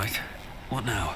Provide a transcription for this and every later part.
right. What now?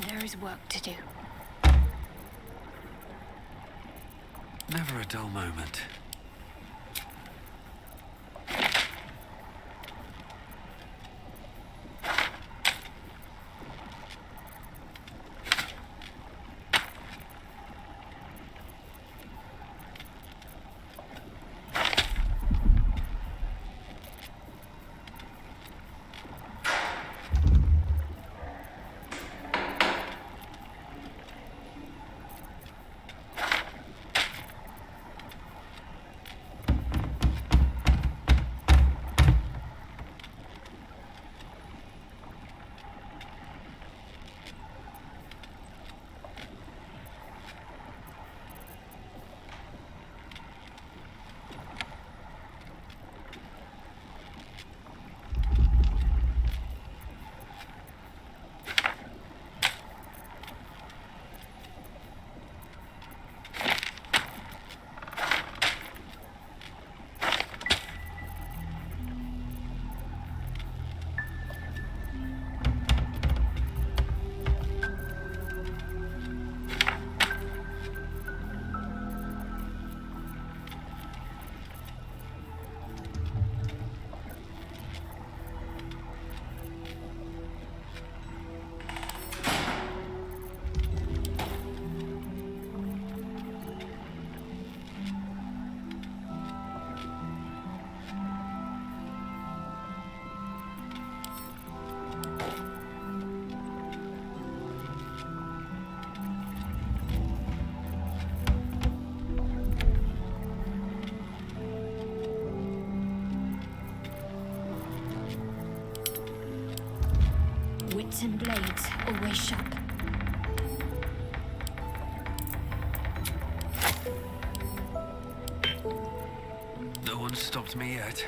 There is work to do. Never a dull moment. Wits and blades, always sharp. No one's stopped me yet.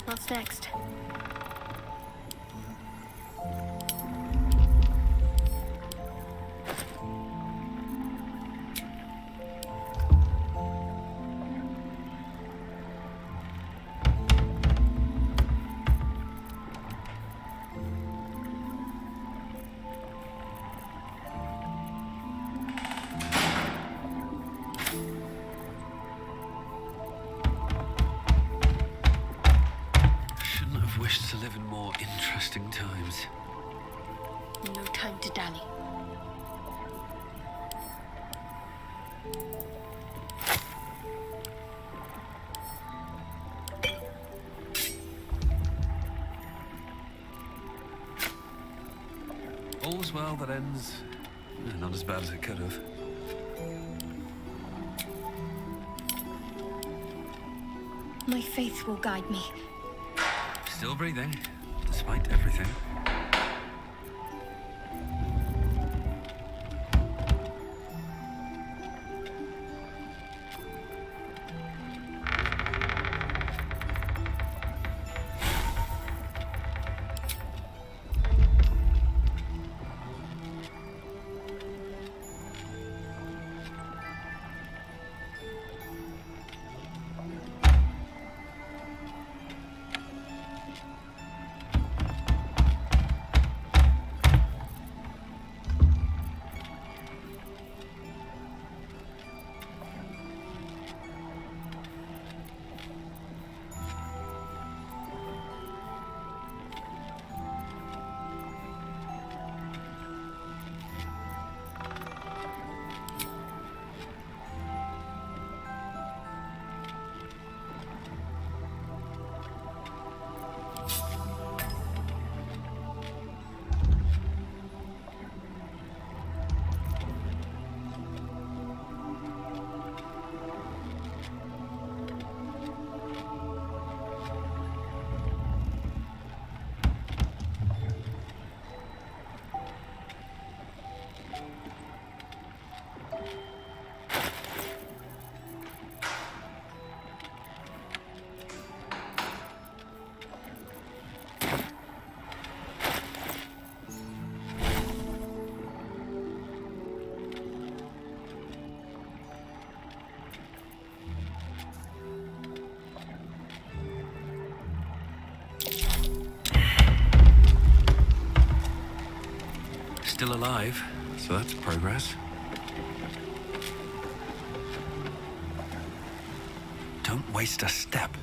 What's next? Wished to live in more interesting times. No time to dally. All's well that ends not as bad as it could have. My faith will guide me. Still breathing, despite everything. Still alive, so that's progress. Don't waste a step.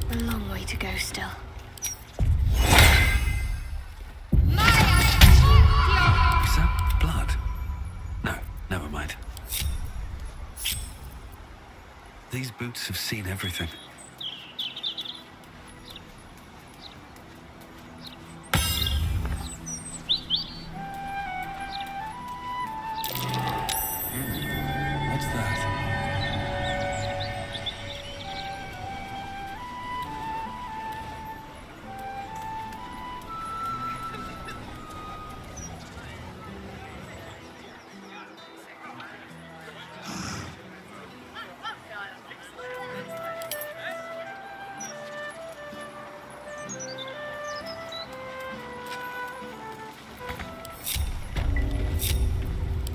A long way to go still. Is that blood? No, never mind. These boots have seen everything. What's that?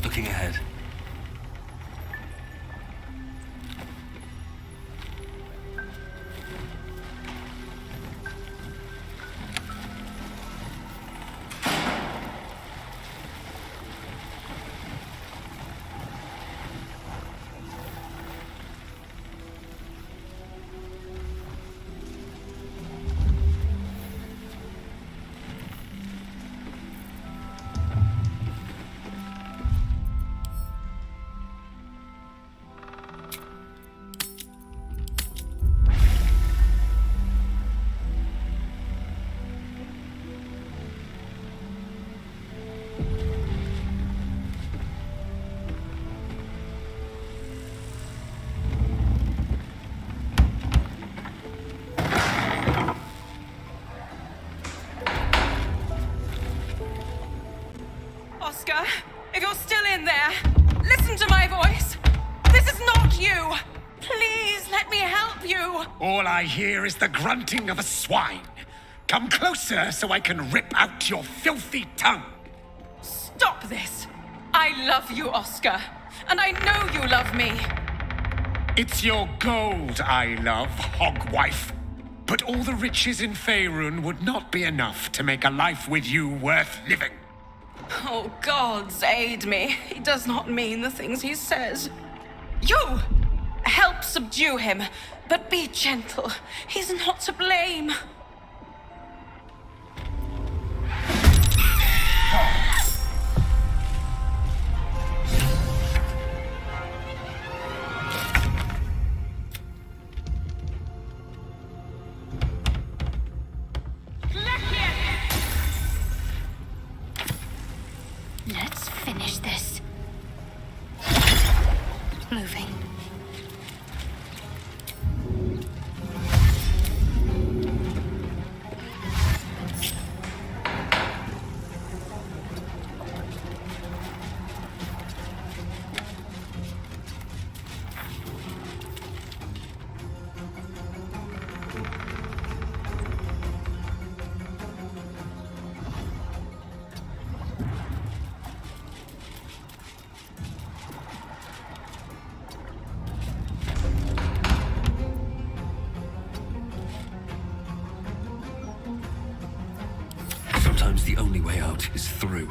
Looking ahead. Oscar! If you're still in there, listen to my voice! This is not you! Please let me help you! All I hear is the grunting of a swine. Come closer so I can rip out your filthy tongue. Stop this! I love you, Oscar. And I know you love me. It's your gold I love, hogwife. But all the riches in Faerun would not be enough to make a life with you worth living. Oh, gods aid me. He does not mean the things he says. You! Help subdue him, but be gentle. He's not to blame. Let's finish this. Moving. Sometimes the only way out is through.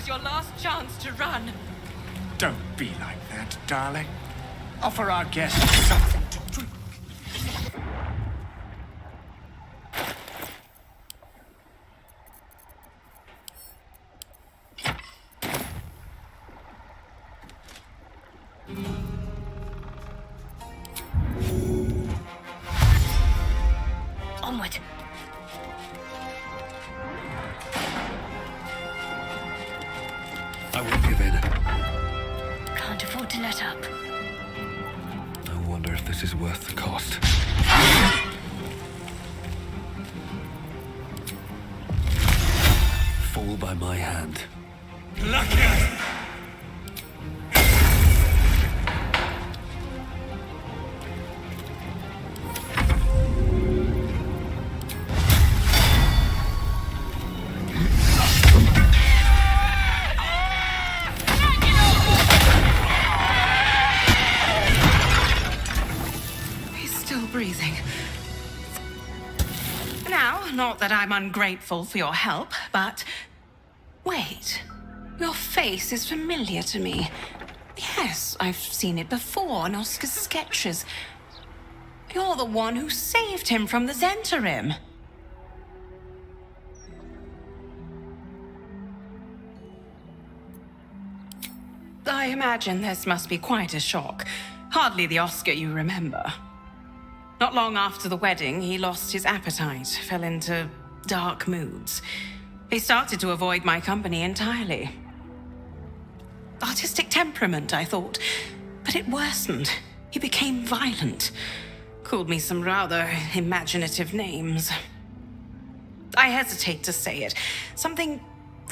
Your last chance to run. Don't be like that, darling. Offer our guests something to drink. Onward. I won't give in. Can't afford to let up. I wonder if this is worth the cost. Fall by my hand. He's still breathing. Now, now. Not that I'm ungrateful for your help, but... Wait. Your face is familiar to me. Yes, I've seen it before in Oscar's sketches. You're the one who saved him from the Zentarim. I imagine this must be quite a shock. Hardly the Oscar you remember. Not long after the wedding, he lost his appetite, fell into dark moods. He started to avoid my company entirely. Artistic temperament, I thought, but it worsened. He became violent. Called me some rather imaginative names. I hesitate to say it. Something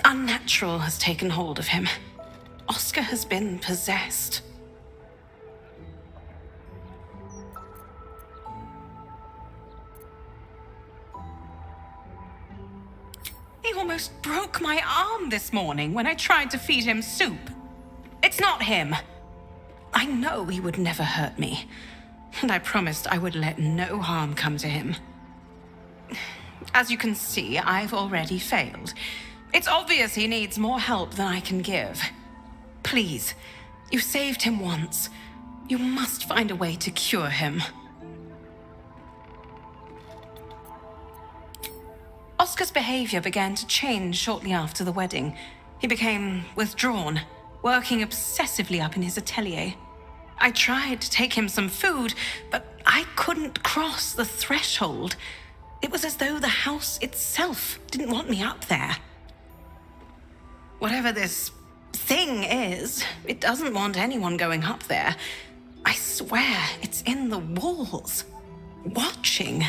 unnatural has taken hold of him. Oscar has been possessed. He almost broke my arm this morning when I tried to feed him soup. It's not him. I know he would never hurt me, and I promised I would let no harm come to him. As you can see, I've already failed. It's obvious he needs more help than I can give. Please, you saved him once. You must find a way to cure him. Oscar's behavior began to change shortly after the wedding. He became withdrawn, working obsessively up in his atelier. I tried to take him some food, but I couldn't cross the threshold. It was as though the house itself didn't want me up there. Whatever this thing is, it doesn't want anyone going up there. I swear it's in the walls, watching.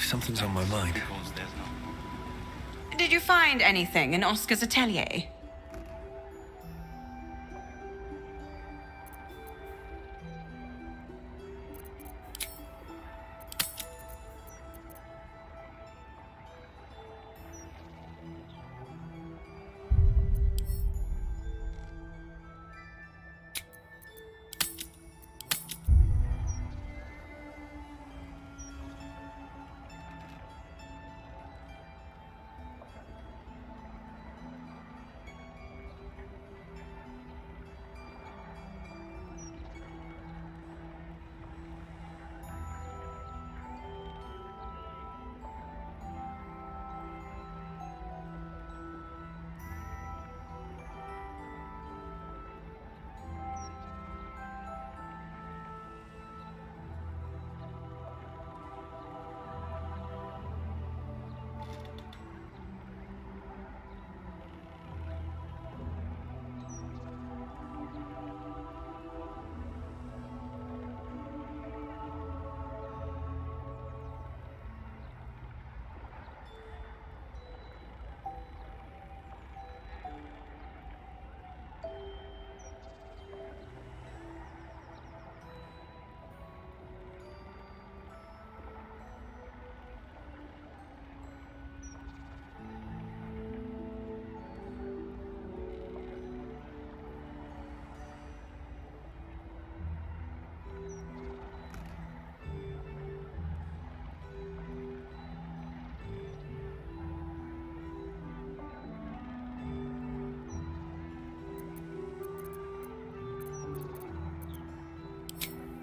Something's on my mind. Did you find anything in Oscar's atelier?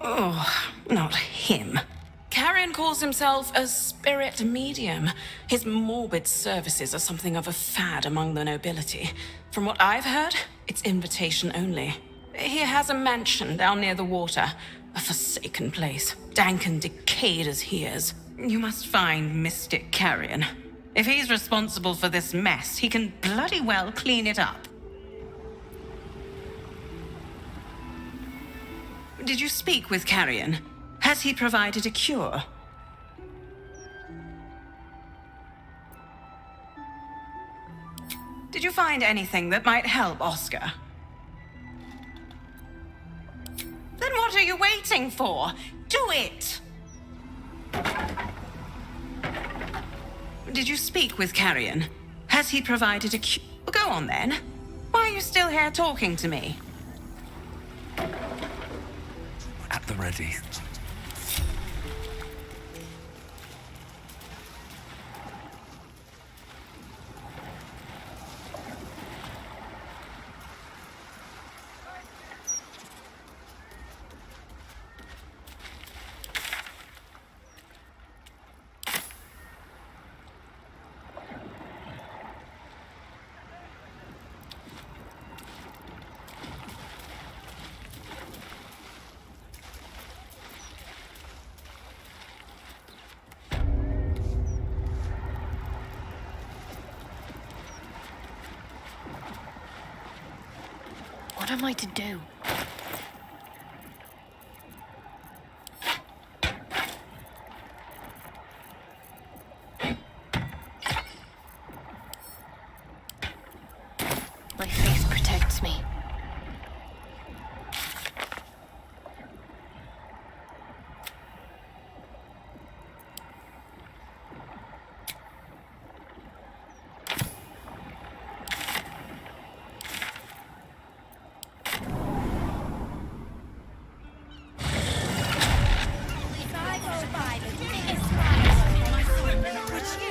Oh, not him. Carrion calls himself a spirit medium. His morbid services are something of a fad among the nobility. From what I've heard, it's invitation only. He has a mansion down near the water, a forsaken place, dank and decayed as he is. You must find Mystic Carrion. If he's responsible for this mess, he can bloody well clean it up. Did you speak with Carrion? Has he provided a cure? Did you find anything that might help Oscar? Then what are you waiting for? Do it! Did you speak with Carrion? Has he provided a cure? Go on then. Why are you still here talking to me? At the ready. am I to do? My faith protects me.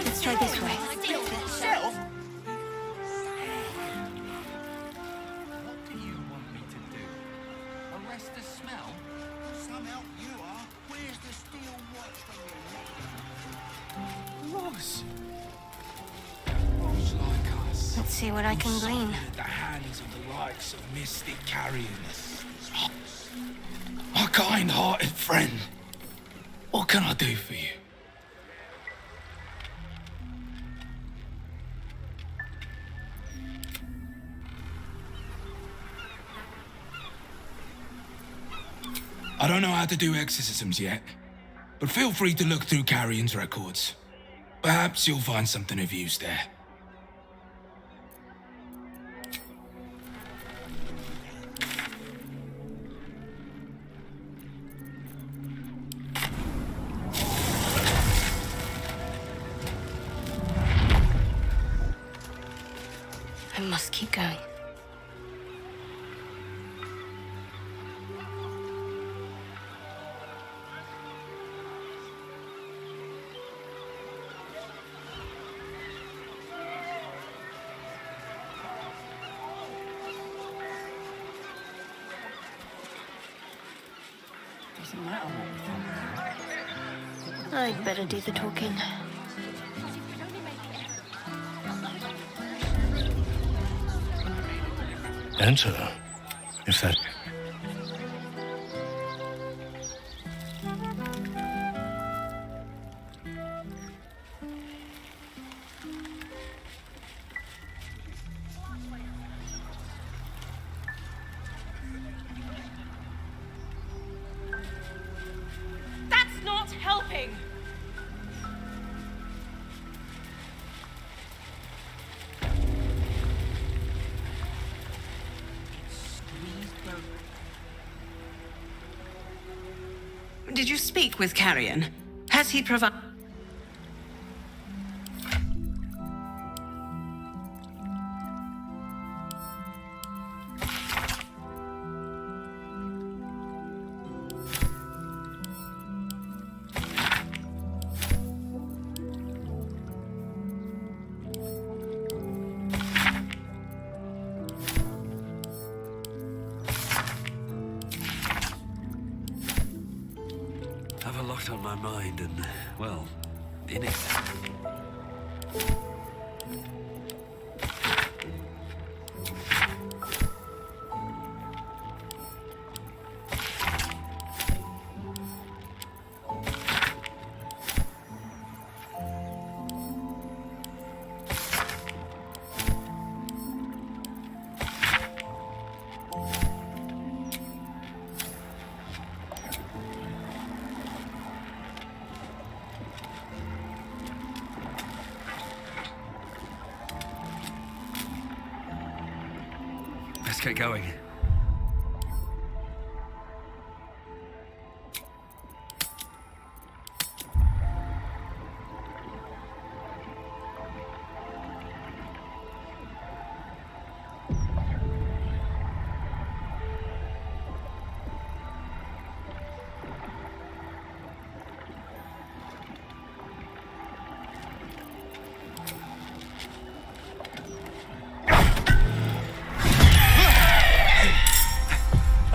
Let's try this way. What do you want me to do? Arrest the smell? Some help you are. Where's the steel watch from your neck? Ross! Ross like us. Let's see what I can glean. Suffered at the hands of the likes of mystic carrions. My kind-hearted friend. What can I do for you? I don't know how to do exorcisms yet, but feel free to look through Carrion's records. Perhaps you'll find something of use there. I must keep going. Doesn't matter what we think. I'd better do the talking. Enter, if that... That's not helping! Did you speak with Carrion? Has he provided... Have a lot on my mind and, well, in it. Let's get going.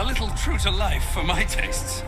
A little true to life for my tastes.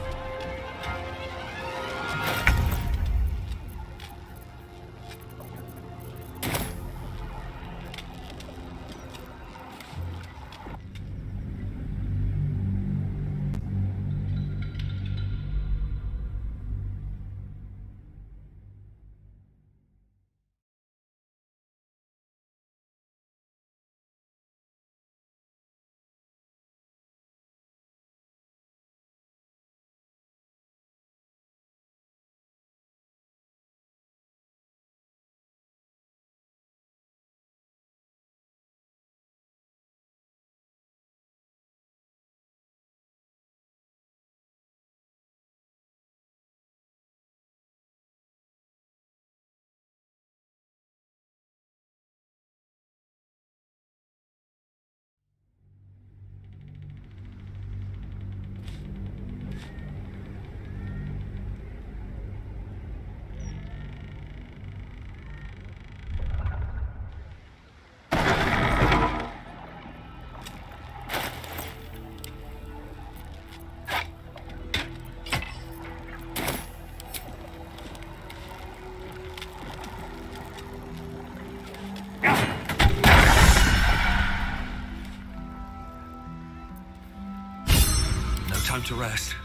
to rest.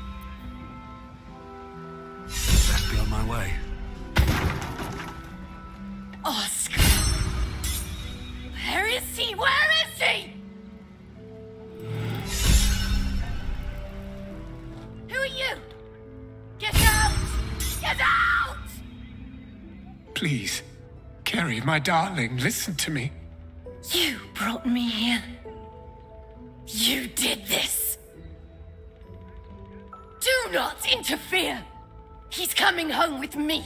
Best be on my way. Oscar! Where is he? Where is he? Who are you? Get out! Get out! Please, Carrie, my darling, listen to me. You brought me here. You did this. Do not interfere. He's coming home with me.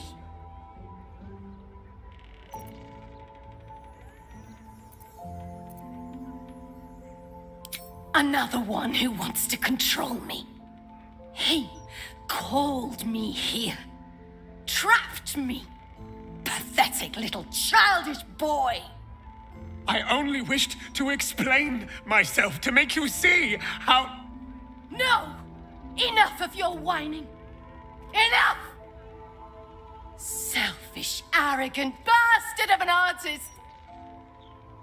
Another one who wants to control me. He called me here. Trapped me. Pathetic little childish boy. I only wished to explain myself to make you see how... No! Enough of your whining. Enough! Selfish, arrogant bastard of an artist.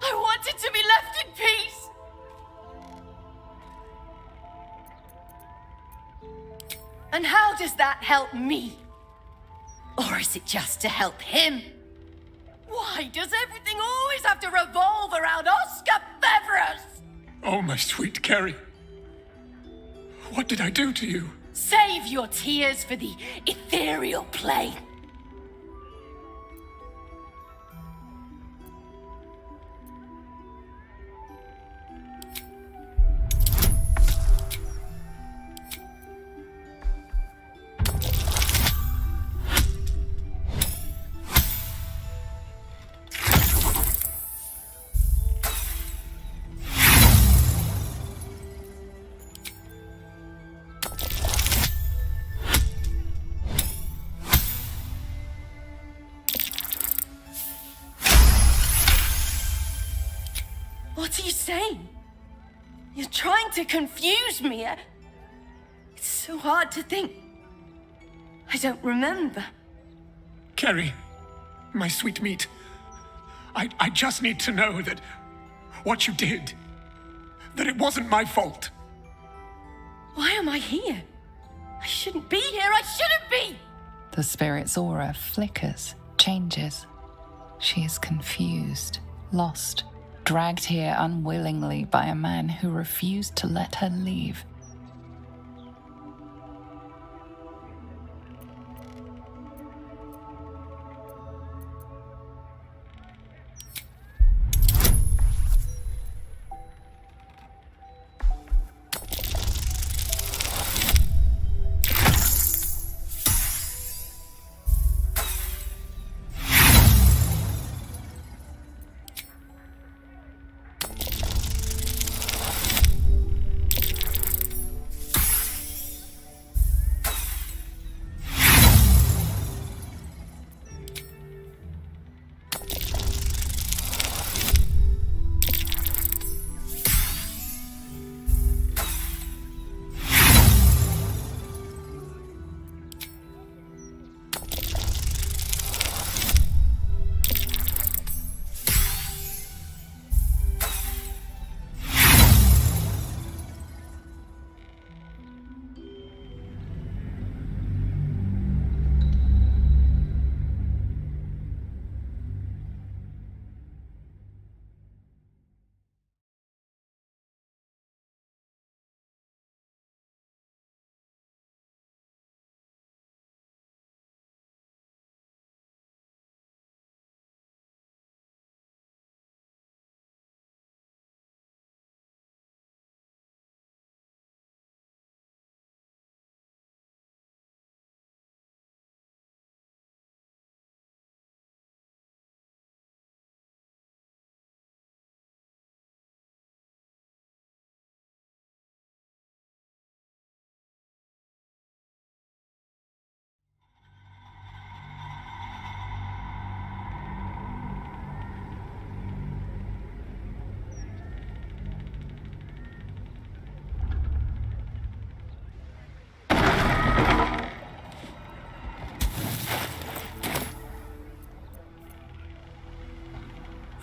I wanted to be left in peace. And how does that help me? Or is it just to help him? Why does everything always have to revolve around Oscar Beverus? Oh, my sweet Carrie. What did I do to you? Save your tears for the ethereal plane. What are you saying? You're trying to confuse me. It's so hard to think. I don't remember. Carrie, my sweet meat. I just need to know that what you did, that it wasn't my fault. Why am I here? I shouldn't be here. I shouldn't be! The spirit's aura flickers, changes. She is confused, lost, dragged here unwillingly by a man who refused to let her leave.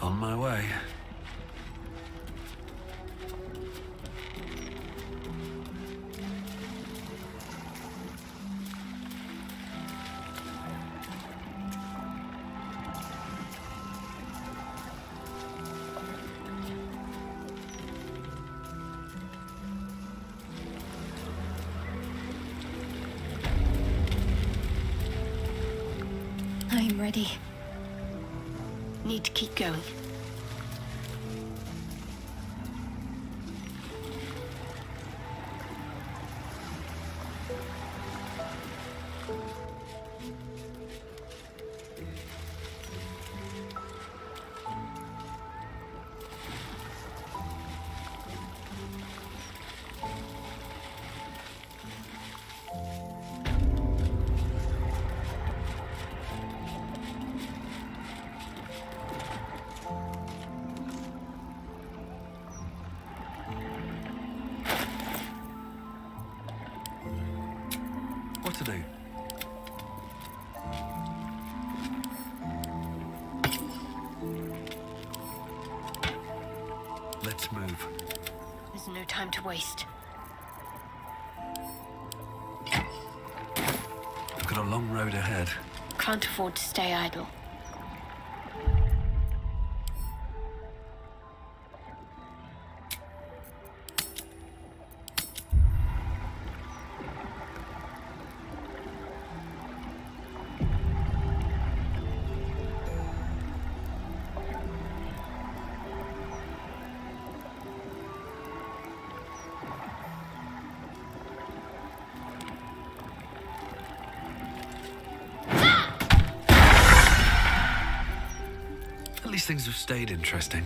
On my way. I'm ready. Need to keep going. What to do? Let's move. There's no time to waste. We've got a long road ahead. Can't afford to stay idle. At least things have stayed interesting.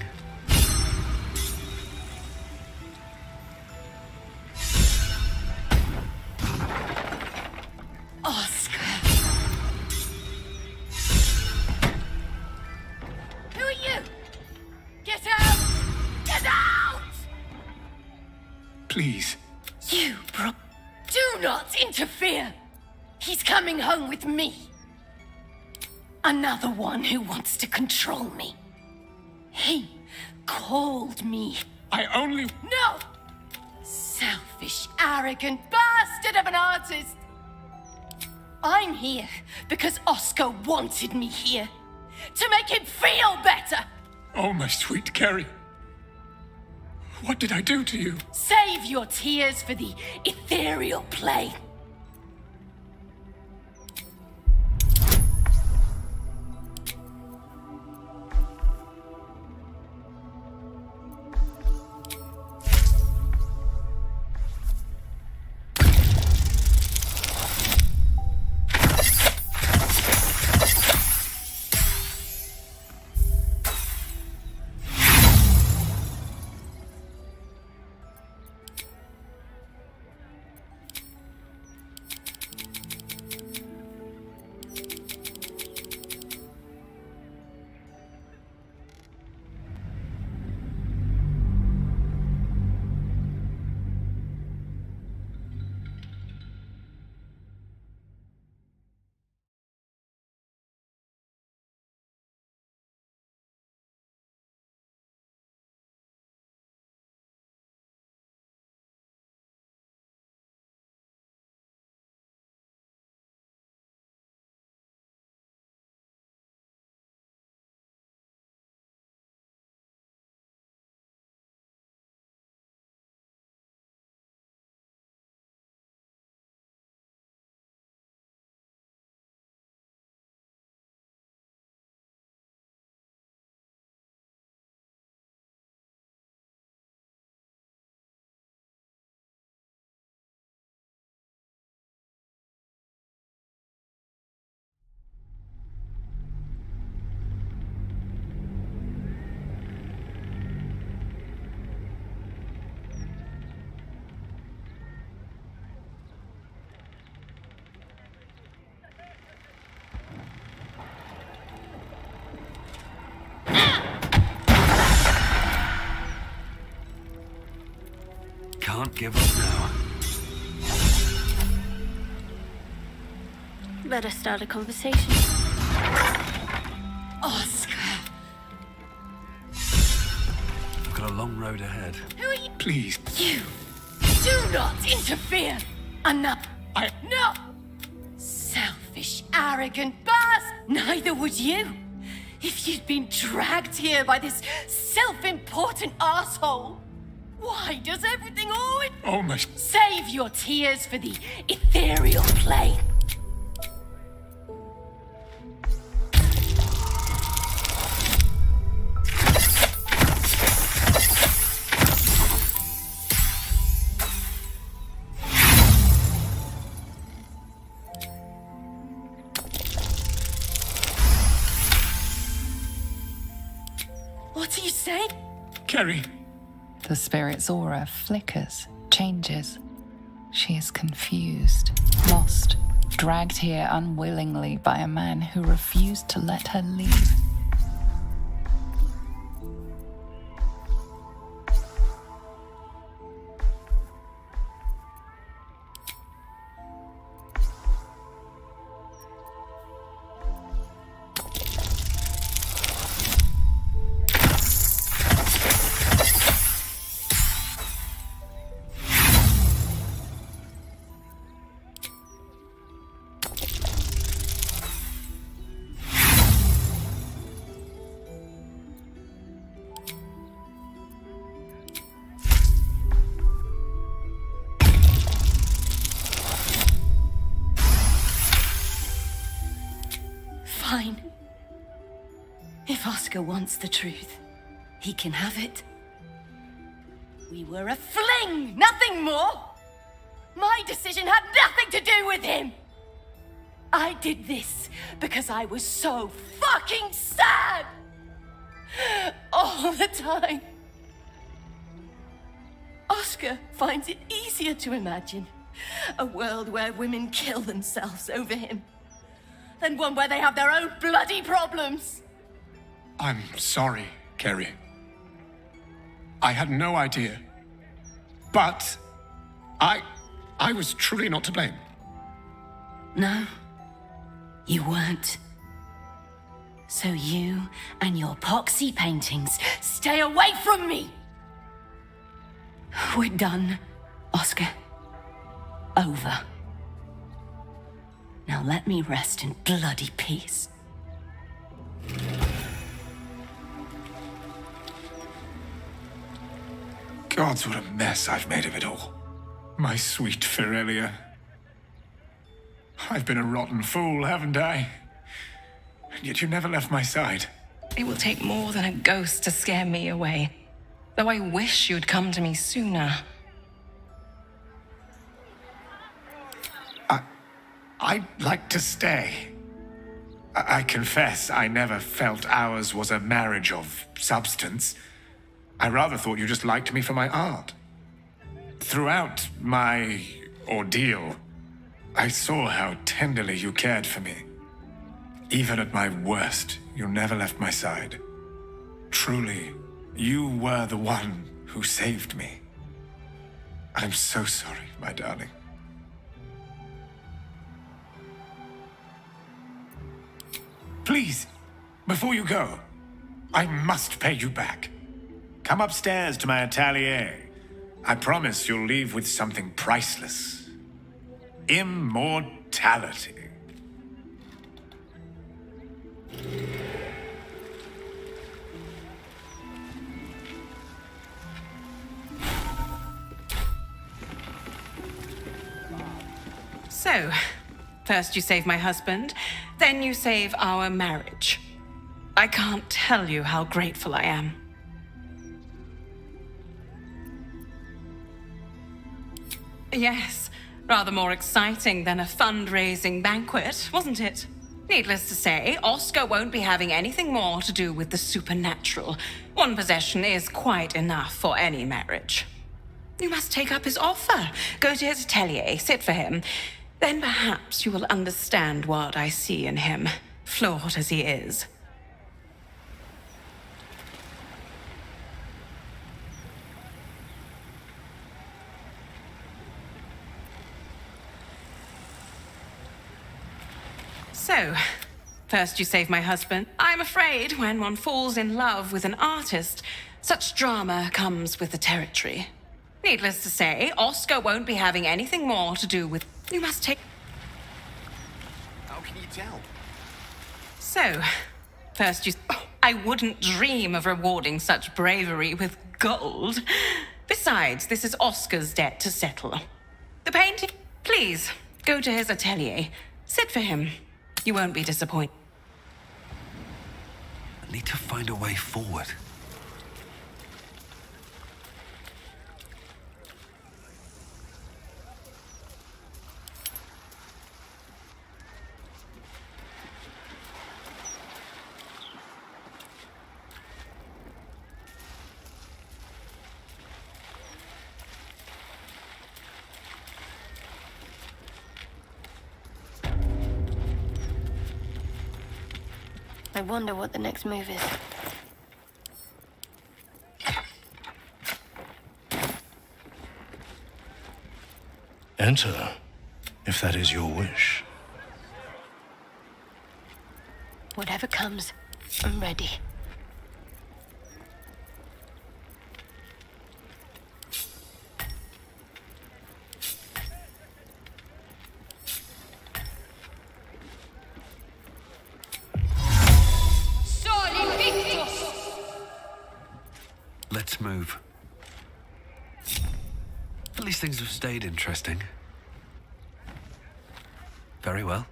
Oscar! Who are you? Get out! Get out! Please. You, bro. Do not interfere! He's coming home with me. Another one who wants to control me. He called me. I only... No! Selfish, arrogant bastard of an artist! I'm here because Oscar wanted me here. To make him feel better! Oh, my sweet Carrie. What did I do to you? Save your tears for the ethereal plane. Can't give up now. Better start a conversation. Oscar! We've got a long road ahead. Who are you? Please. You! Do not interfere! Enough! No! Selfish, arrogant bastard! Neither would you! If you'd been dragged here by this self-important asshole! Why does everything always... Oh, my... Save your tears for the ethereal plane. you say? Kerry. The spirit's aura flickers, changes. She is confused, lost, dragged here unwillingly by a man who refused to let her leave. Fine. If Oscar wants the truth, he can have it. We were a fling, nothing more. My decision had nothing to do with him. I did this because I was so fucking sad. All the time. Oscar finds it easier to imagine a world where women kill themselves over him than one where they have their own bloody problems. I'm sorry, Kerry. I had no idea. But I was truly not to blame. No, you weren't. So you and your poxy paintings stay away from me! We're done, Oscar. Over. Now let me rest in bloody peace. Gods, what a mess I've made of it all. My sweet Ferelia. I've been a rotten fool, haven't I? And yet you never left my side. It will take more than a ghost to scare me away. Though I wish you'd come to me sooner. I'd like to stay. I confess I never felt ours was a marriage of substance. I rather thought you just liked me for my art. Throughout my ordeal, I saw how tenderly you cared for me. Even at my worst, you never left my side. Truly, you were the one who saved me. I'm so sorry, my darling. Please, before you go, I must pay you back. Come upstairs to my atelier. I promise you'll leave with something priceless. Immortality. So, first you save my husband, then you save our marriage. I can't tell you how grateful I am. Yes, rather more exciting than a fundraising banquet, wasn't it? Needless to say, Oscar won't be having anything more to do with the supernatural. One possession is quite enough for any marriage. You must take up his offer. Go to his atelier, sit for him. Then perhaps you will understand what I see in him, flawed as he is. So, first you save my husband. I'm afraid when one falls in love with an artist, such drama comes with the territory. Needless to say, Oscar won't be having anything more to do with... You must take... How can you tell? So, first you... I wouldn't dream of rewarding such bravery with gold. Besides, this is Oscar's debt to settle. The painting... Please, go to his atelier. Sit for him. You won't be disappointed. I need to find a way forward. I wonder what the next move is. Enter, if that is your wish. Whatever comes, I'm ready. Let's move. At least things have stayed interesting. Very well.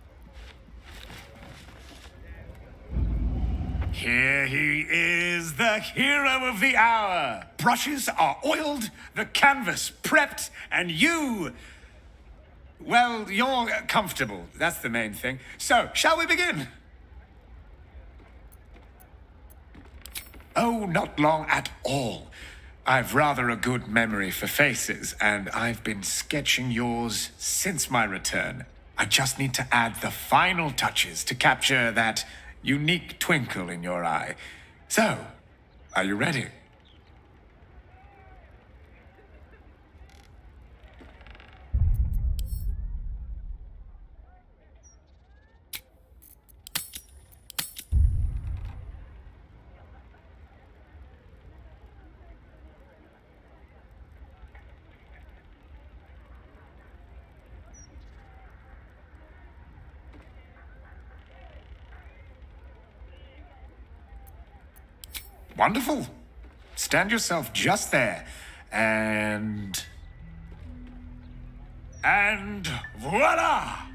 Here he is, the hero of the hour. Brushes are oiled, the canvas prepped, and you... Well, you're comfortable. That's the main thing. So, shall we begin? Oh, not long at all. I've rather a good memory for faces, and I've been sketching yours since my return. I just need to add the final touches to capture that unique twinkle in your eye. So, are you ready? Wonderful. Stand yourself just there. And voila!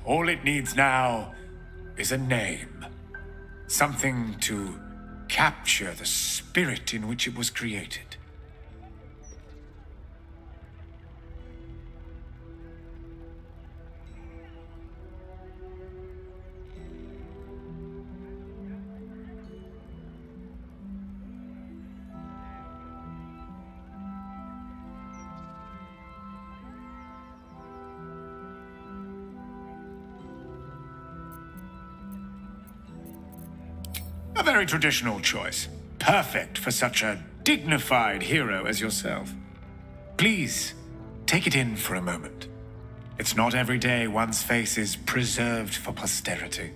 All it needs now is a name. Something to capture the spirit in which it was created. A very traditional choice. Perfect for such a dignified hero as yourself. Please, take it in for a moment. It's not every day one's face is preserved for posterity.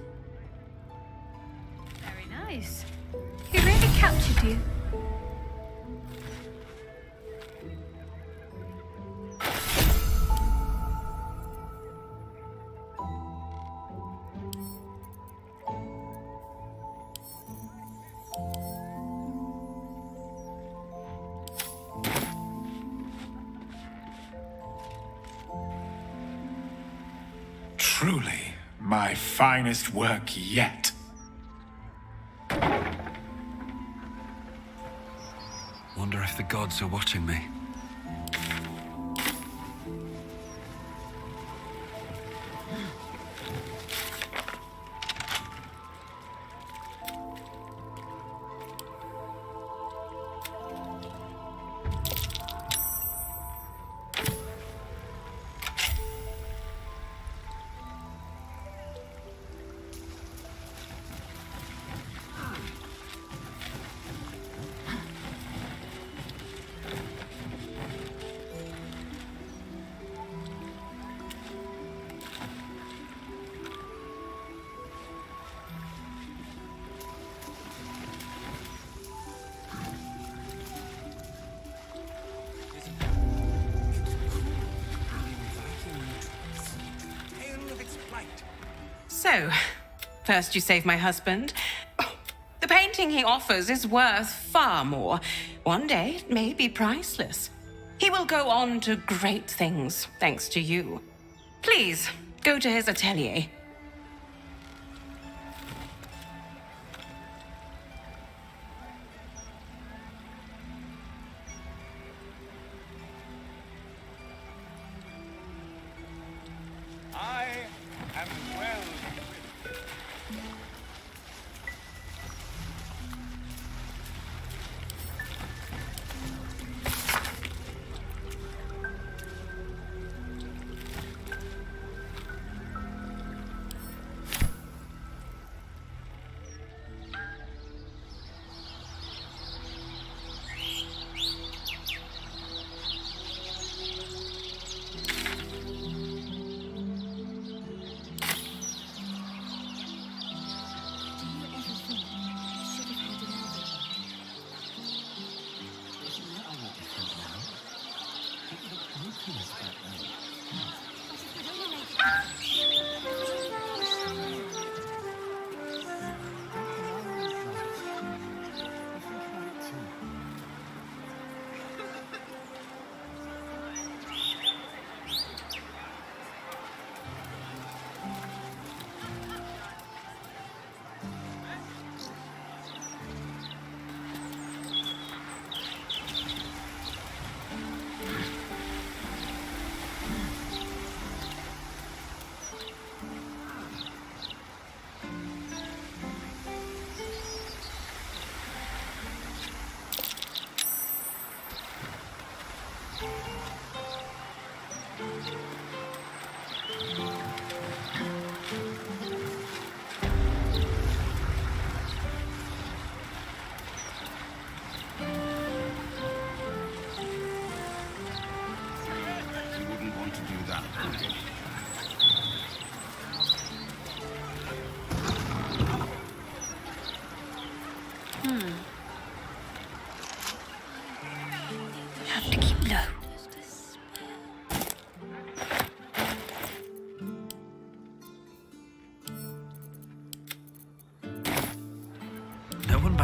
Very nice. He really captured you. Truly, my finest work yet. Wonder if the gods are watching me. So, first you save my husband. The painting he offers is worth far more. One day, it may be priceless. He will go on to great things, thanks to you. Please, go to his atelier. I am well.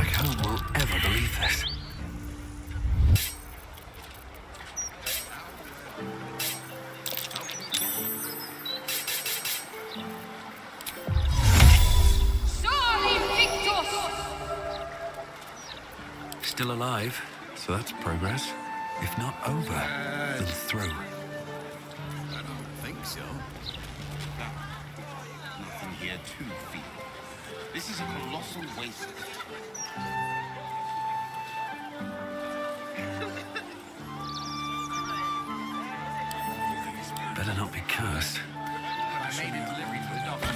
back home will ever believe this. Still alive, so that's progress. If not over, then through. I don't think so. Nothing here to feed. This is a colossal waste. Better not be cursed. I made a delivery to the doctor.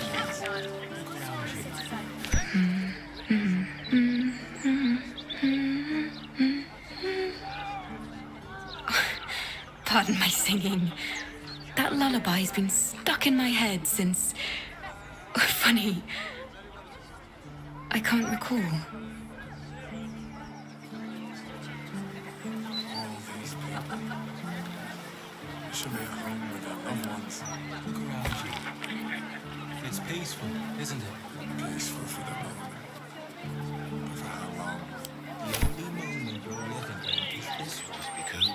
Pardon my singing. That lullaby's been stuck in my head since... Oh, funny. I can't recall. Should be at home with their loved ones. Look around you. It's peaceful, isn't it? Peaceful for the moment. But for how long? The only moment you're living in is this one. Because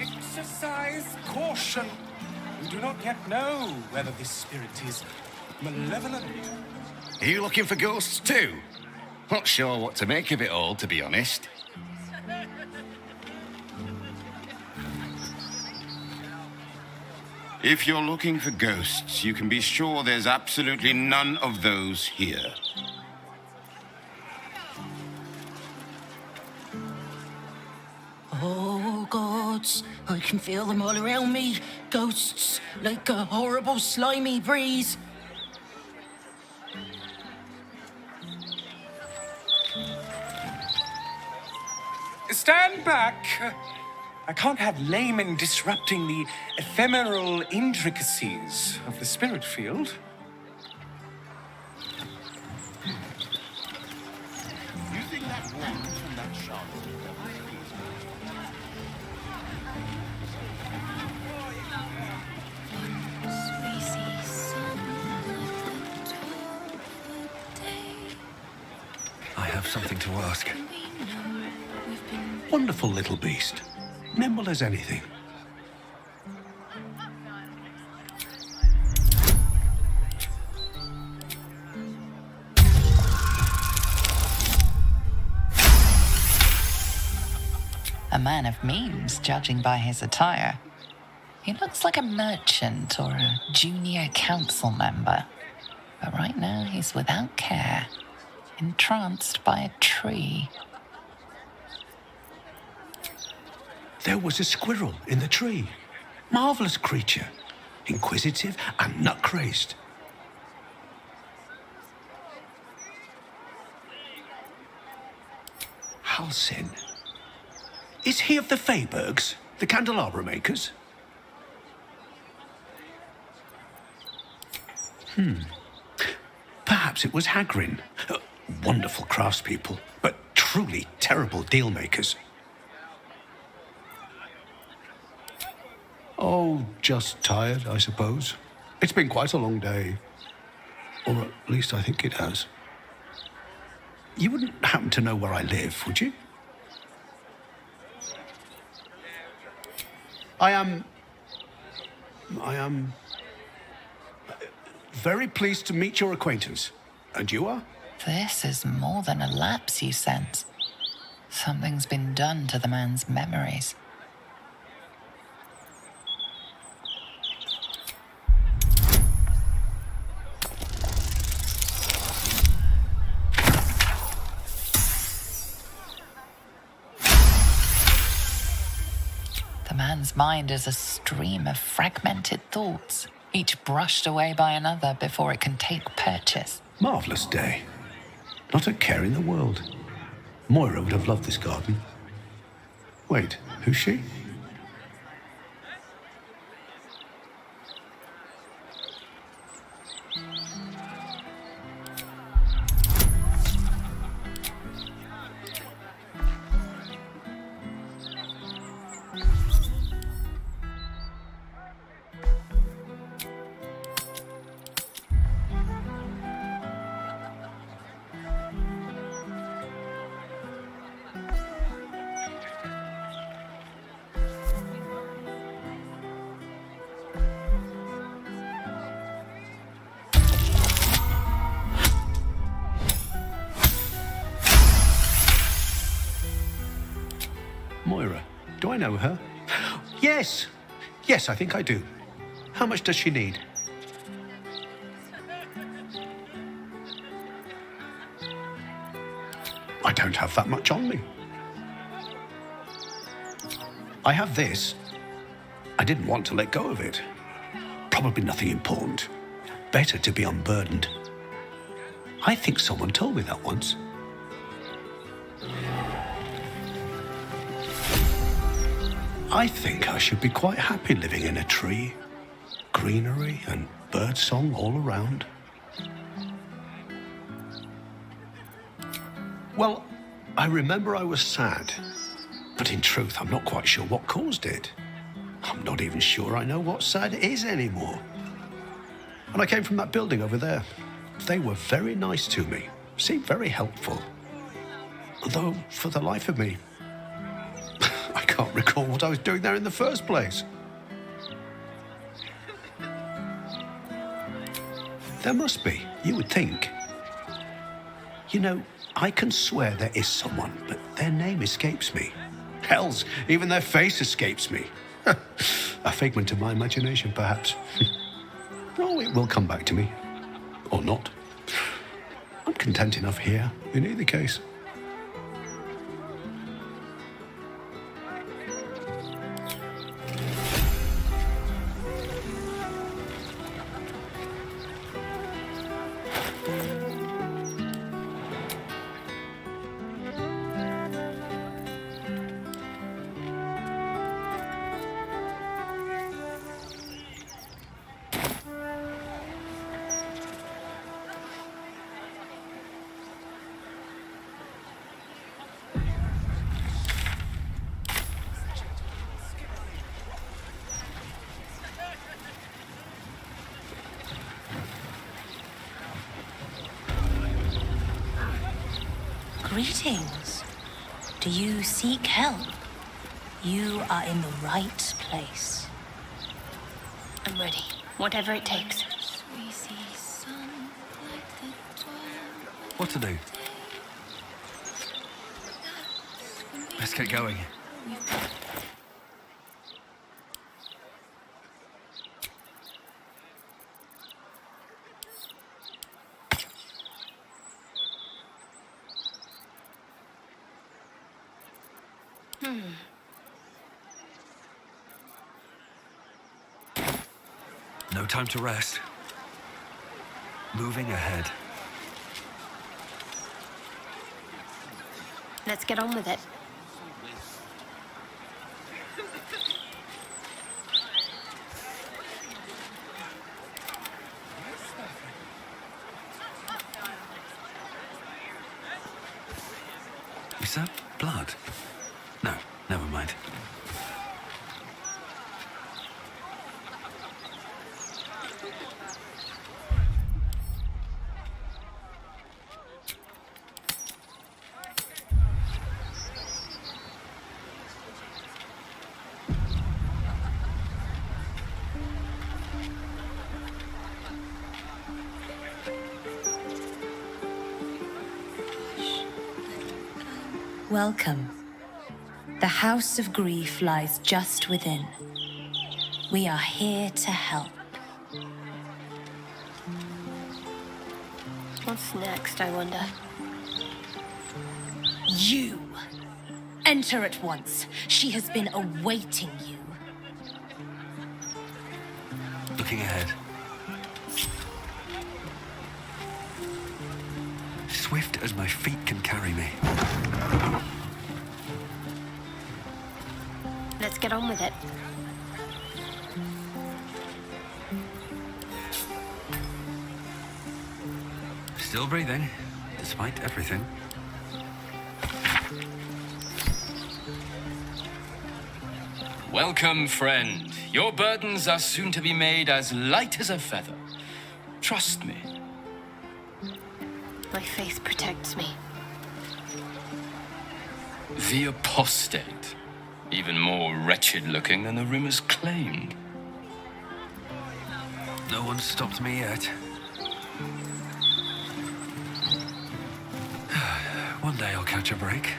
Exercise caution. We do not yet know whether this spirit is malevolent. Are you looking for ghosts too? Not sure what to make of it all, to be honest. If you're looking for ghosts, you can be sure there's absolutely none of those here. Oh, gods, I can feel them all around me. Ghosts, like a horrible, slimy breeze. Stand back. I can't have laymen disrupting the ephemeral intricacies of the spirit field. You think that wand from that shop? I have something to ask. Wonderful little beast. Nimble as anything. A man of means, judging by his attire. He looks like a merchant or a junior council member. But right now he's without care, entranced by a tree. There was a squirrel in the tree. Marvelous creature. Inquisitive and nut-crazed. Halsin. Is he of the Feybergs, the candelabra makers? Perhaps it was Hagrin. Wonderful craftspeople, but truly terrible deal-makers. Oh, just tired, I suppose. It's been quite a long day. Or at least I think it has. You wouldn't happen to know where I live, would you? I am very pleased to meet your acquaintance. And you are? This is more than a lapse, you sense. Something's been done to the man's memories. The man's mind is a stream of fragmented thoughts, each brushed away by another before it can take purchase. Marvellous day. Not a care in the world. Moira would have loved this garden. Wait, who's she? know her. Yes. Yes, I think I do. How much does she need? I don't have that much on me. I have this. I didn't want to let go of it. Probably nothing important. Better to be unburdened. I think someone told me that once. I think I should be quite happy living in a tree. Greenery and birdsong all around. Well, I remember I was sad. But in truth, I'm not quite sure what caused it. I'm not even sure I know what sad is anymore. And I came from that building over there. They were very nice to me, seemed very helpful. Although, for the life of me, I can't recall what I was doing there in the first place. There must be, you would think. You know, I can swear there is someone, but their name escapes me. Hells, even their face escapes me. A figment of my imagination, perhaps. Oh, it will come back to me. Or not. I'm content enough here, in either case. Greetings. Do you seek help? You are in the right place. I'm ready. Whatever it takes. What to do? Let's get going. No time to rest. Moving ahead. Let's get on with it. Is that blood? No, never mind. Welcome. The House of Grief lies just within. We are here to help. What's next, I wonder? You! Enter at once. She has been awaiting you. Looking ahead. Swift as my feet can carry me. Let's get on with it. Still breathing, despite everything. Welcome, friend. Your burdens are soon to be made as light as a feather. Trust me. My faith protects me. The apostate. Even more wretched looking than the rumors claimed. No one's stopped me yet. One day I'll catch a break.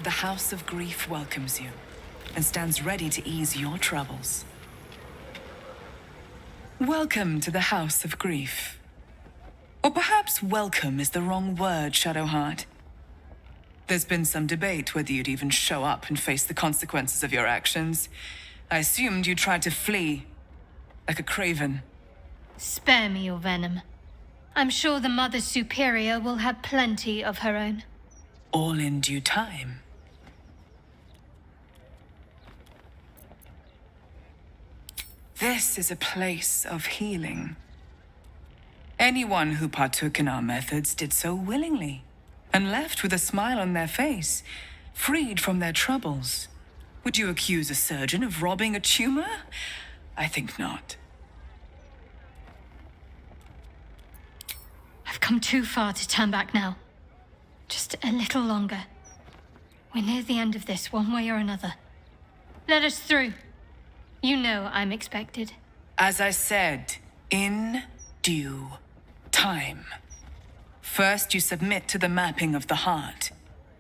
The House of Grief welcomes you and stands ready to ease your troubles. Welcome to the House of Grief. Or perhaps welcome is the wrong word, Shadowheart. There's been some debate whether you'd even show up and face the consequences of your actions. I assumed you tried to flee, like a craven. Spare me your venom. I'm sure the Mother Superior will have plenty of her own. All in due time. This is a place of healing. Anyone who partook in our methods did so willingly, and left with a smile on their face, freed from their troubles. Would you accuse a surgeon of robbing a tumor? I think not. I've come too far to turn back now. Just a little longer. We're near the end of this, one way or another. Let us through. You know I'm expected. As I said, in due time. First, you submit to the mapping of the heart.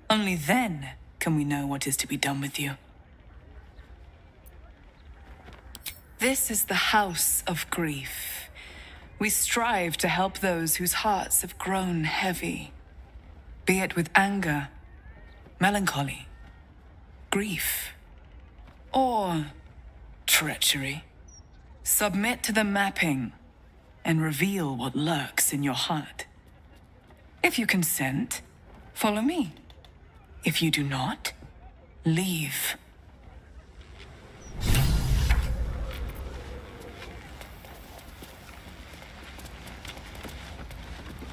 Only then can we know what is to be done with you. This is the House of Grief. We strive to help those whose hearts have grown heavy, be it with anger, melancholy, grief, or treachery. Submit to the mapping and reveal what lurks in your heart. If you consent, follow me. If you do not, leave.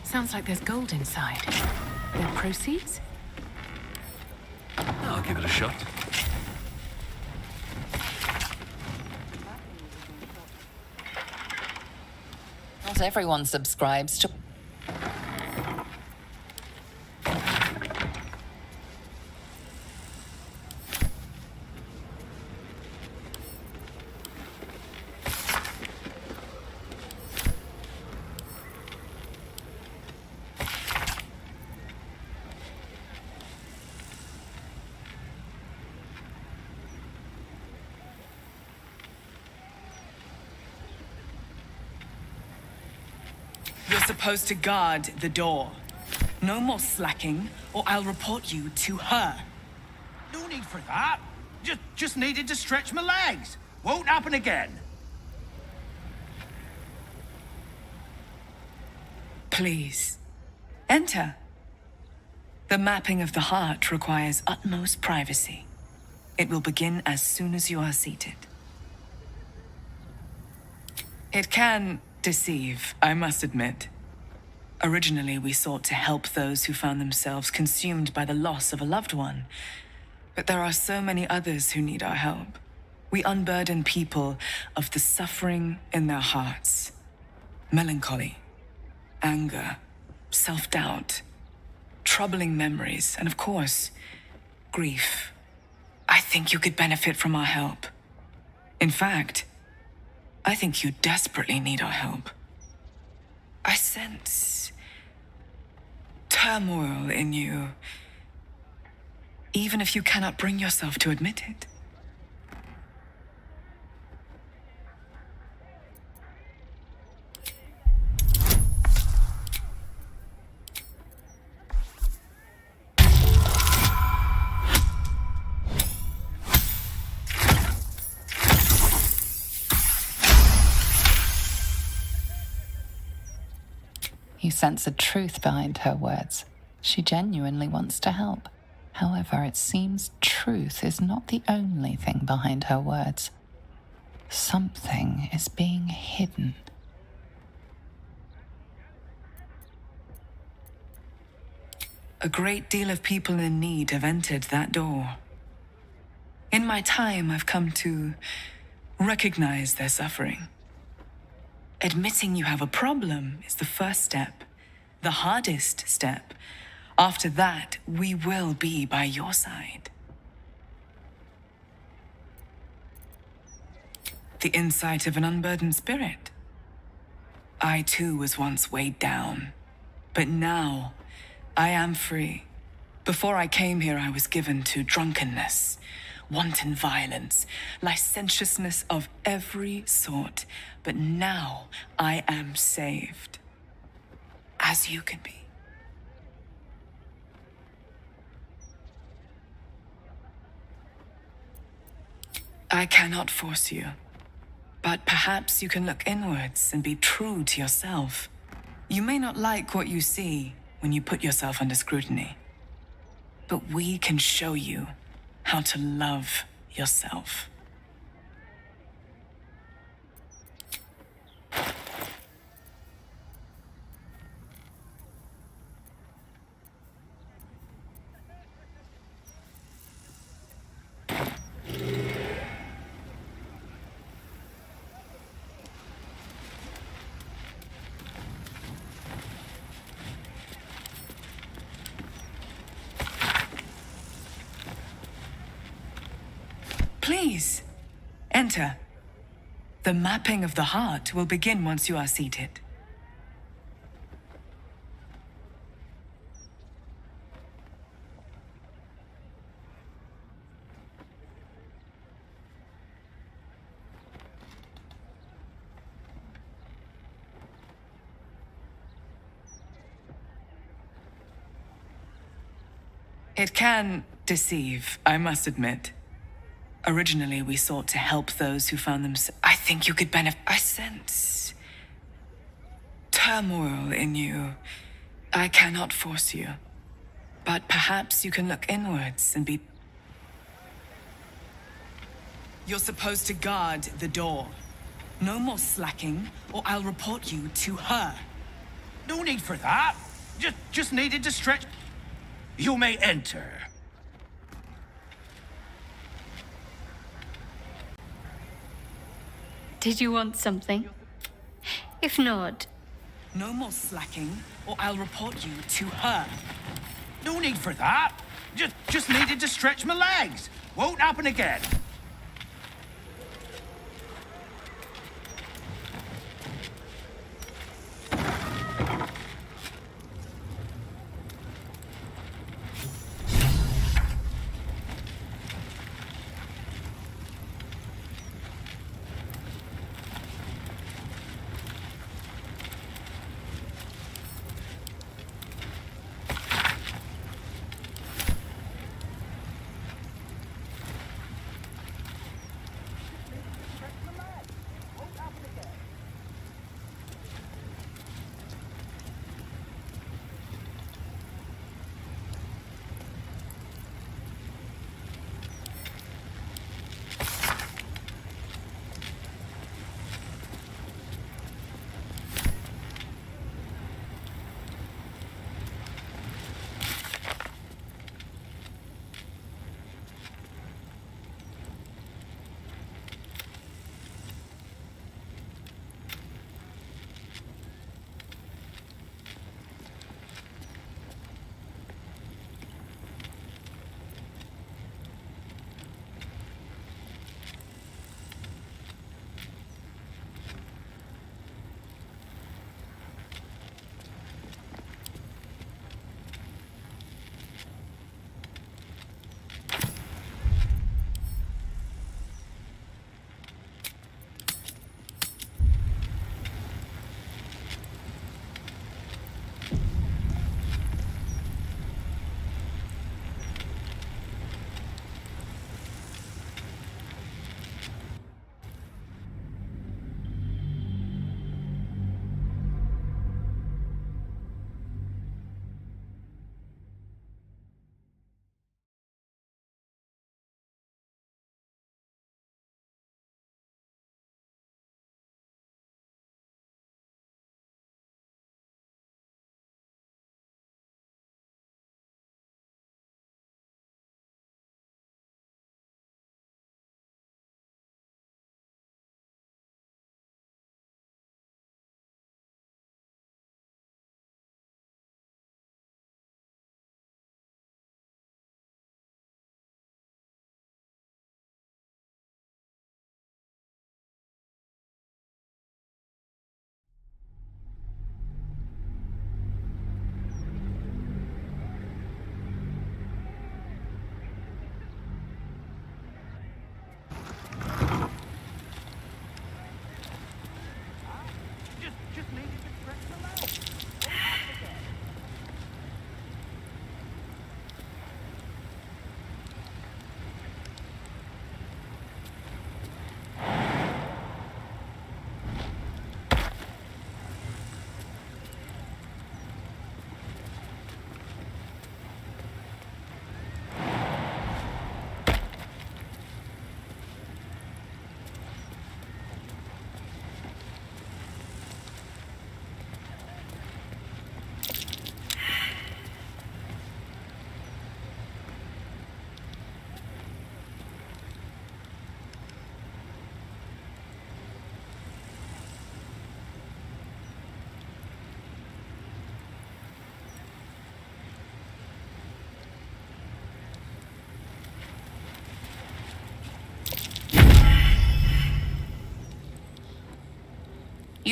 Sounds like there's gold inside. Their proceeds? I'll give it a shot. Not everyone subscribes to... You're supposed to guard the door. No more slacking, or I'll report you to her. No need for that. Just needed to stretch my legs. Won't happen again. Please, enter. The mapping of the heart requires utmost privacy. It will begin as soon as you are seated. It can deceive, I must admit. Originally, we sought to help those who found themselves consumed by the loss of a loved one. But there are so many others who need our help. We unburden people of the suffering in their hearts. Melancholy, anger, self-doubt, troubling memories, and of course, grief. I think you could benefit from our help. In fact, I think you desperately need our help. I sense turmoil in you, even if you cannot bring yourself to admit it. You sense a truth behind her words. She genuinely wants to help. However, it seems truth is not the only thing behind her words. Something is being hidden. A great deal of people in need have entered that door. In my time, I've come to recognize their suffering. Admitting you have a problem is the first step, the hardest step. After that, we will be by your side. The insight of an unburdened spirit. I too was once weighed down, but now I am free. Before I came here, I was given to drunkenness, wanton violence, licentiousness of every sort. But now I am saved. As you can be. I cannot force you. But perhaps you can look inwards and be true to yourself. You may not like what you see when you put yourself under scrutiny. But we can show you how to love yourself. Please, enter. The mapping of the heart will begin once you are seated. It can deceive, I must admit. Originally, we sought to help those who found themselves. I think you could benefit. I sense turmoil in you. I cannot force you. But perhaps you can look inwards and be. You're supposed to guard the door. No more slacking, or I'll report you to her. No need for that. Just needed to stretch. You may enter. Did you want something? If not... No more slacking, or I'll report you to her. No need for that. Just needed to stretch my legs. Won't happen again.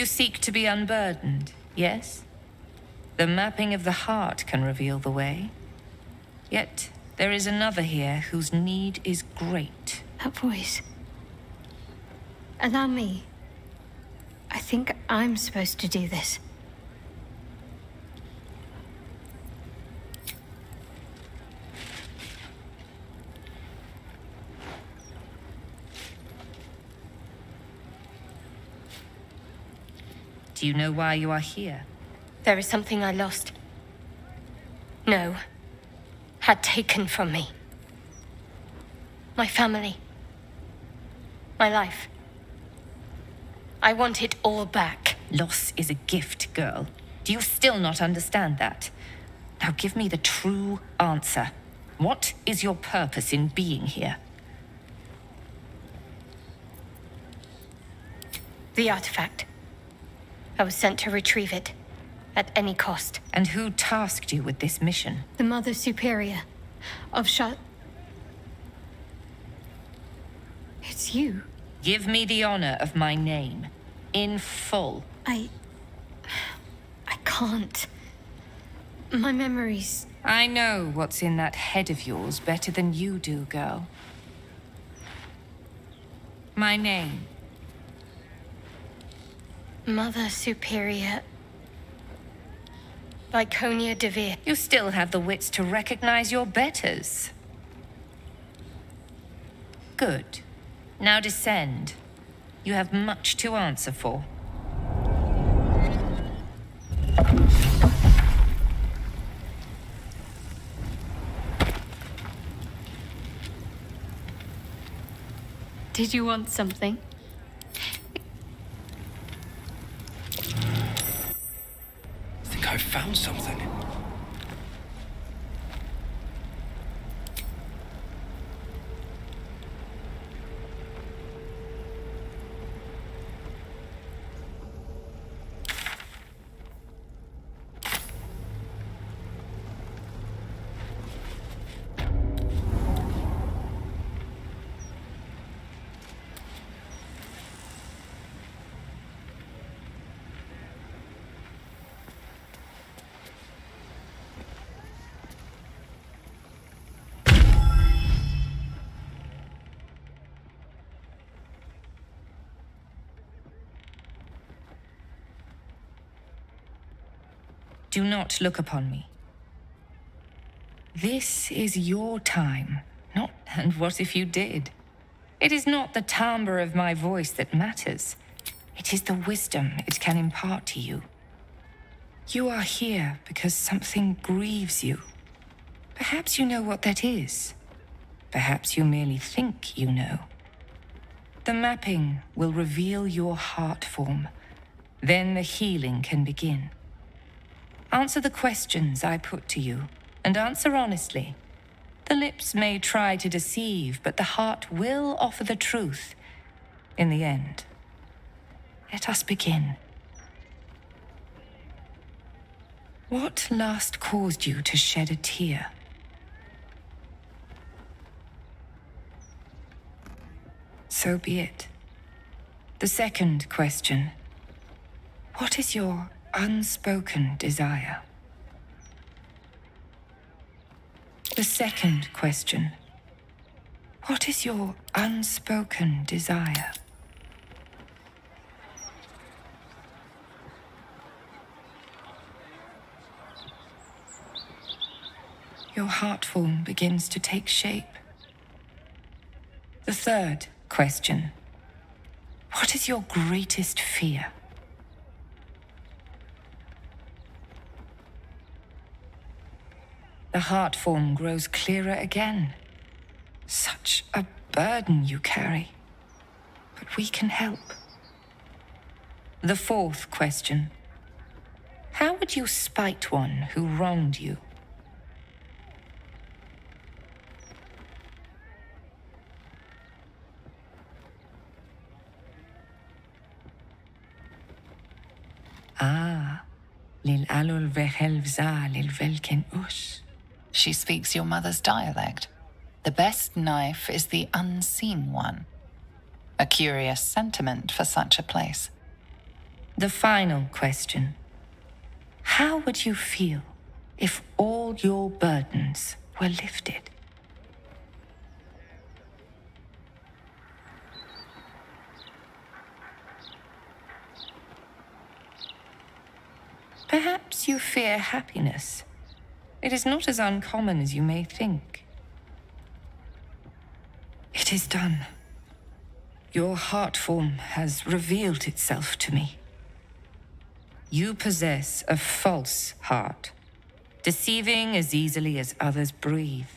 You seek to be unburdened, yes? The mapping of the heart can reveal the way. Yet, there is another here whose need is great. That voice. Allow me. I think I'm supposed to do this. Do you know why you are here? There is something I lost. No. Had taken from me. My family. My life. I want it all back. Loss is a gift, girl. Do you still not understand that? Now give me the true answer. What is your purpose in being here? The artifact. I was sent to retrieve it. At any cost. And who tasked you with this mission? The Mother Superior of It's you. Give me the honor of my name. In full. I can't. My memories... I know what's in that head of yours better than you do, girl. My name. Mother Superior... Lyconia DeVere. You still have the wits to recognize your betters. Good. Now descend. You have much to answer for. Did you want something? I think I've found something. Do not look upon me. This is your time, not... And what if you did? It is not the timbre of my voice that matters. It is the wisdom it can impart to you. You are here because something grieves you. Perhaps you know what that is. Perhaps you merely think you know. The mapping will reveal your heart form. Then the healing can begin. Answer the questions I put to you, and answer honestly. The lips may try to deceive, but the heart will offer the truth in the end. Let us begin. What last caused you to shed a tear? So be it. The second question. What is your unspoken desire? The second question. What is your unspoken desire? Your heart form begins to take shape. The third question. What is your greatest fear? The heart form grows clearer again. Such a burden you carry. But we can help. The fourth question. How would you spite one who wronged you? Lil alul vehelvza lil velken us. She speaks your mother's dialect. The best knife is the unseen one. A curious sentiment for such a place. The final question. How would you feel if all your burdens were lifted? Perhaps you fear happiness. It is not as uncommon as you may think. It is done. Your heart form has revealed itself to me. You possess a false heart, deceiving as easily as others breathe.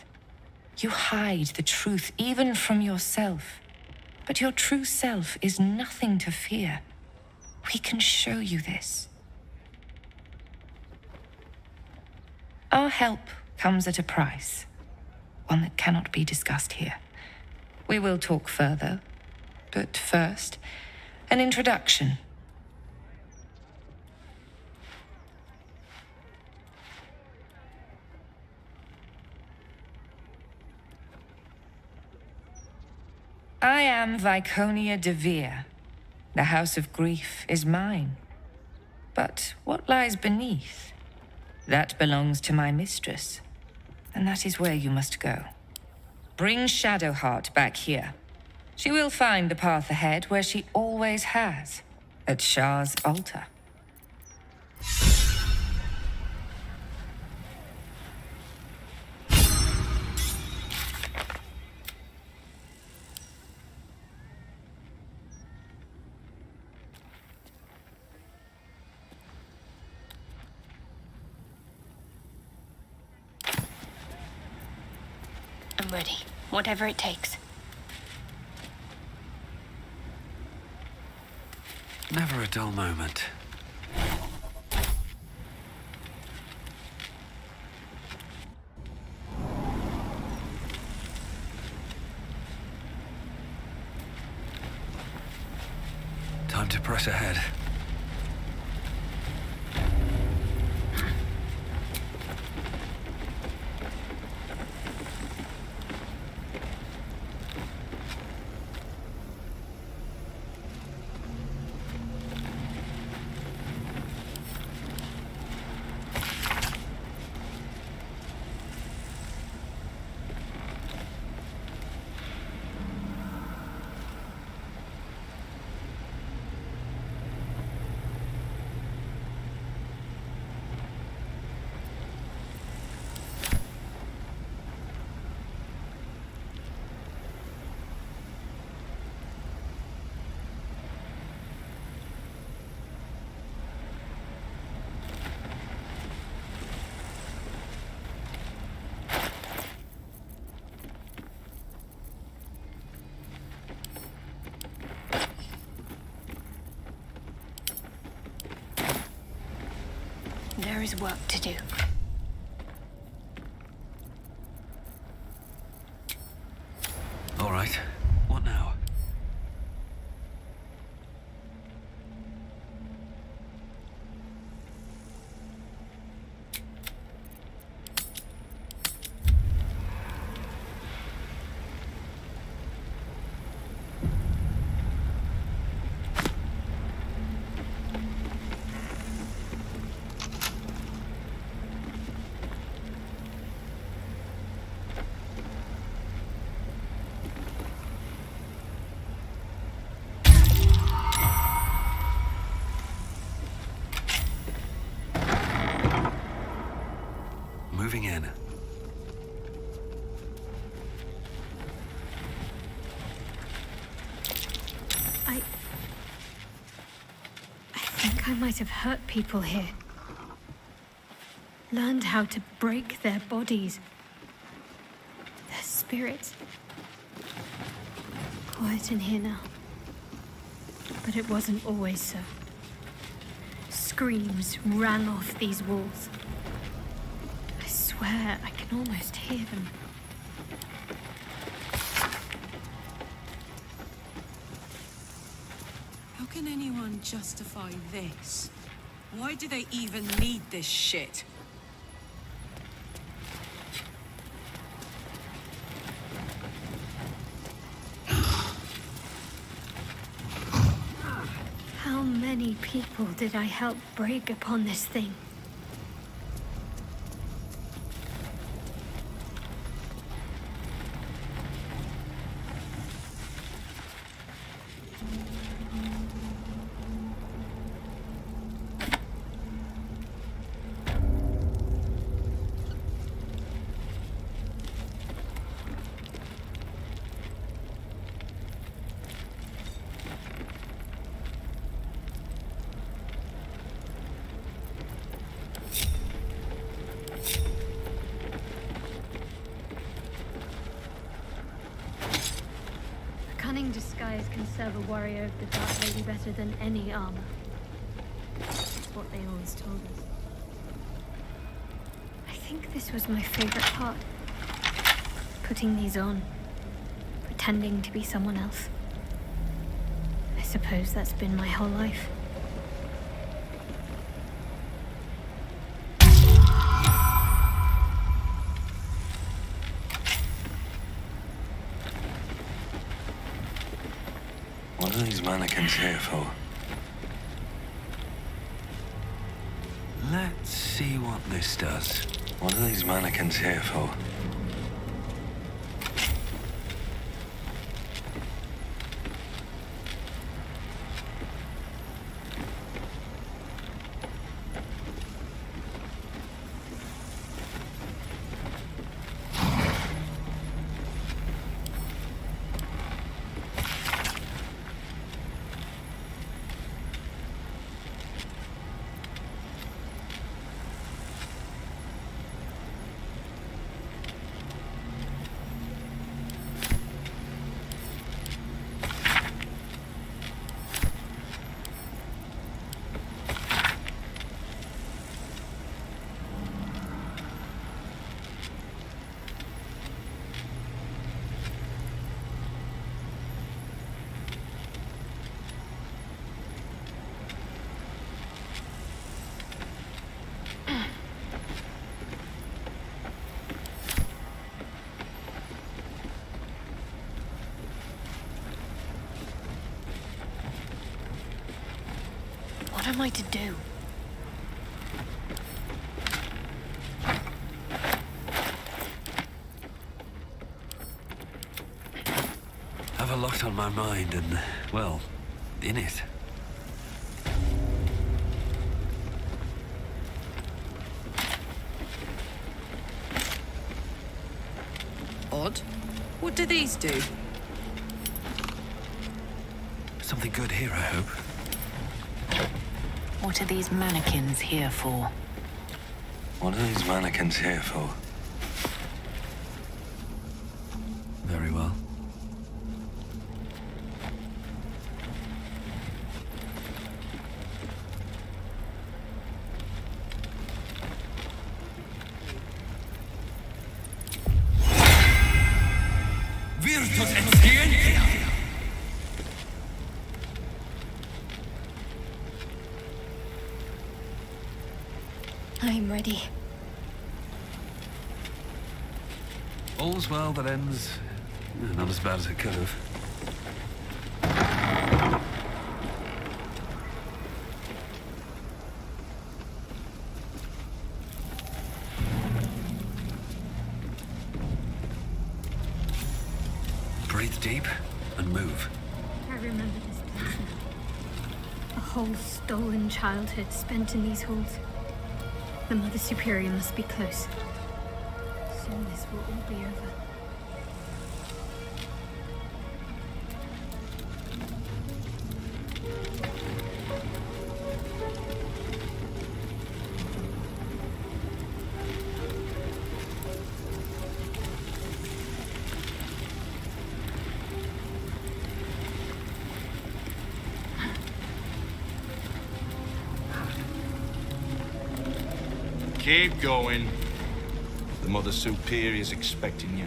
You hide the truth even from yourself, but your true self is nothing to fear. We can show you this. Our help comes at a price, one that cannot be discussed here. We will talk further, but first, an introduction. I am Viconia de Vere. The House of Grief is mine. But what lies beneath? That belongs to my mistress, and that is where you must go. Bring Shadowheart back here. She will find the path ahead where she always has, at Shah's altar. I'm ready. Whatever it takes. Never a dull moment. Time to press ahead. There is work to do. All right. What now? Moving in. I think I might have hurt people here. Learned how to break their bodies. Their spirits. Quiet in here now. But it wasn't always so. Screams rang off these walls. I swear I can almost hear them. How can anyone justify this? Why do they even need this shit? How many many people did I help break upon this thing? Cunning disguise can serve a warrior of the Dark Lady better than any armor. That's what they always told us. I think this was my favorite part. Putting these on. Pretending to be someone else. I suppose that's been my whole life. What are these mannequins here for? Let's see what this does. What are these mannequins here for? What am I to do? Have a lot on my mind and, well, in it. Odd. What do these do? Something good here, I hope. What are these mannequins here for? What are these mannequins here for? Very well. Virtus et scientia! I'm ready. All's well that ends not as bad as it could have. Breathe deep and move. I remember this place now. A whole stolen childhood spent in these halls. The Mother Superior must be close. Soon this will all be over. Keep going. The Mother Superior's expecting you.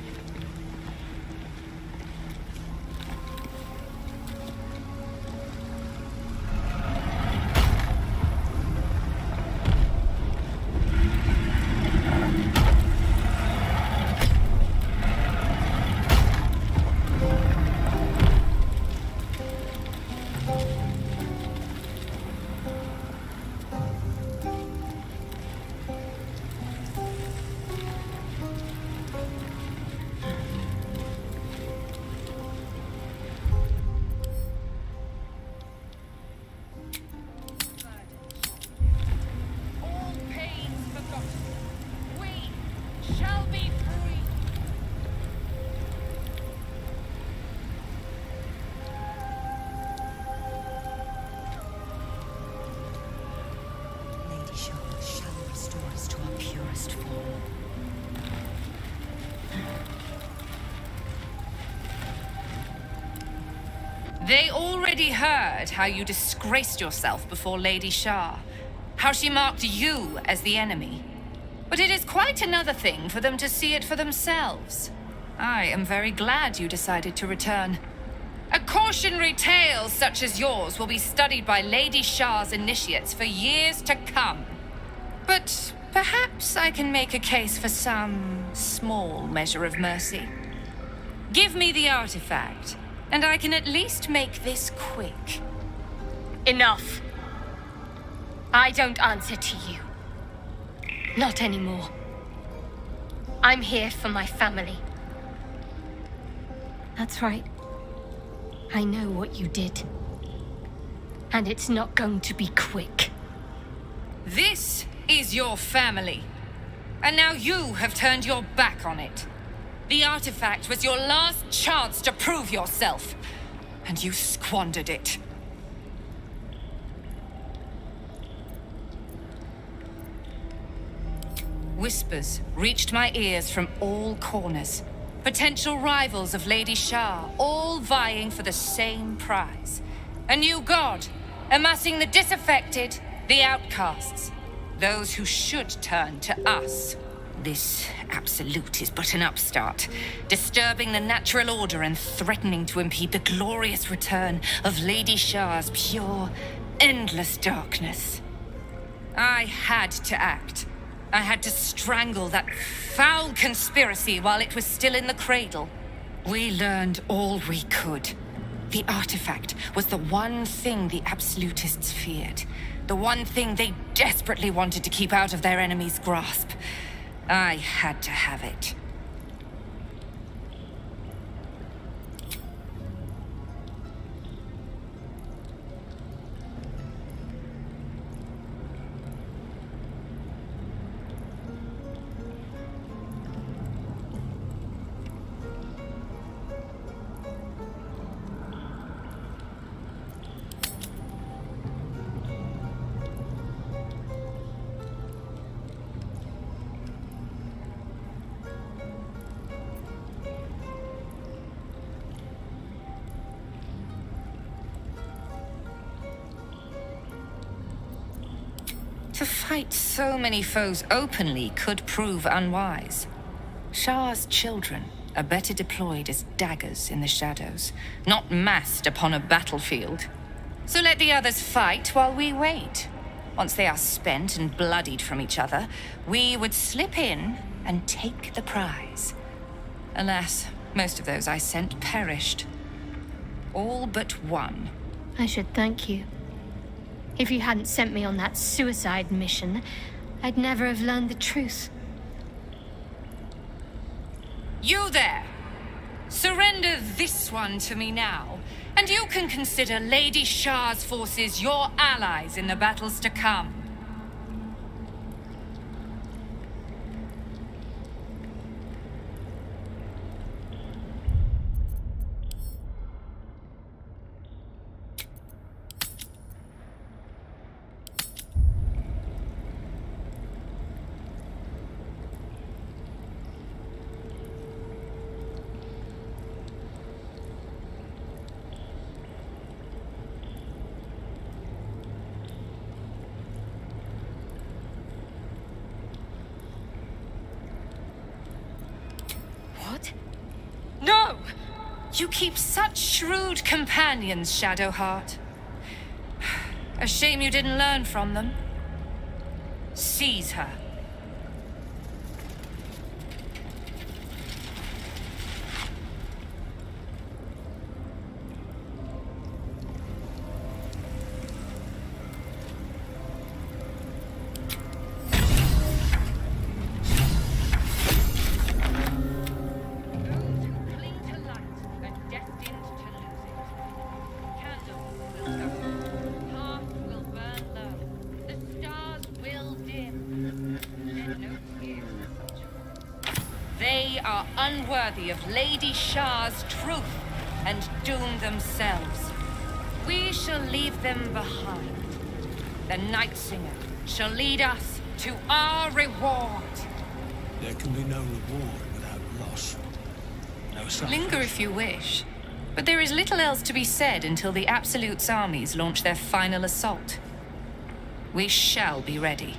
They already heard how you disgraced yourself before Lady Shah, how she marked you as the enemy. But it is quite another thing for them to see it for themselves. I am very glad you decided to return. A cautionary tale such as yours will be studied by Lady Shah's initiates for years to come. But perhaps I can make a case for some small measure of mercy. Give me the artifact, and I can at least make this quick. Enough. I don't answer to you. Not anymore. I'm here for my family. That's right. I know what you did. And it's not going to be quick. This is your family. And now you have turned your back on it. The artifact was your last chance to prove yourself. And you squandered it. Whispers reached my ears from all corners. Potential rivals of Lady Shah, all vying for the same prize. A new god, amassing the disaffected, the outcasts. Those who should turn to us. This absolute is but an upstart, disturbing the natural order and threatening to impede the glorious return of Lady Shah's pure, endless darkness. I had to act. I had to strangle that foul conspiracy while it was still in the cradle. We learned all we could. The artifact was the one thing the absolutists feared. The one thing they desperately wanted to keep out of their enemy's grasp. I had to have it. To fight so many foes openly could prove unwise. Shah's children are better deployed as daggers in the shadows, not massed upon a battlefield. So let the others fight while we wait. Once they are spent and bloodied from each other, we would slip in and take the prize. Alas, most of those I sent perished. All but one. I should thank you. If you hadn't sent me on that suicide mission, I'd never have learned the truth. You there! Surrender this one to me now, and you can consider Lady Shah's forces your allies in the battles to come. What? No! You keep such shrewd companions, Shadowheart. A shame you didn't learn from them. Seize her. They are unworthy of Lady Shah's truth and doom themselves. We shall leave them behind. The Night Singer shall lead us to our reward. There can be no reward without loss. No suffering. Linger if you wish, But there is little else to be said until the Absolute's armies launch their final assault. We shall be ready.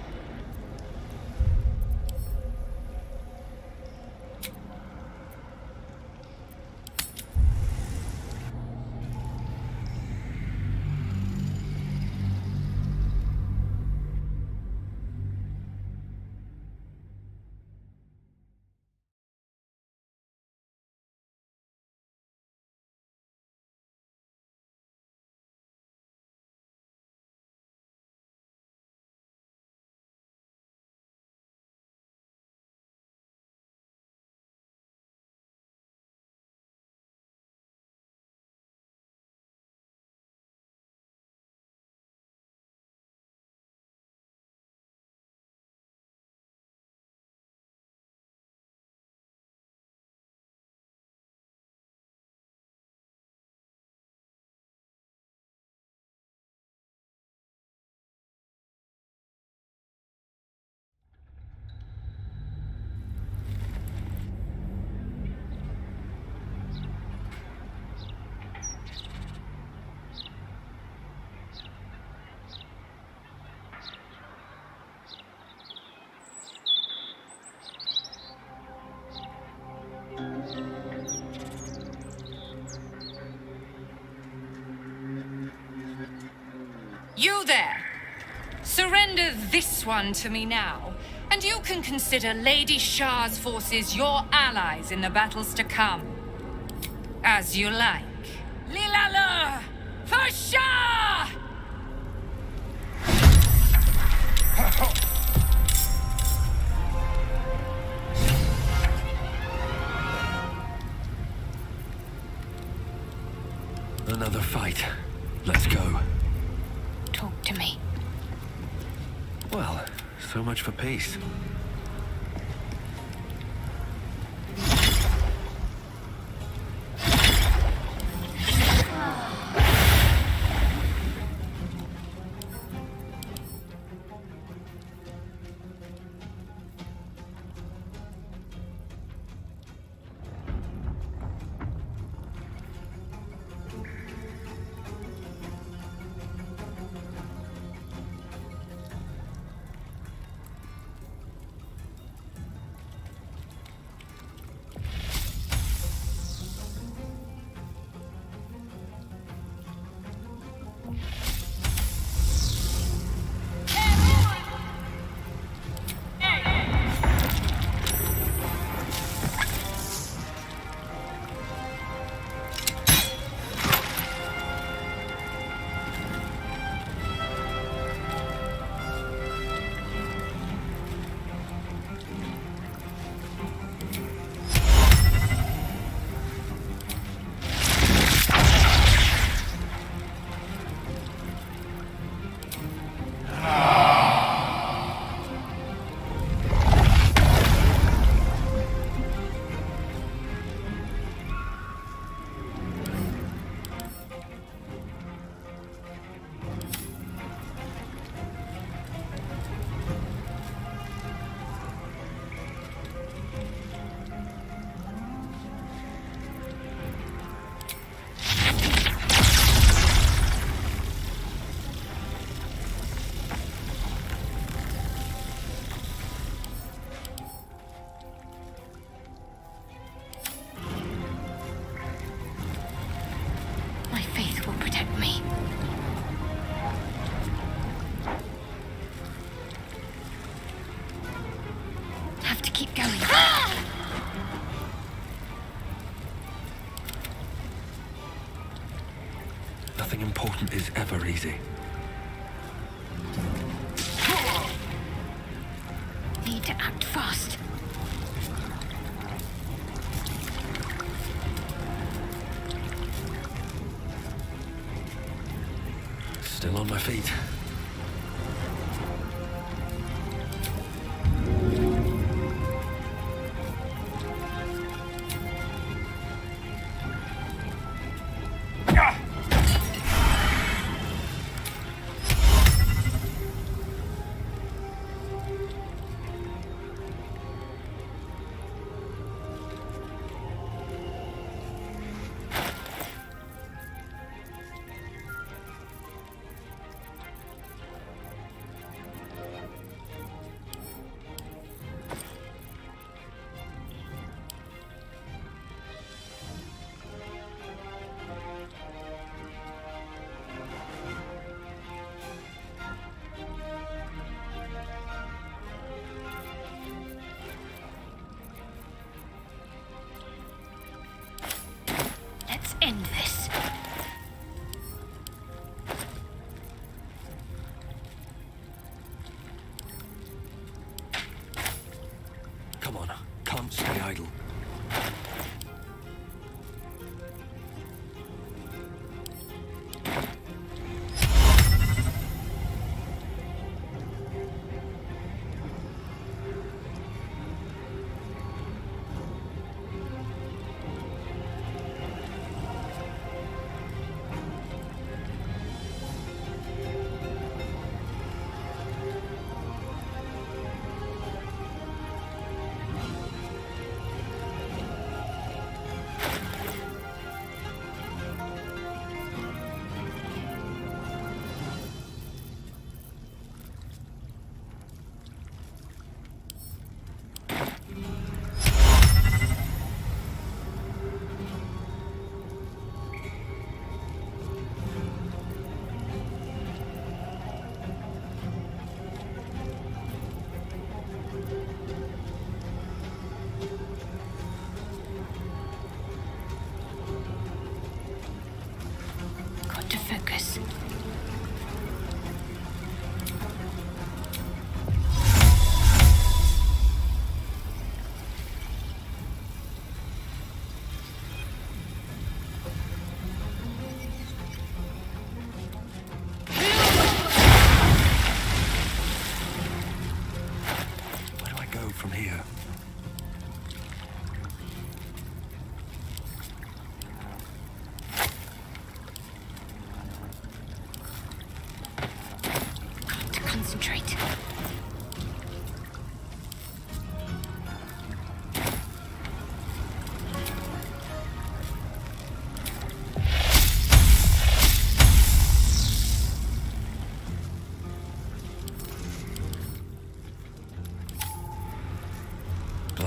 You there! Surrender this one to me now, and you can consider Lady Shah's forces your allies in the battles to come. As you like. Lilalur! For Shah! Another fight. Let's go. Talk to me. Well, so much for peace. My faith will protect me. Have to keep going. Nothing important is ever easy. Need to act fast. Still on my feet.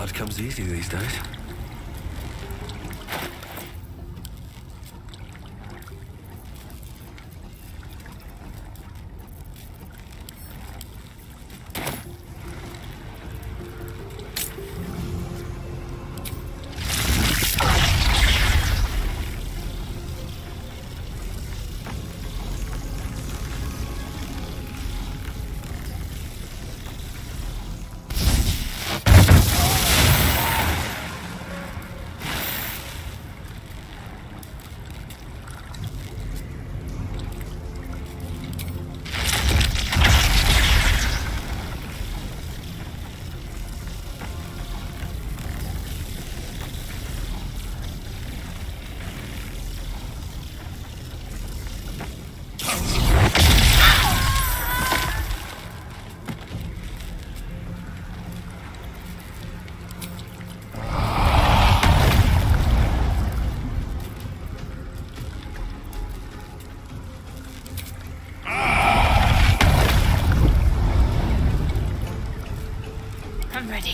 blood comes easy these days. I'm ready.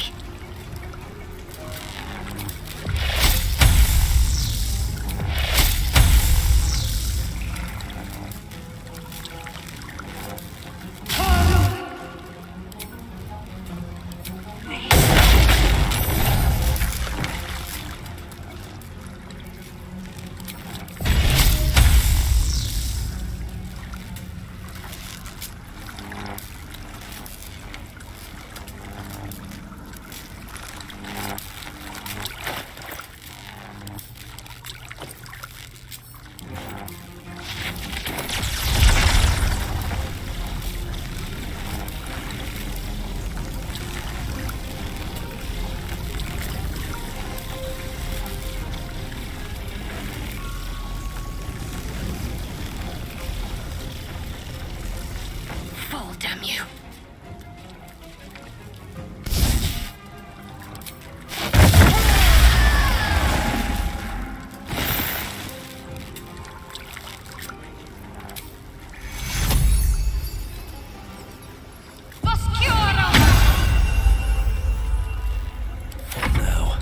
Fall, damn you. Now.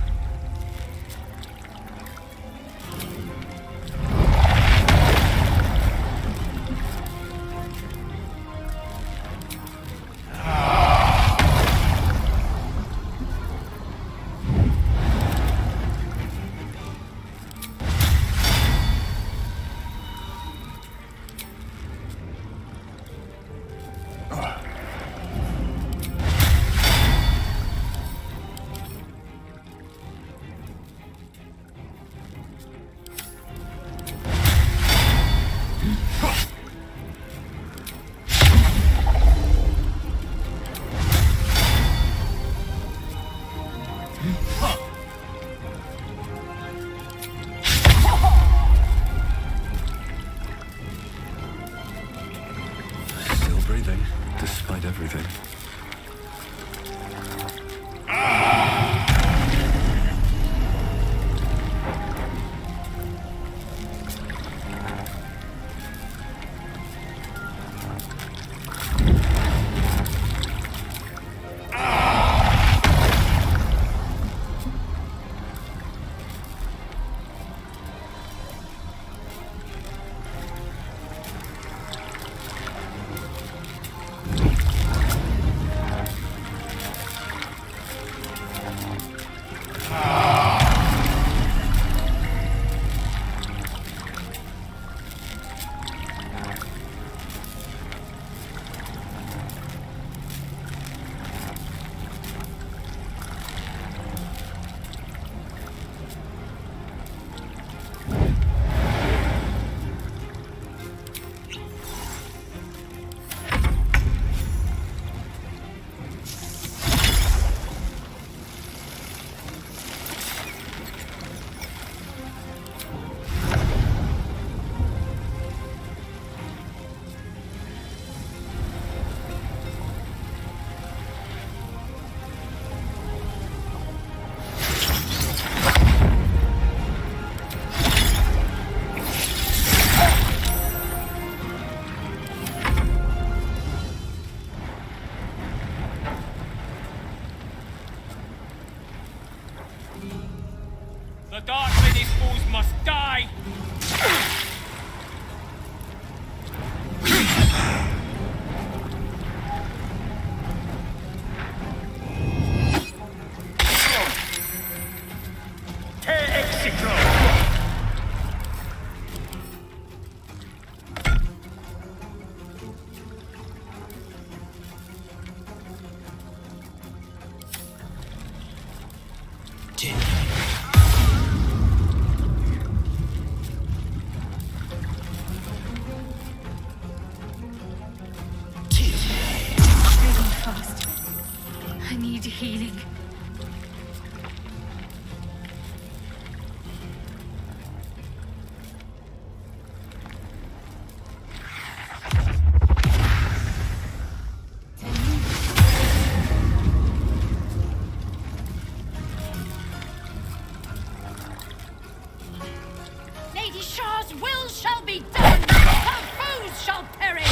Rashar's will shall be done! Her foes shall perish!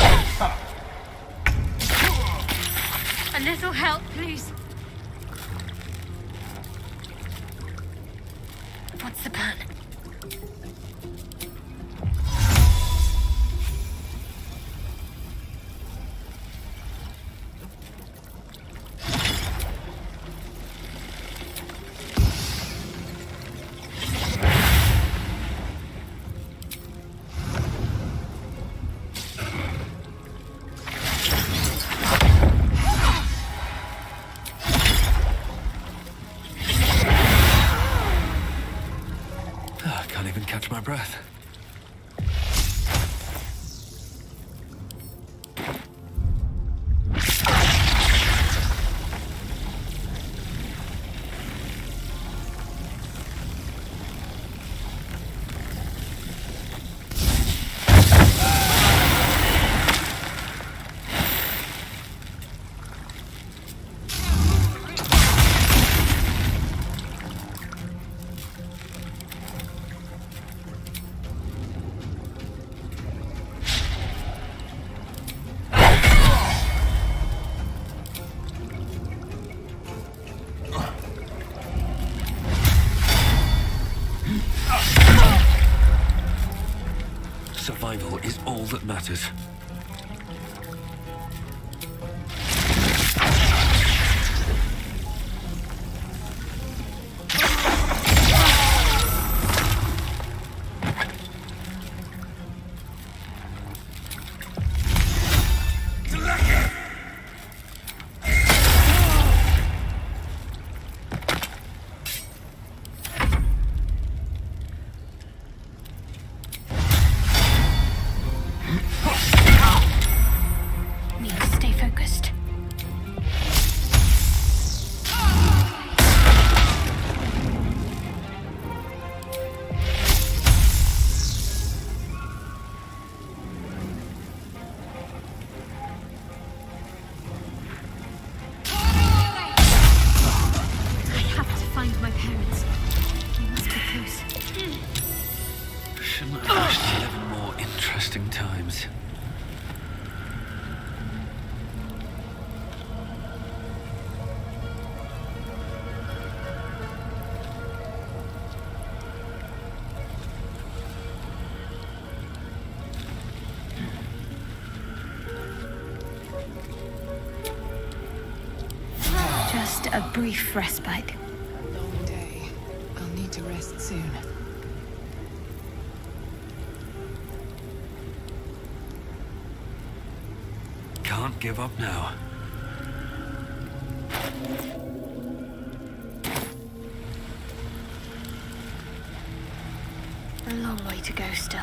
A little help, please. What's the plan? I can't even catch my breath. Survival is all that matters. Need to stay focused. I have to find my parents. They must be close. Shouldn't have wished to live in more interesting times. Just a brief respite. Long day. I'll need to rest soon. Can't give up now. A long way to go still.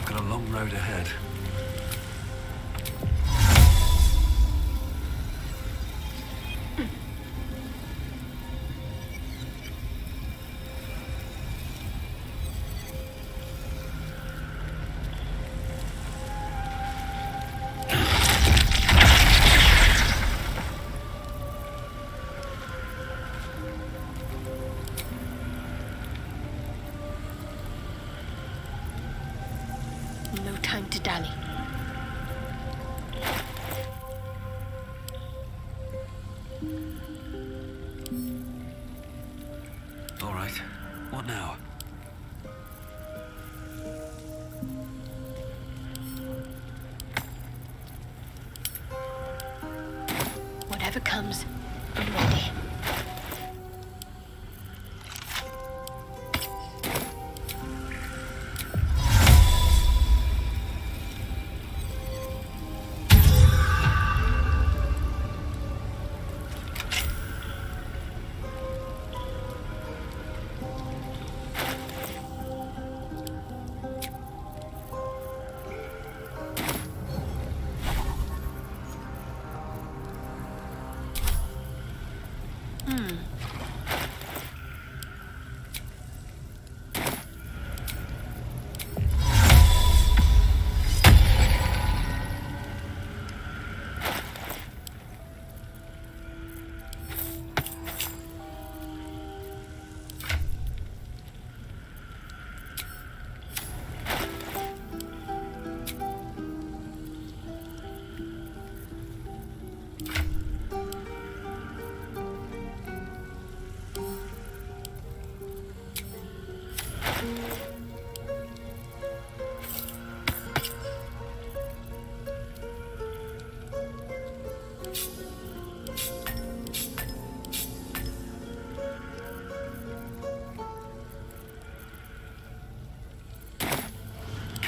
Got a long road ahead. No time to dally. All right. What now? Whatever comes, I'm ready.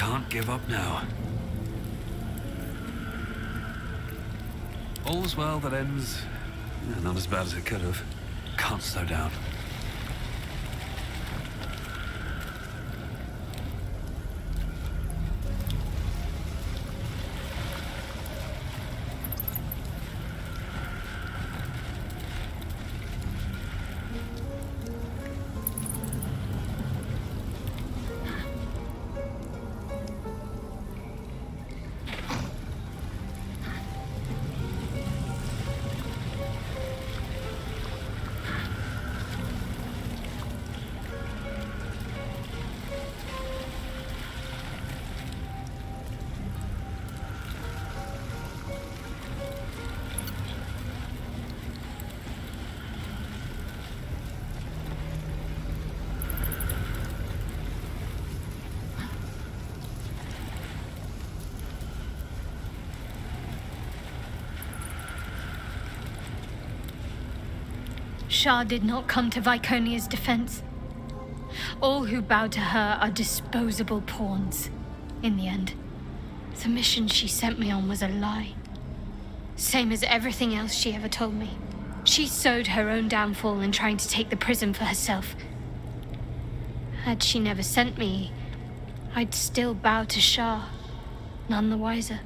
can't give up now. All's well that ends... not as bad as it could have. Can't slow down. Shah did not come to Viconia's defense. All who bow to her are disposable pawns. In the end, the mission she sent me on was a lie. Same as everything else she ever told me. She sowed her own downfall in trying to take the prism for herself. Had she never sent me, I'd still bow to Shah, none the wiser.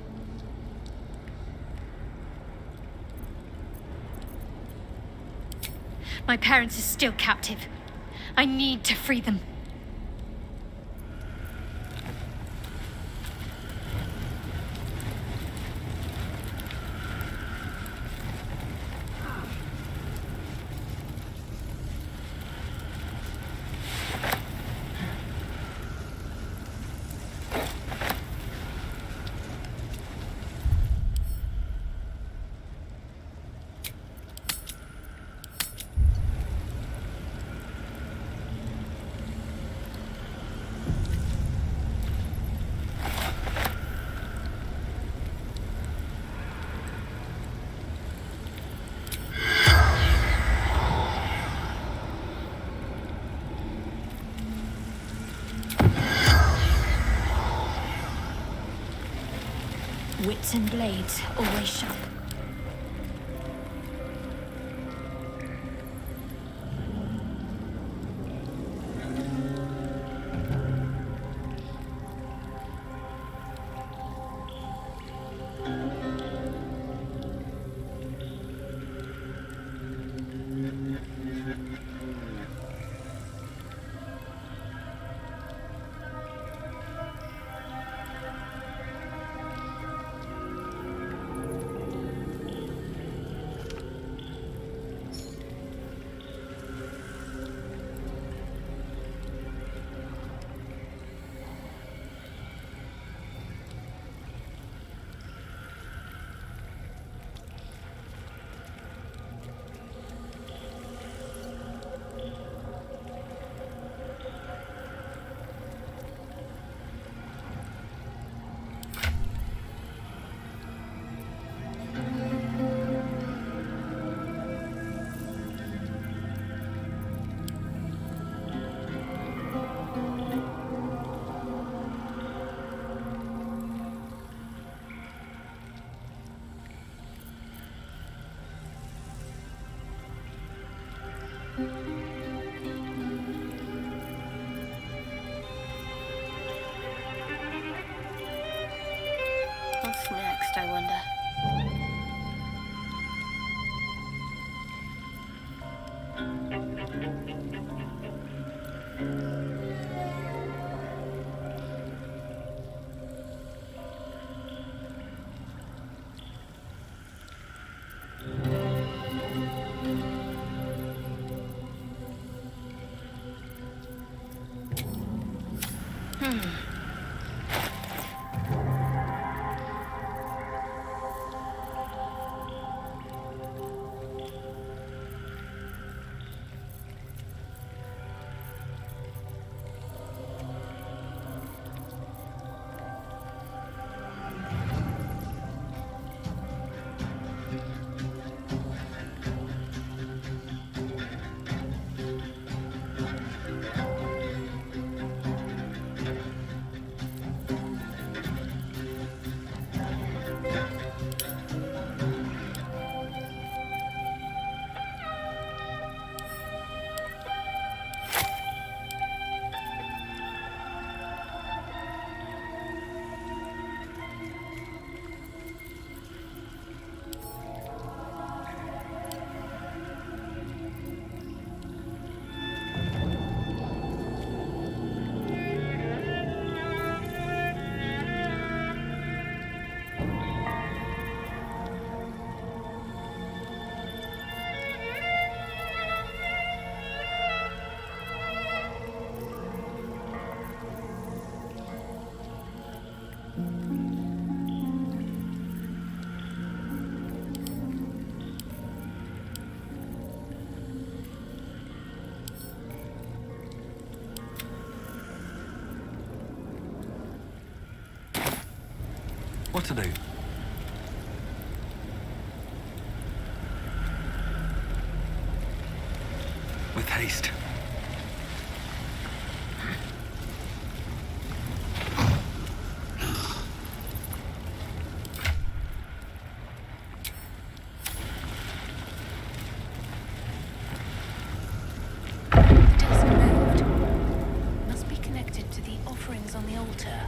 My parents are still captive. I need to free them. Wits and blades, always sharp. What's next, I wonder? What to do? With haste. The dust moved. Must be connected to the offerings on the altar.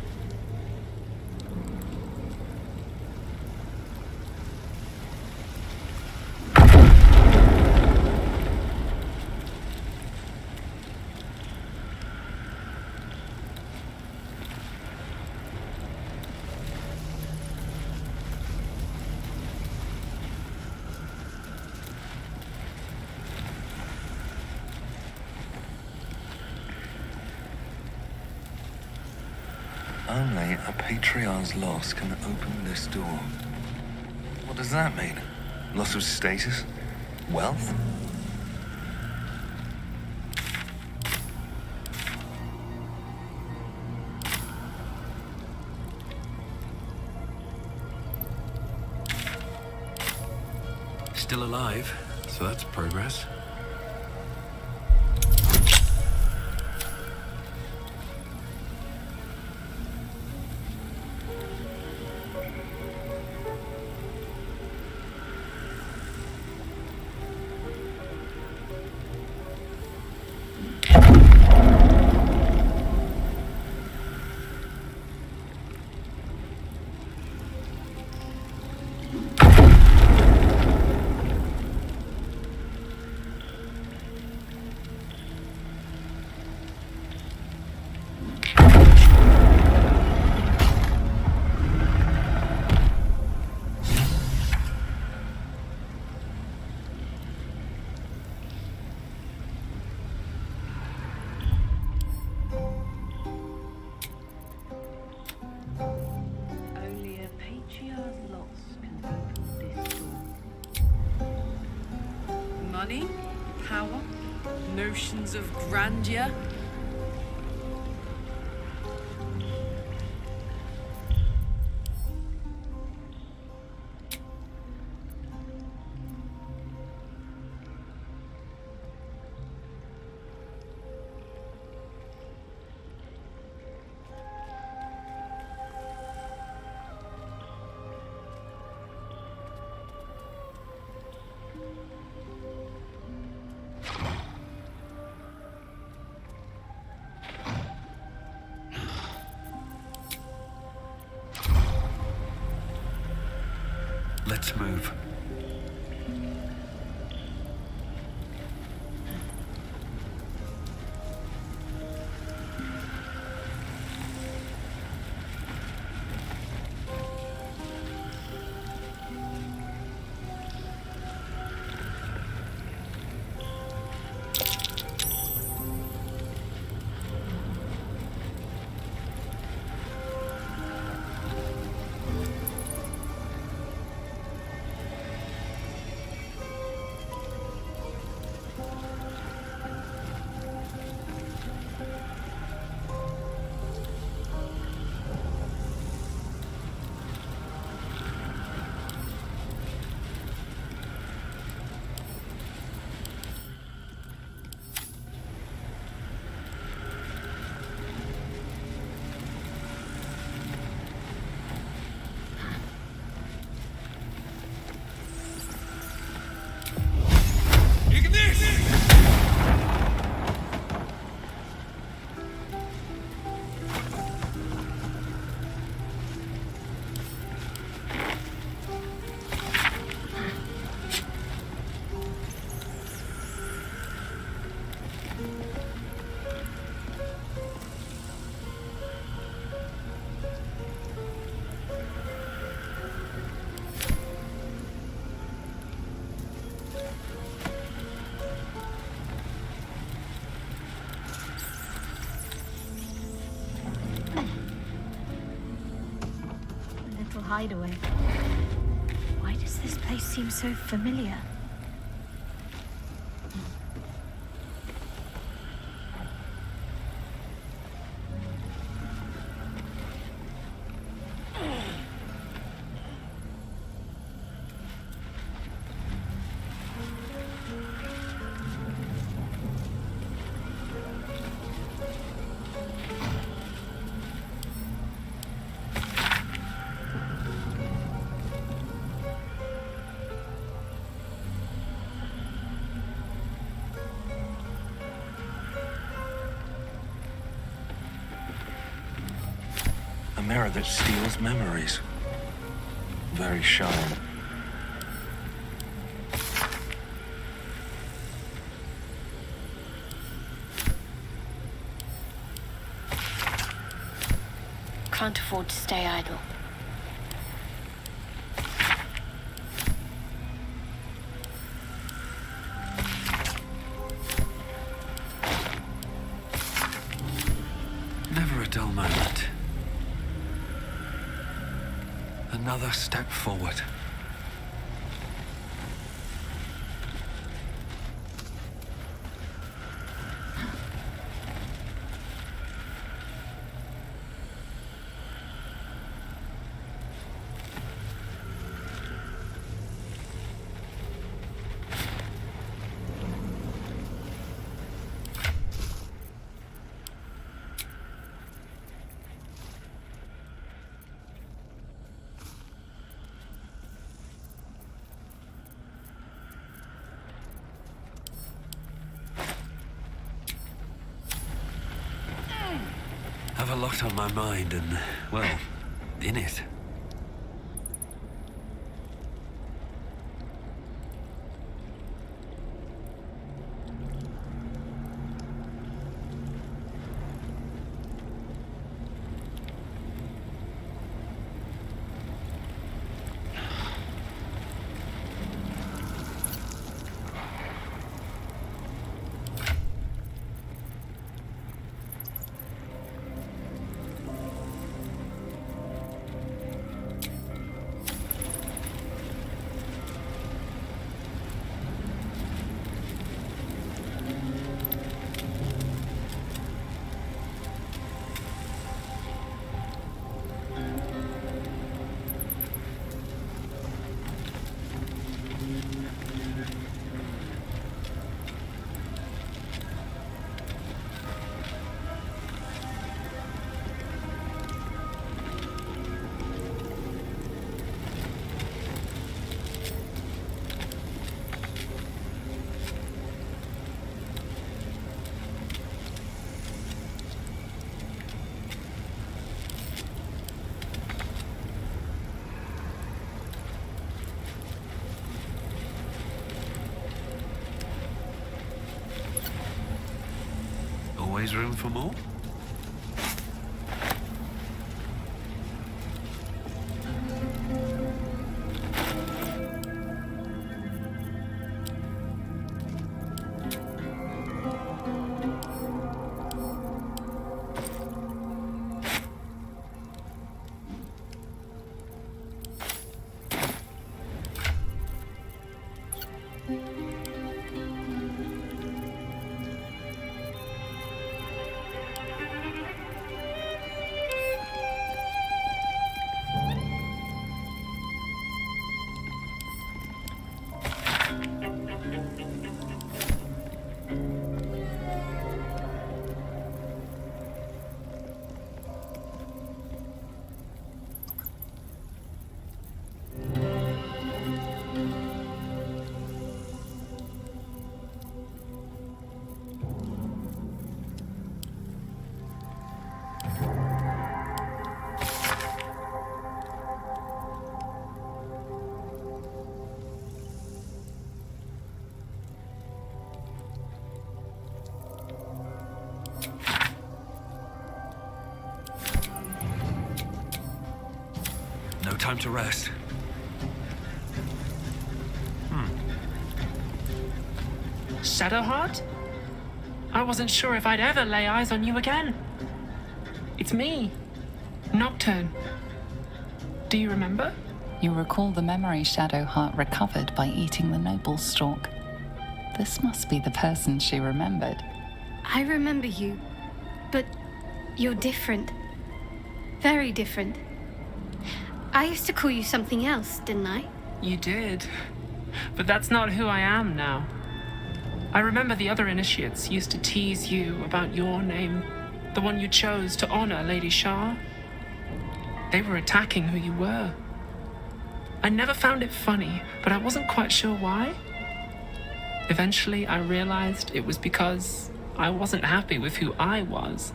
Only a patriarch's loss can open this door. What does that mean? Loss of status? Wealth? Still alive, so that's progress. Only a patriarch's loss can open this door. Money? Power? Notions of grandeur? Let's move. Hideaway. Why does this place seem so familiar? mirror that steals memories. Very sharp. Can't afford to stay idle. Never a dull moment. Another step forward. Have a lot on my mind and, well, in it. Always room for more? No time to rest. Shadowheart? I wasn't sure if I'd ever lay eyes on you again. It's me, Nocturne. Do you remember? You recall the memory Shadowheart recovered by eating the noble stalk. This must be the person she remembered. I remember you, but you're different. Very different. I used to call you something else, didn't I? You did. But that's not who I am now. I remember the other initiates used to tease you about your name, the one you chose to honor Lady Shar. They were attacking who you were. I never found it funny, but I wasn't quite sure why. Eventually, I realized it was because I wasn't happy with who I was.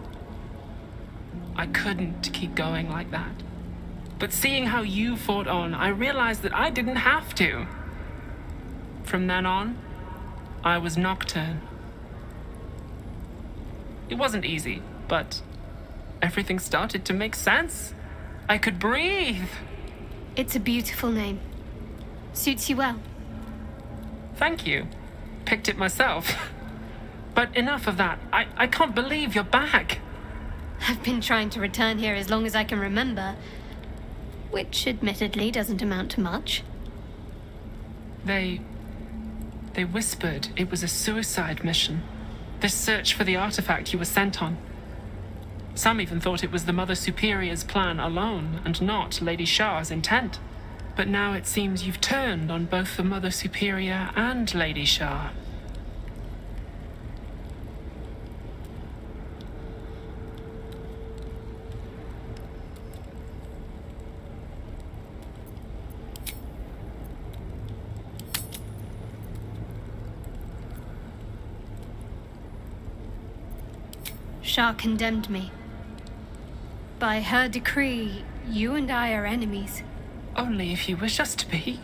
I couldn't keep going like that. But seeing how you fought on, I realized that I didn't have to. From then on, I was Nocturne. It wasn't easy, but everything started to make sense. I could breathe. It's a beautiful name. Suits you well. Thank you. Picked it myself. But enough of that. I can't believe you're back. I've been trying to return here as long as I can remember, which admittedly doesn't amount to much. They whispered it was a suicide mission. This search for the artifact you were sent on. Some even thought it was the Mother Superior's plan alone, and not Lady Shah's intent. But now it seems you've turned on both the Mother Superior and Lady Shah. Shah condemned me. By her decree, you and I are enemies. Only if you wish us to be.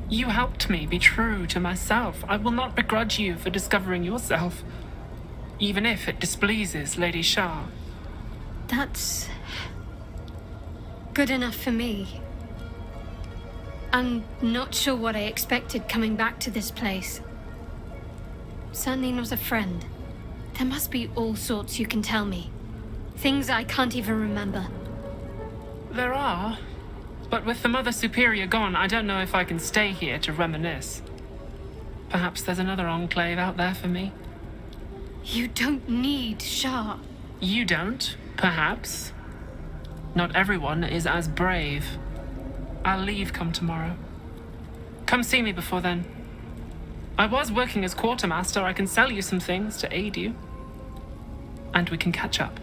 You helped me be true to myself. I will not begrudge you for discovering yourself, even if it displeases Lady Shah. That's good enough for me. I'm not sure what I expected coming back to this place. Certainly not a friend. There must be all sorts you can tell me. Things I can't even remember. There are. But with the Mother Superior gone, I don't know if I can stay here to reminisce. Perhaps there's another enclave out there for me. You don't need Shah. You don't, perhaps. Not everyone is as brave. I'll leave come tomorrow. Come see me before then. I was working as quartermaster. I can sell you some things to aid you. And we can catch up.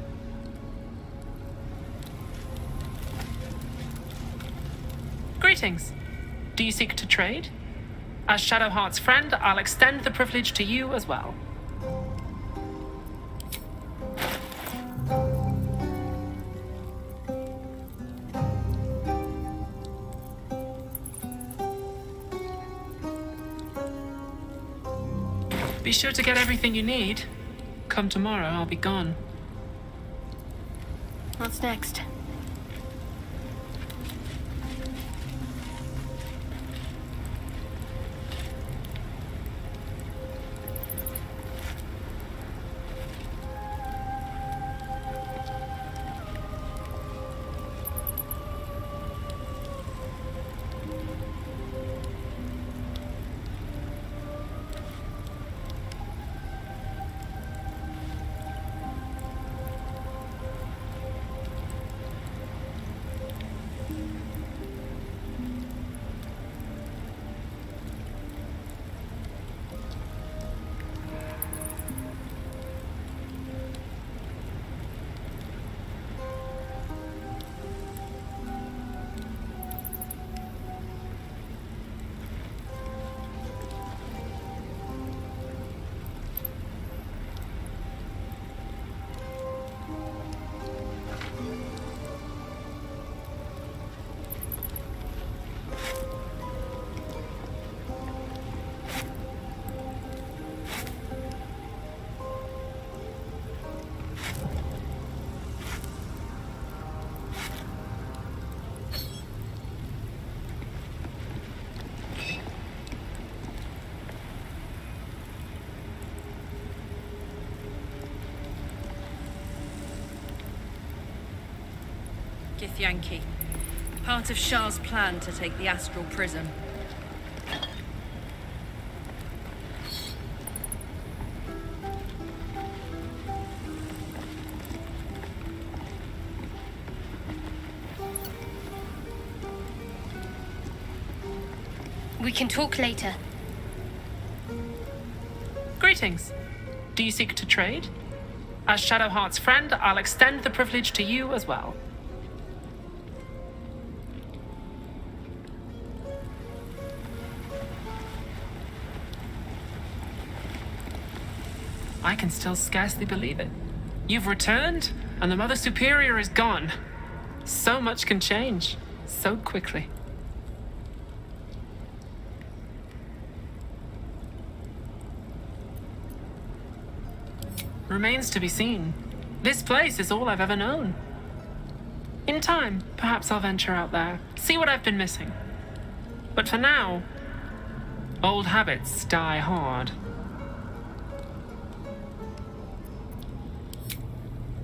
Greetings. Do you seek to trade? As Shadowheart's friend, I'll extend the privilege to you as well. Be sure to get everything you need. Come tomorrow, I'll be gone. What's next? Githyanki. Part of Shah's plan to take the astral prism. We can talk later. Greetings. Do you seek to trade? As Shadowheart's friend, I'll extend the privilege to you as well. I can still scarcely believe it. You've returned? and the Mother Superior is gone. So much can change, so quickly. Remains to be seen. This place is all I've ever known. In time, perhaps I'll venture out there, see what I've been missing. But for now, old habits die hard.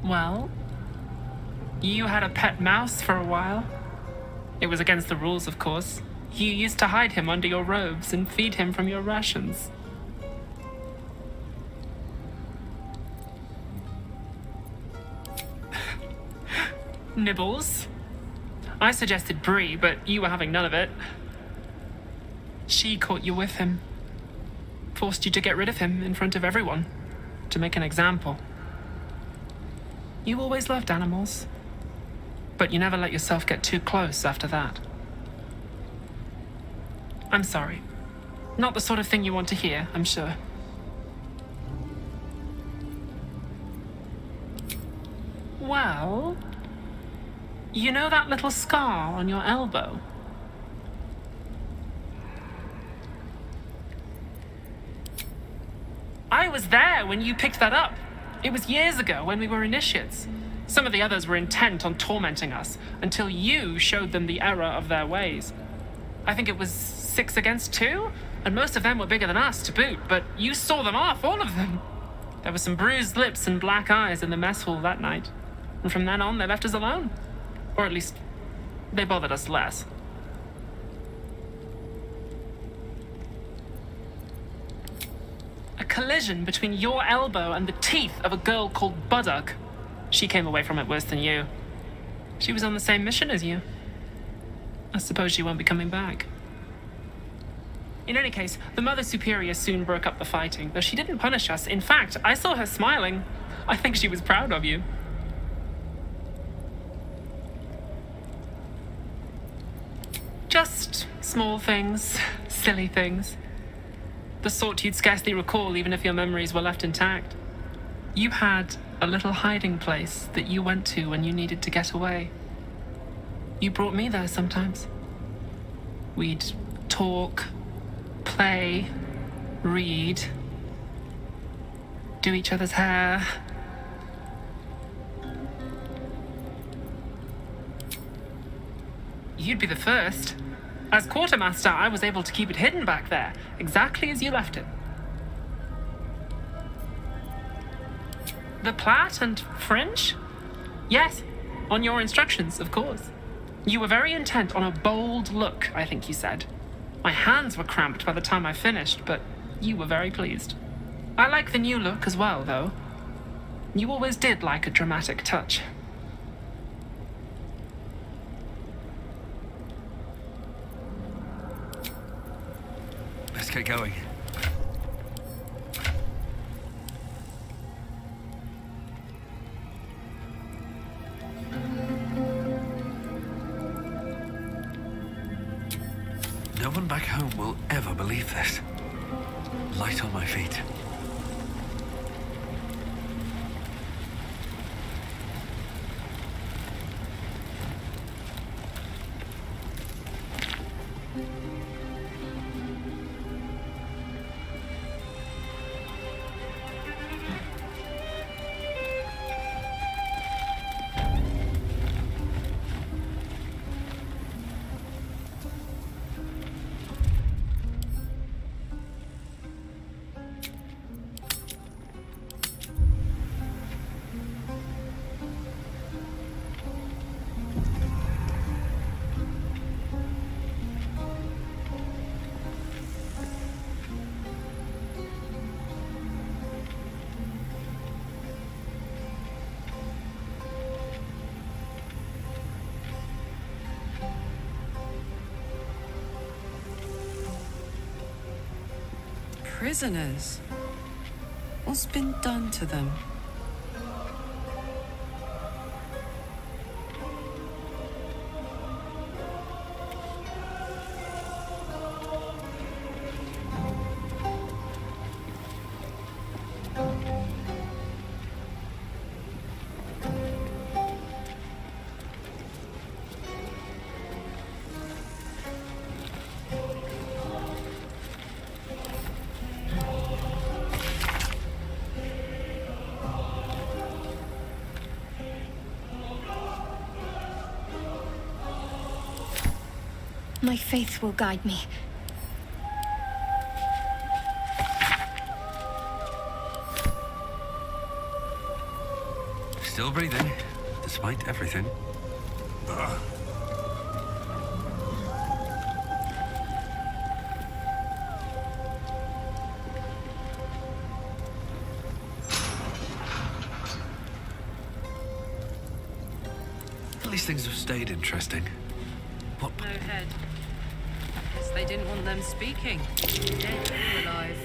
Well, you had a pet mouse for a while. It was against the rules, of course. You used to hide him under your robes and feed him from your rations. Nibbles. I suggested Bree, but you were having none of it. She caught you with him. Forced you to get rid of him in front of everyone. To make an example. You always loved animals. But you never let yourself get too close after that. I'm sorry. Not the sort of thing you want to hear, I'm sure. Well... You know that little scar on your elbow? I was there when you picked that up. It was years ago when we were initiates. Some of the others were intent on tormenting us until you showed them the error of their ways. I think it was 6 against 2, and most of them were bigger than us to boot, but you saw them off, all of them. There were some bruised lips and black eyes in the mess hall that night, and from then on they left us alone. Or at least, they bothered us less. A collision between your elbow and the teeth of a girl called Baldur. She came away from it worse than you. She was on the same mission as you. I suppose she won't be coming back. In any case, the Mother Superior soon broke up the fighting, though she didn't punish us. In fact, I saw her smiling. I think she was proud of you. Just small things, silly things. The sort you'd scarcely recall even if your memories were left intact. You had a little hiding place that you went to when you needed to get away. You brought me there sometimes. We'd talk, play, read, do each other's hair. You'd be the first. As quartermaster, I was able to keep it hidden back there, exactly as you left it. The plait and fringe? Yes, on your instructions, of course. You were very intent on a bold look, I think you said. My hands were cramped by the time I finished, but you were very pleased. I like the new look as well, though. You always did like a dramatic touch. Let's get going. No one back home will ever believe this. Light on my feet. Prisoners? What's been done to them? My faith will guide me. Still breathing, despite everything. At least things have stayed interesting. What? No head. Guess they didn't want them speaking. Dead or alive.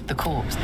The corpse.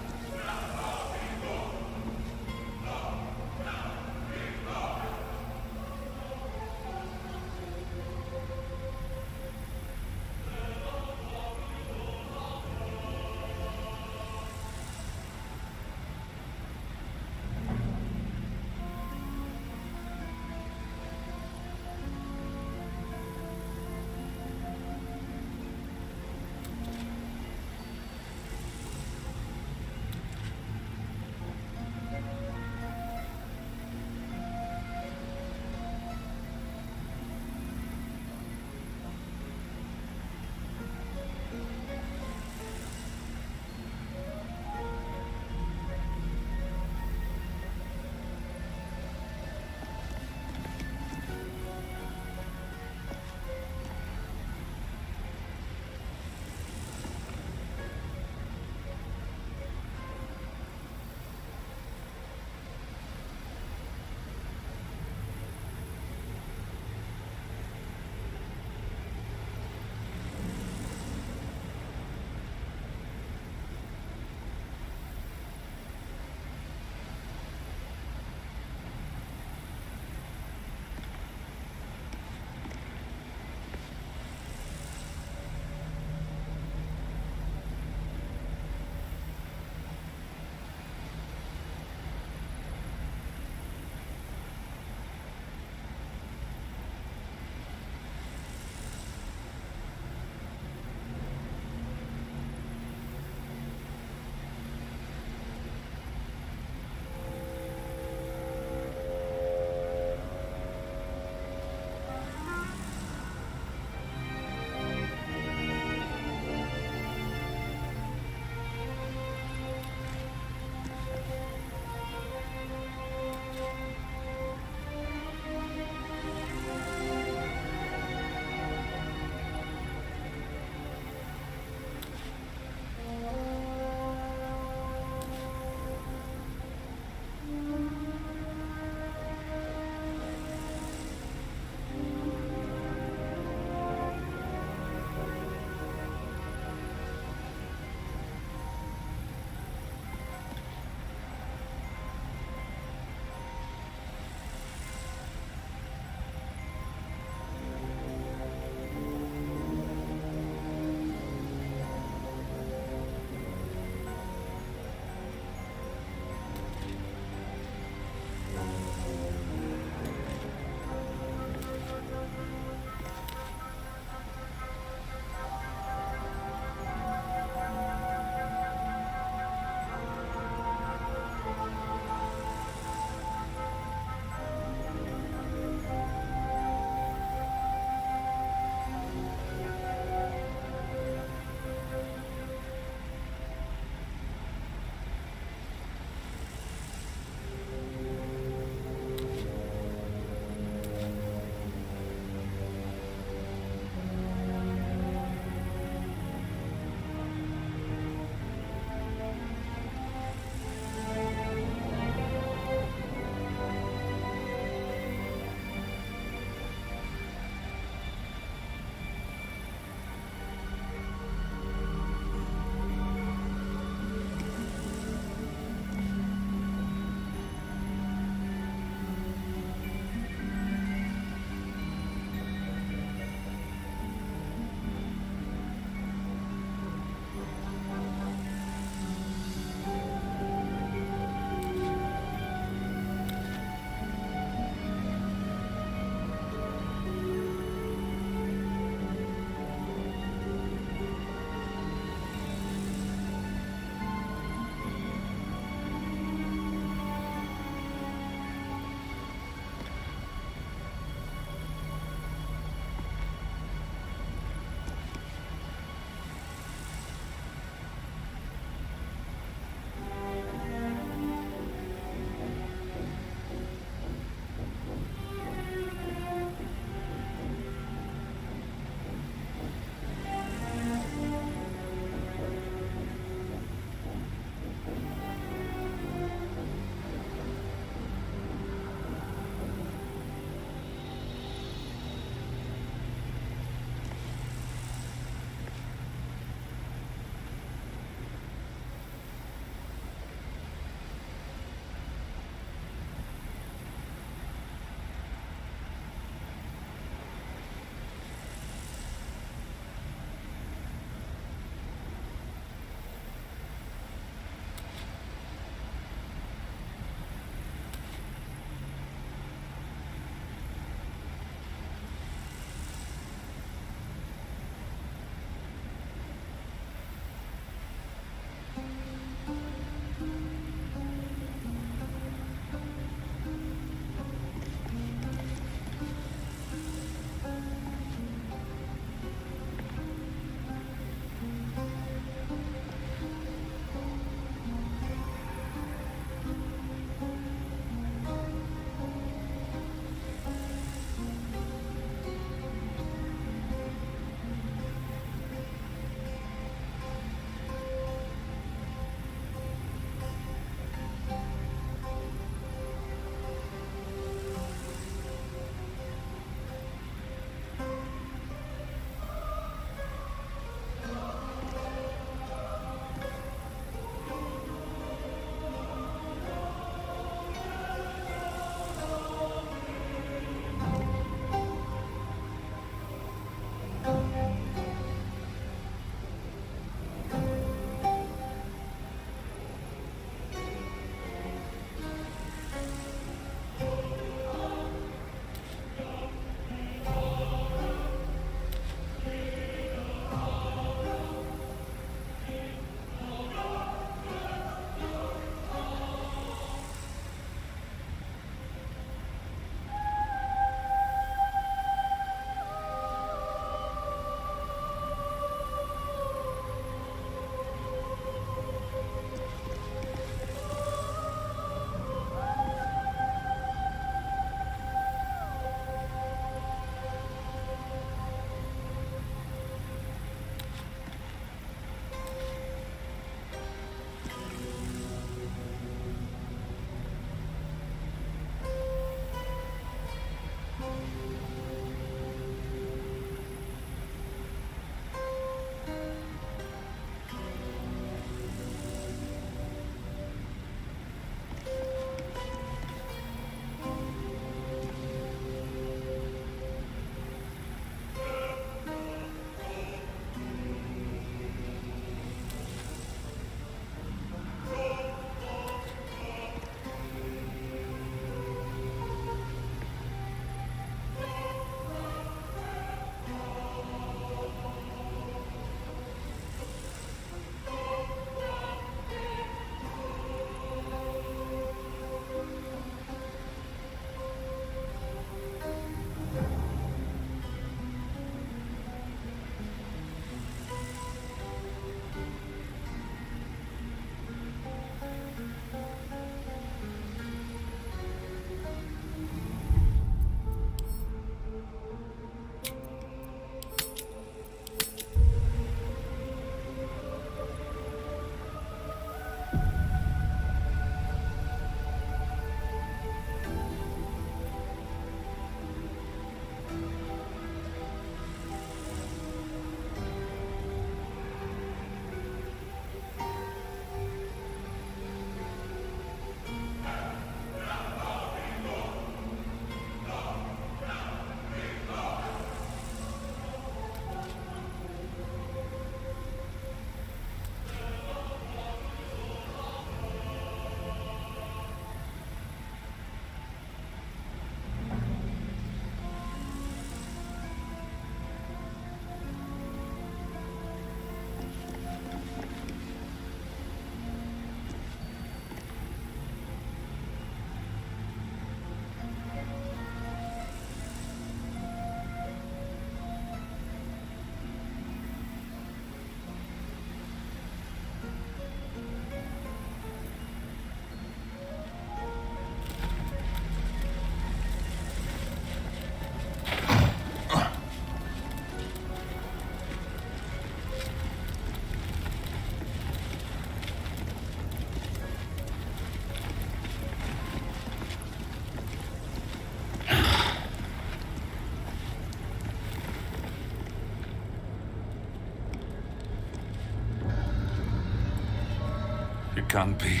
It can't be.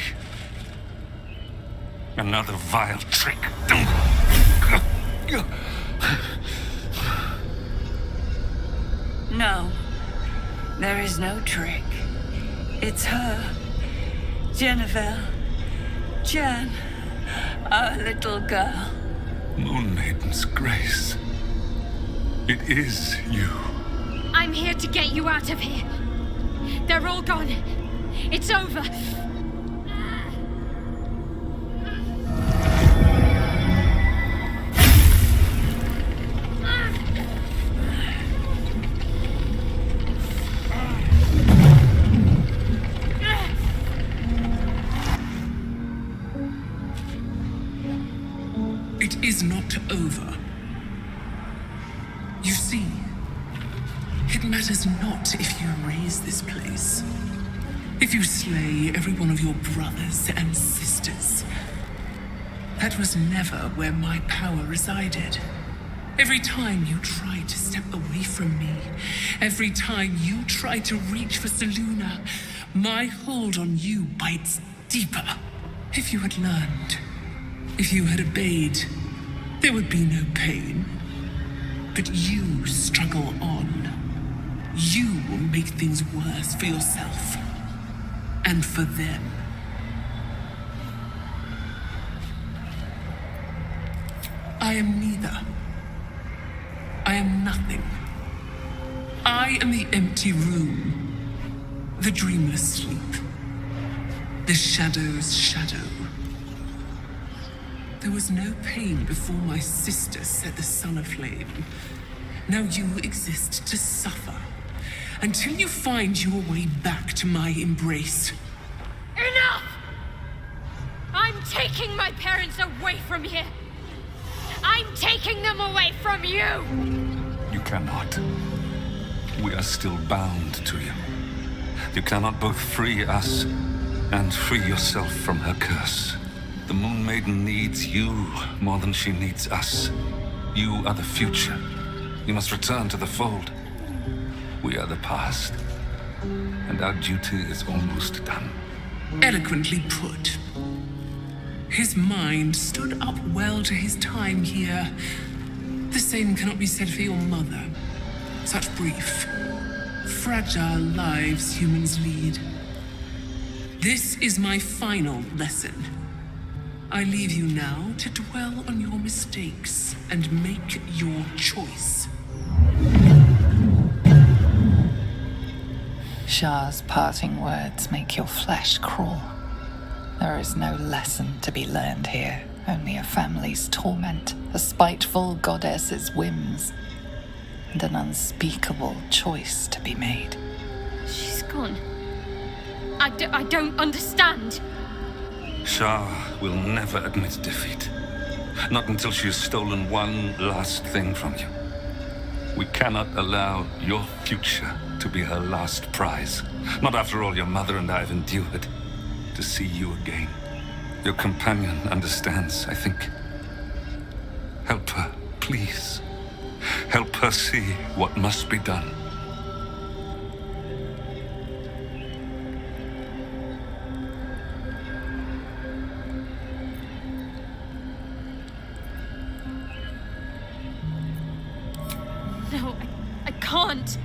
Another vile trick. No, there is no trick. It's her. Jennifer. Jen. Our little girl. Moon Maiden's grace. It is you. I'm here to get you out of here. They're all gone. It's over. It is not over. You see, it matters not if you raise this place. If you slay every one of your brothers and sisters. That was never where my power resided. Every time you tried to step away from me, every time you tried to reach for Seluna, my hold on you bites deeper. If you had learned, if you had obeyed, there would be no pain. But you struggle on. You will make things worse for yourself. And for them. I am neither. I am nothing. I am the empty room. The dreamless sleep. The shadow's shadow. There was no pain before my sister set the sun aflame. Now you exist to suffer. Until you find your way back to my embrace. Enough! I'm taking my parents away from here. I'm taking them away from you! You cannot. We are still bound to you. You cannot both free us and free yourself from her curse. The Moon Maiden needs you more than she needs us. You are the future. You must return to the fold. We are the past, and our duty is almost done. Eloquently put. His mind stood up well to his time here. The same cannot be said for your mother. Such brief, fragile lives humans lead. This is my final lesson. I leave you now to dwell on your mistakes and make your choice. Shah's parting words make your flesh crawl. There is no lesson to be learned here, only a family's torment, a spiteful goddess's whims, and an unspeakable choice to be made. She's gone. I don't understand. Shah will never admit defeat. Not until she has stolen one last thing from you. We cannot allow your future to be her last prize. Not after all your mother and I have endured. To see you again. Your companion understands, I think. Help her, please. Help her see what must be done. No, I can't.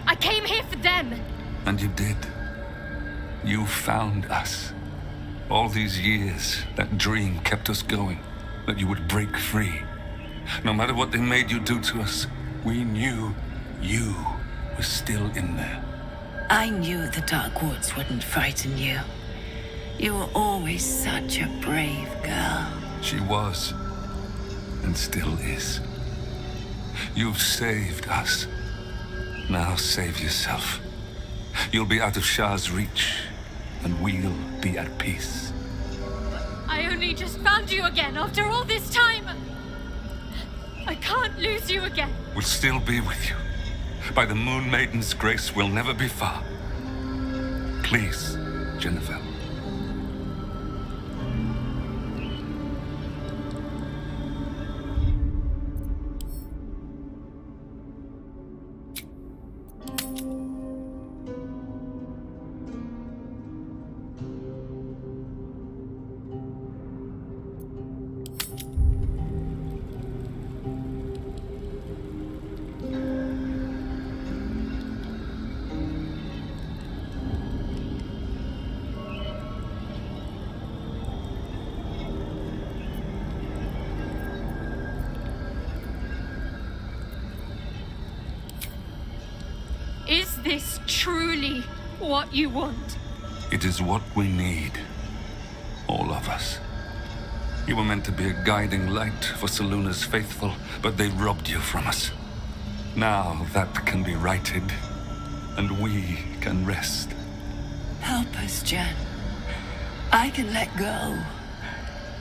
I came here for them. And you did. You found us. All these years, that dream kept us going, that you would break free. No matter what they made you do to us, we knew you were still in there. I knew the Dark Woods wouldn't frighten you. You were always such a brave girl. She was, and still is. You've saved us. Now save yourself. You'll be out of Shah's reach, and we'll be at peace. I only just found you again after all this time. I can't lose you again. We'll still be with you. By the Moon Maiden's grace, we'll never be far. Please, Jennifer. this truly what you want? It is what we need. All of us. You were meant to be a guiding light for Seluna's faithful, but they robbed you from us. Now that can be righted, and we can rest. Help us, Jen. I can let go.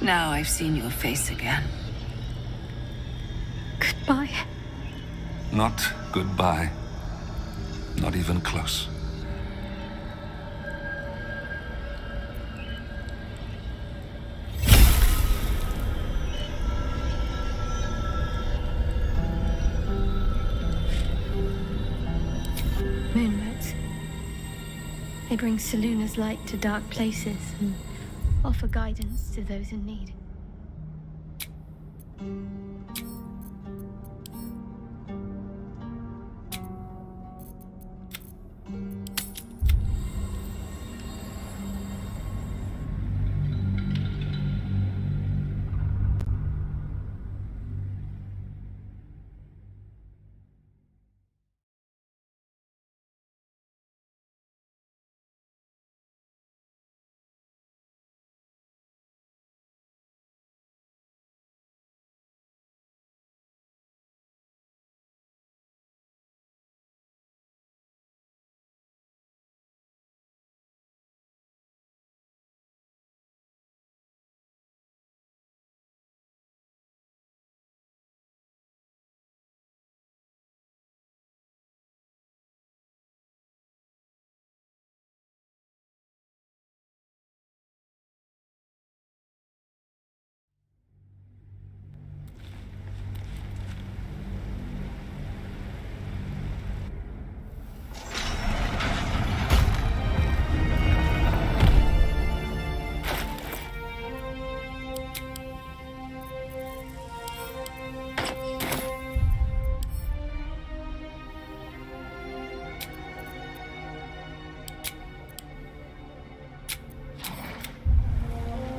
Now I've seen your face again. Goodbye. Not goodbye. Not even close. Moonroads. They bring Seluna's light to dark places and offer guidance to those in need.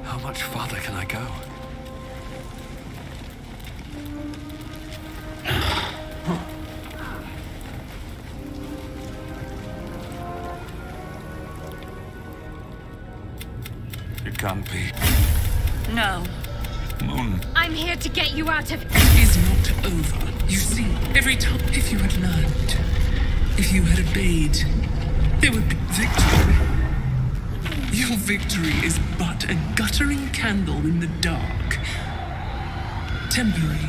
How much farther can I go? It can't be. No. Moon. I'm here to get you out of... It is not over. You see, every time, if you had learned, if you had obeyed, there would be victory. Your victory is but a guttering candle in the dark. Temporary.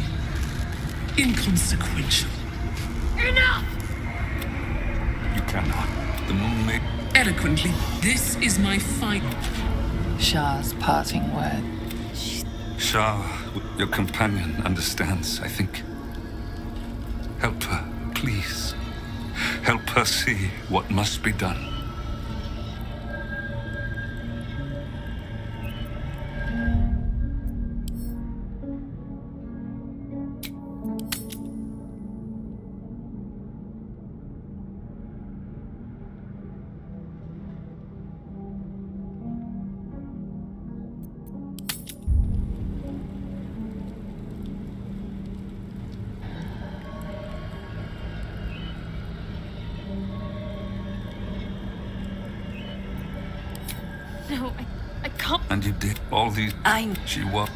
Inconsequential. Enough! You cannot. The moon made... Eloquently, this is my final... Shah's parting word. Shah, your companion, understands, I think. Help her, please. Help her see what must be done. No, I can't... And you did all these... She will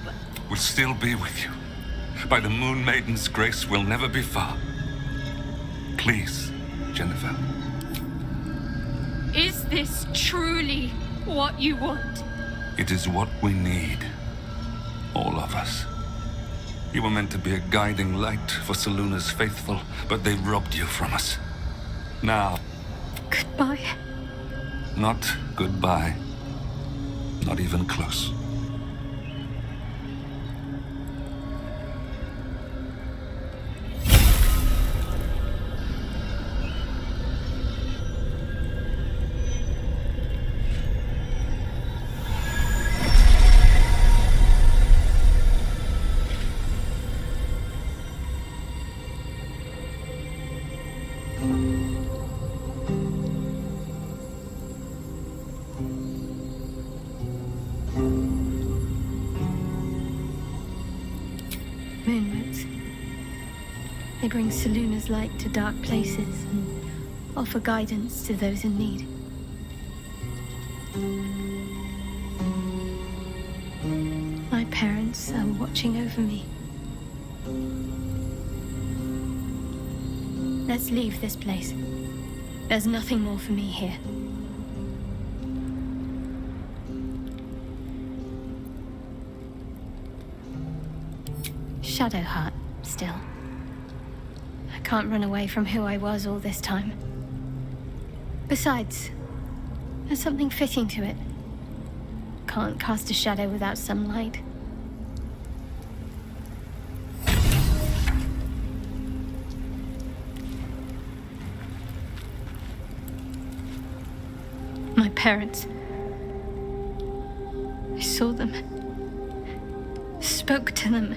still be with you. By the Moon Maiden's grace, we'll never be far. Please, Jennifer. Is this truly what you want? It is what we need. All of us. You were meant to be a guiding light for Seluna's faithful, but they robbed you from us. Now... Goodbye. Not goodbye. Not even close. Moonroads. They bring Seluna's light to dark places and offer guidance to those in need. My parents are watching over me. Let's leave this place. There's nothing more for me here. Shadowheart, still. I can't run away from who I was all this time. Besides, there's something fitting to it. Can't cast a shadow without sunlight. My parents. I saw them. Spoke to them.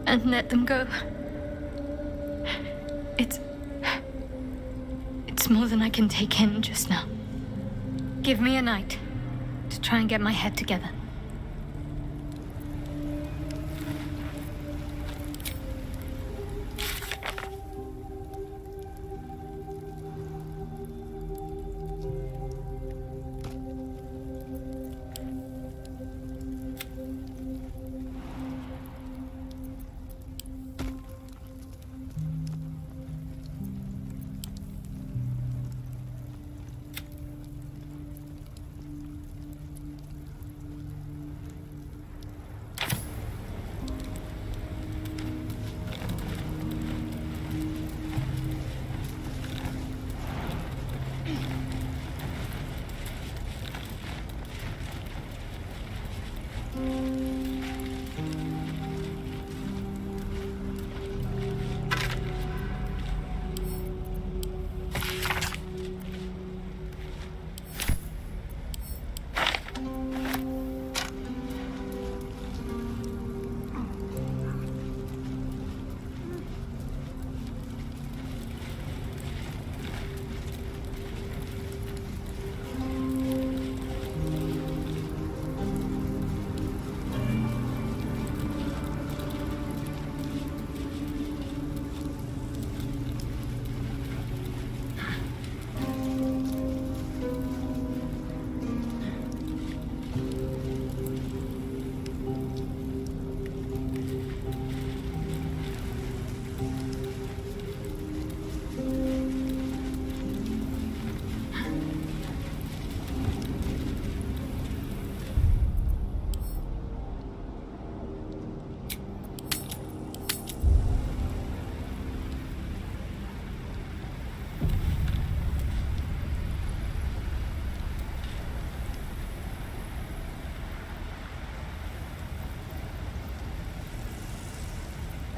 And let them go. It's more than I can take in just now. Give me a night to try and get my head together.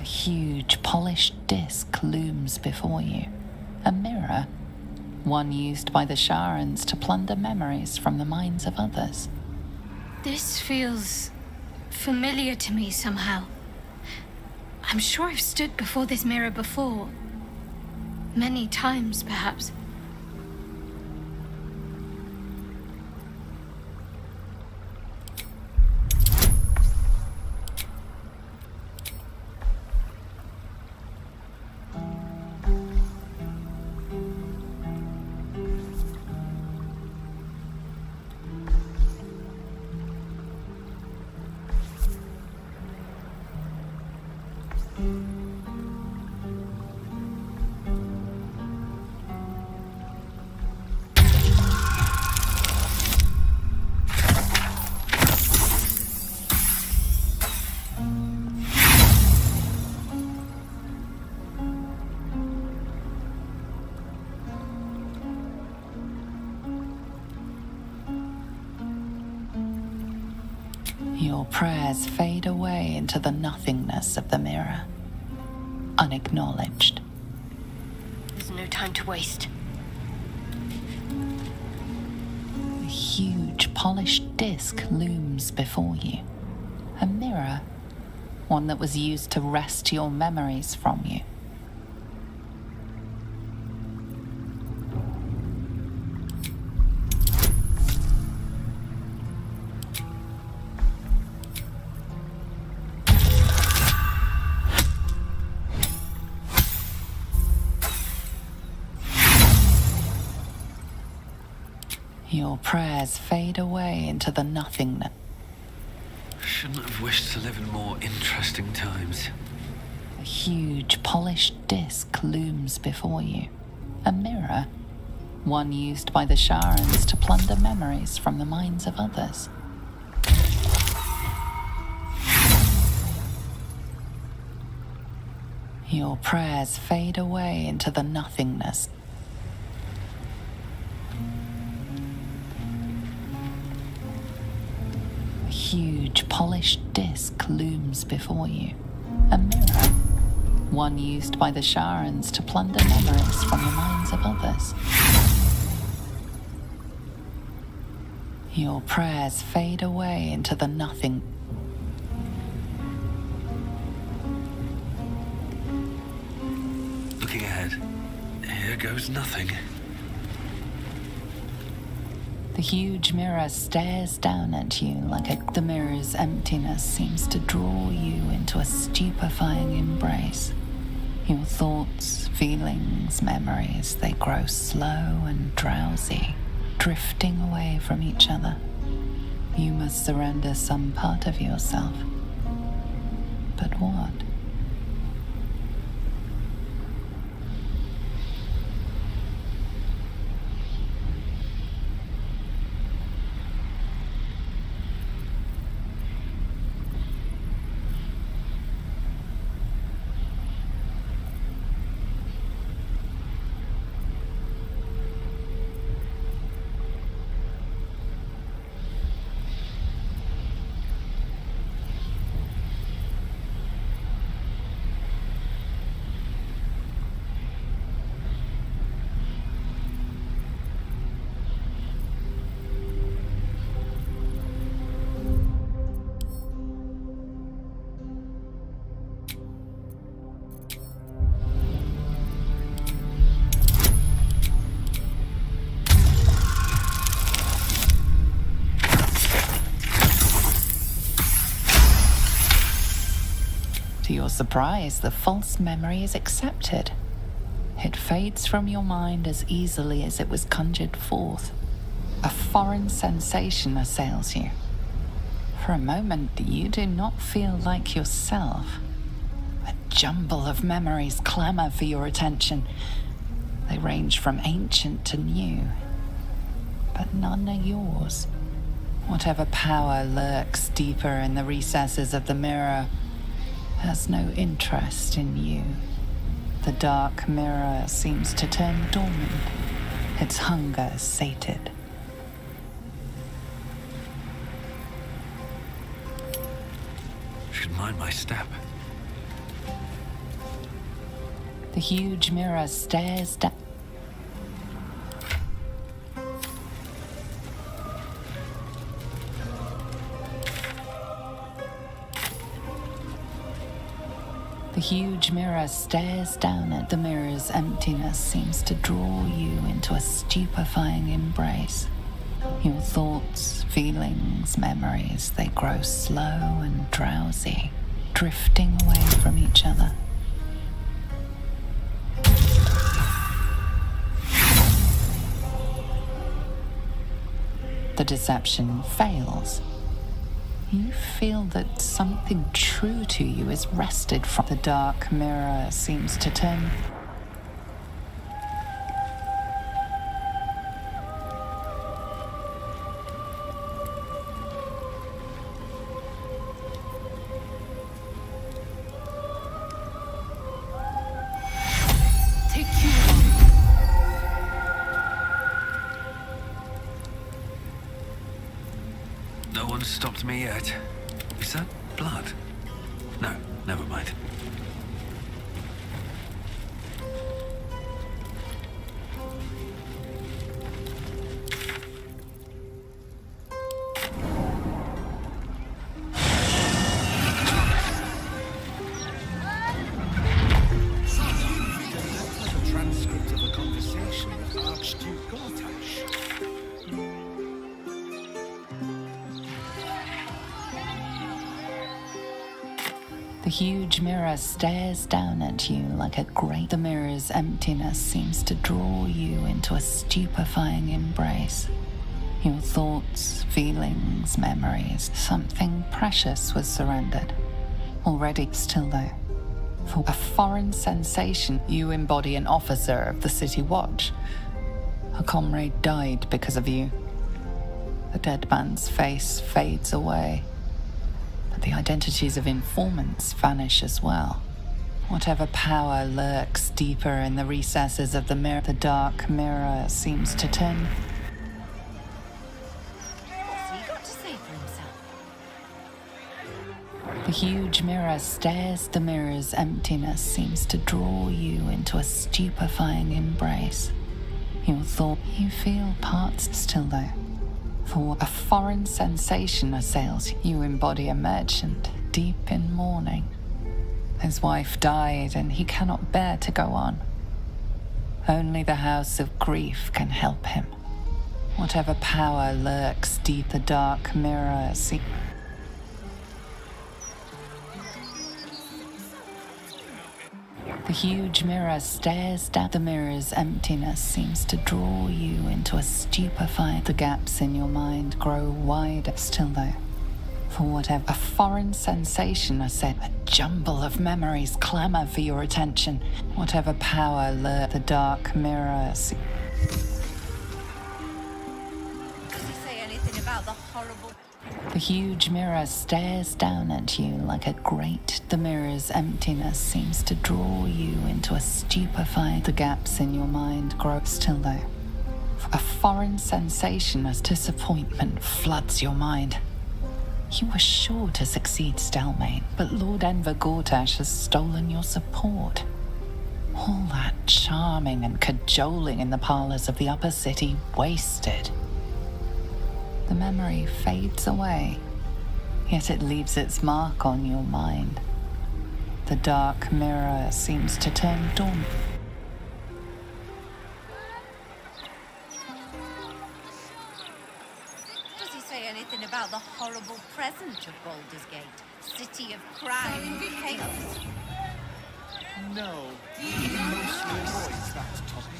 A huge, polished disc looms before you. A mirror, one used by the Sharans to plunder memories from the minds of others. This feels familiar to me somehow. I'm sure I've stood before this mirror before. Many times, perhaps. Your prayers fade away into the nothingness of the mirror, unacknowledged. There's no time to waste. A huge, polished disc looms before you. A mirror, one that was used to wrest your memories from you. Your prayers fade away into the nothingness. Shouldn't have wished to live in more interesting times. A huge polished disc looms before you. A mirror, one used by the Sharans to plunder memories from the minds of others. Your prayers fade away into the nothingness. A huge polished disc looms before you. A mirror, one used by the Sharans to plunder memories from the minds of others. Your prayers fade away into the nothing. Looking ahead, here goes nothing. The huge mirror stares down at you the mirror's emptiness seems to draw you into a stupefying embrace. Your thoughts, feelings, memories, they grow slow and drowsy, drifting away from each other. You must surrender some part of yourself. But what? To your surprise, the false memory is accepted. It fades from your mind as easily as it was conjured forth. A foreign sensation assails you. For a moment, you do not feel like yourself. A jumble of memories clamor for your attention. They range from ancient to new, but none are yours. Whatever power lurks deeper in the recesses of the mirror has no interest in you. The dark mirror seems to turn dormant, its hunger sated. Should mind my step. The huge mirror stares down. The huge mirror stares down at the mirror's emptiness seems to draw you into a stupefying embrace. Your thoughts, feelings, memories, they grow slow and drowsy, drifting away from each other. The deception fails. You feel that something true to you is wrested from. The dark mirror seems to turn. Take you. No one stopped me yet. Is that blood? No, never mind. A transcript of a conversation with Archduke Gortash. The huge mirror stares down at you like a great. The mirror's emptiness seems to draw you into a stupefying embrace. Your thoughts, feelings, memories, something precious was surrendered. Already still though. For a foreign sensation, you embody an officer of the City Watch. A comrade died because of you. The dead man's face fades away, but the identities of informants vanish as well. Whatever power lurks deeper in the recesses of the dark mirror seems to turn. What's he got to say for himself? The huge mirror stares. The mirror's emptiness seems to draw you into a stupefying embrace. Your thought, you feel parts still though. For a foreign sensation assails you. You embody a merchant deep in mourning. His wife died and he cannot bear to go on. Only the house of grief can help him. Whatever power lurks deep, the dark mirror sees. The huge mirror stares down. The mirror's emptiness seems to draw you into a stupefying. The gaps in your mind grow wider still though. For whatever a foreign sensation I said, a jumble of memories clamor for your attention. Whatever power lurks, the dark mirror sees. Does he say anything about the horrible... The huge mirror stares down at you like a grate. The mirror's emptiness seems to draw you into a stupefying. The gaps in your mind grow still though. A foreign sensation as disappointment floods your mind. You were sure to succeed, Stelmane, but Lord Enver Gortash has stolen your support. All that charming and cajoling in the parlors of the upper city wasted. The memory fades away, yet it leaves its mark on your mind. The dark mirror seems to turn dormant. Does he say anything about the horrible present of Baldur's Gate? City of crime and chaos? No, he mostly avoids that topic.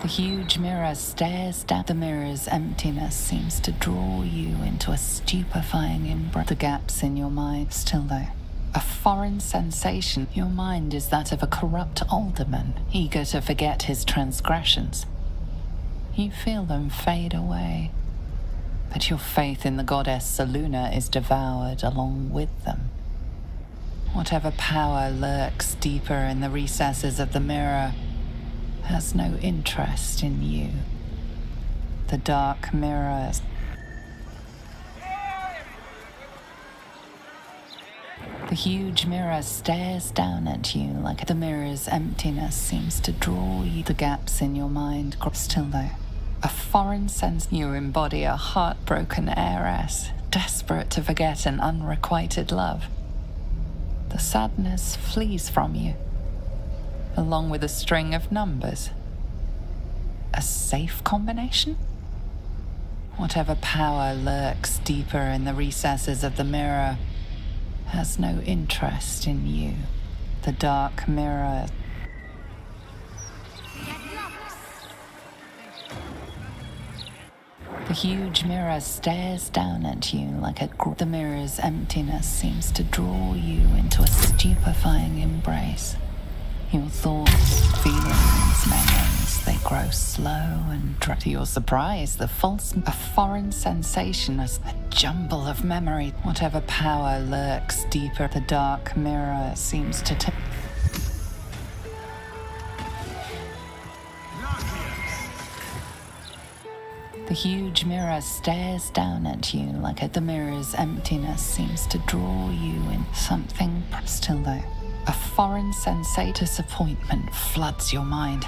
The huge mirror stares down. The mirror's emptiness seems to draw you into a stupefying embrace. The gaps in your mind still though. A foreign sensation. Your mind is that of a corrupt alderman, eager to forget his transgressions. You feel them fade away, but your faith in the goddess Saluna is devoured along with them. Whatever power lurks deeper in the recesses of the mirror has no interest in you. The dark mirror. The huge mirror stares down at you like the mirror's emptiness seems to draw you. The gaps in your mind grow still though. A foreign sense. You embody a heartbroken heiress, desperate to forget an unrequited love. The sadness flees from you, along with a string of numbers. A safe combination? Whatever power lurks deeper in the recesses of the mirror has no interest in you. The dark mirror. The huge mirror stares down at you like the mirror's emptiness seems to draw you into a stupefying embrace. Your thoughts, feelings, memories, they grow slow and to your surprise, a foreign sensation as a jumble of memory. Whatever power lurks deeper, the dark mirror seems to take. The huge mirror stares down at you like the mirror's emptiness seems to draw you in. Something still though. A foreign sensate disappointment floods your mind.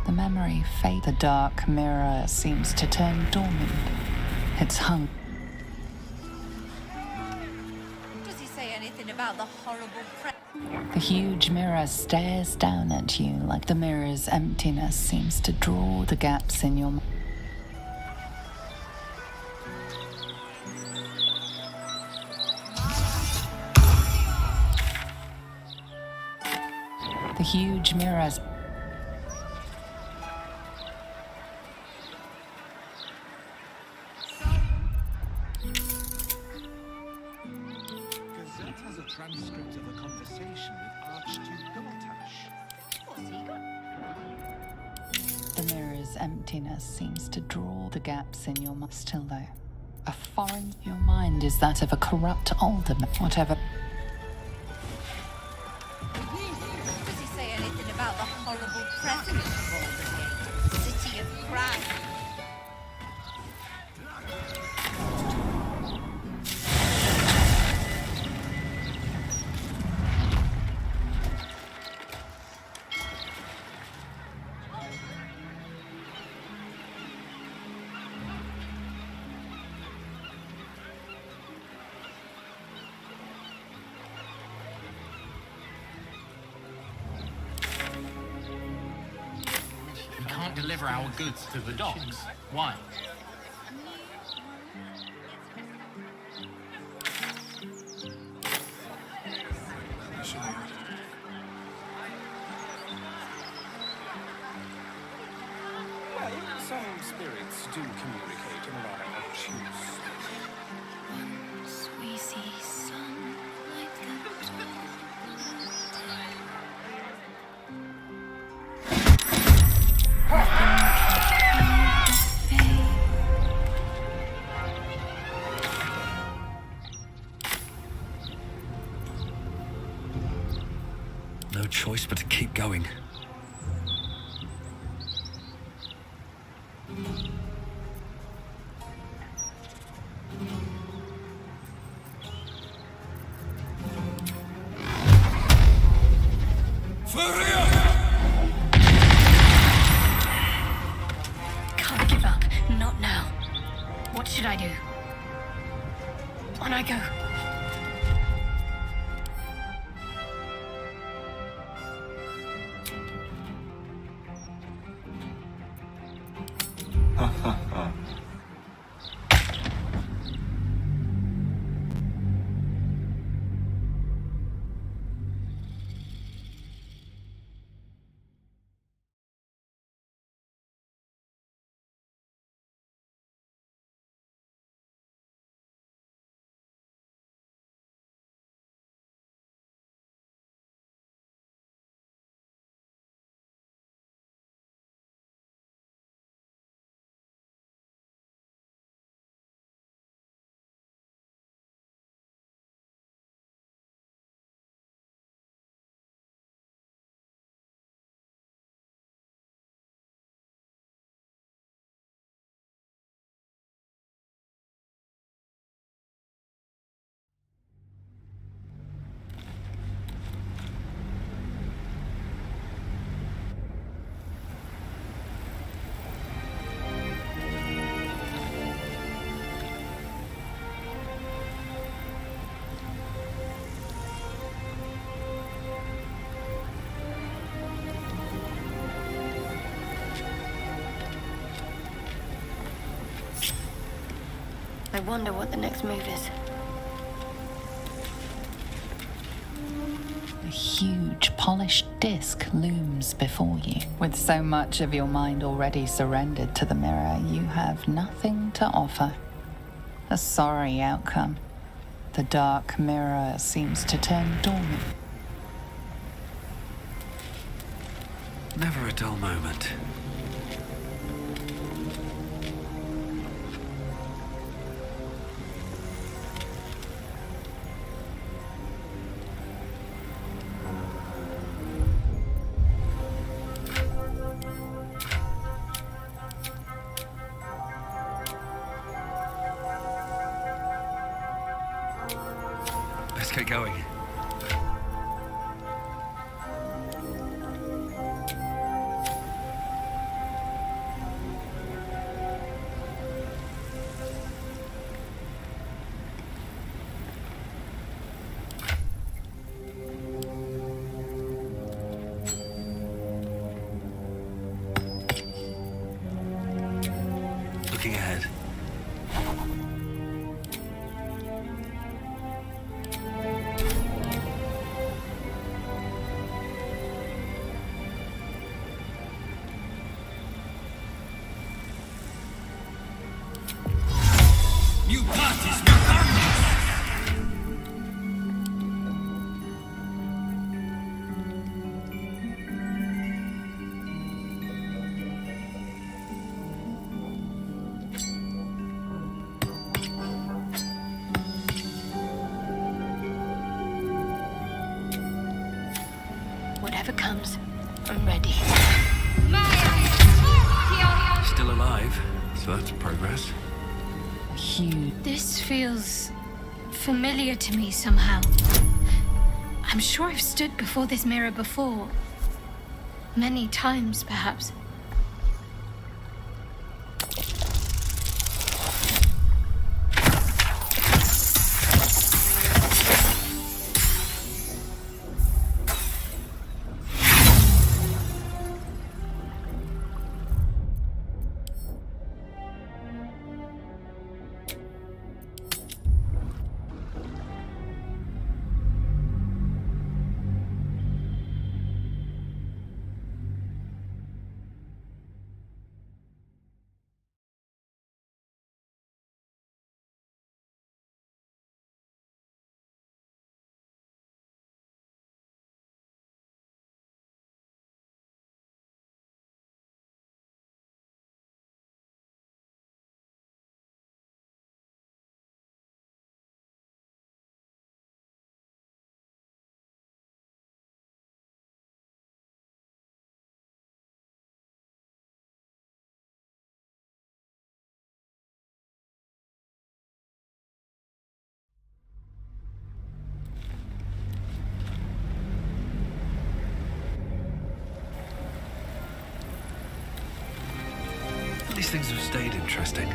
The memory fades. The dark mirror seems to turn dormant. It's hung. Does he say anything about the horrible The huge mirror stares down at you like the mirror's emptiness seems to draw the gaps in your mind. The huge mirrors. This emptiness seems to draw the gaps in your mind. Still though, your mind is that of a corrupt alderman, whatever. Does he say anything about the horrible president of Baldur, the city of crime? Deliver our goods to the docks. Why? Well, some spirits do communicate in a rather obtuse. Once we see sun like the dawn. No choice but to keep going. Can't give up. Not now. What should I do? On I go. I wonder what the next move is. A huge polished disc looms before you. With so much of your mind already surrendered to the mirror, you have nothing to offer. A sorry outcome. The dark mirror seems to turn dormant. Never a dull moment. Let's get going. Looking ahead. Whatever comes, I'm ready. Still alive, so that's progress. Huge. This feels familiar to me somehow. I'm sure I've stood before this mirror before. Many times, perhaps. These things have stayed interesting.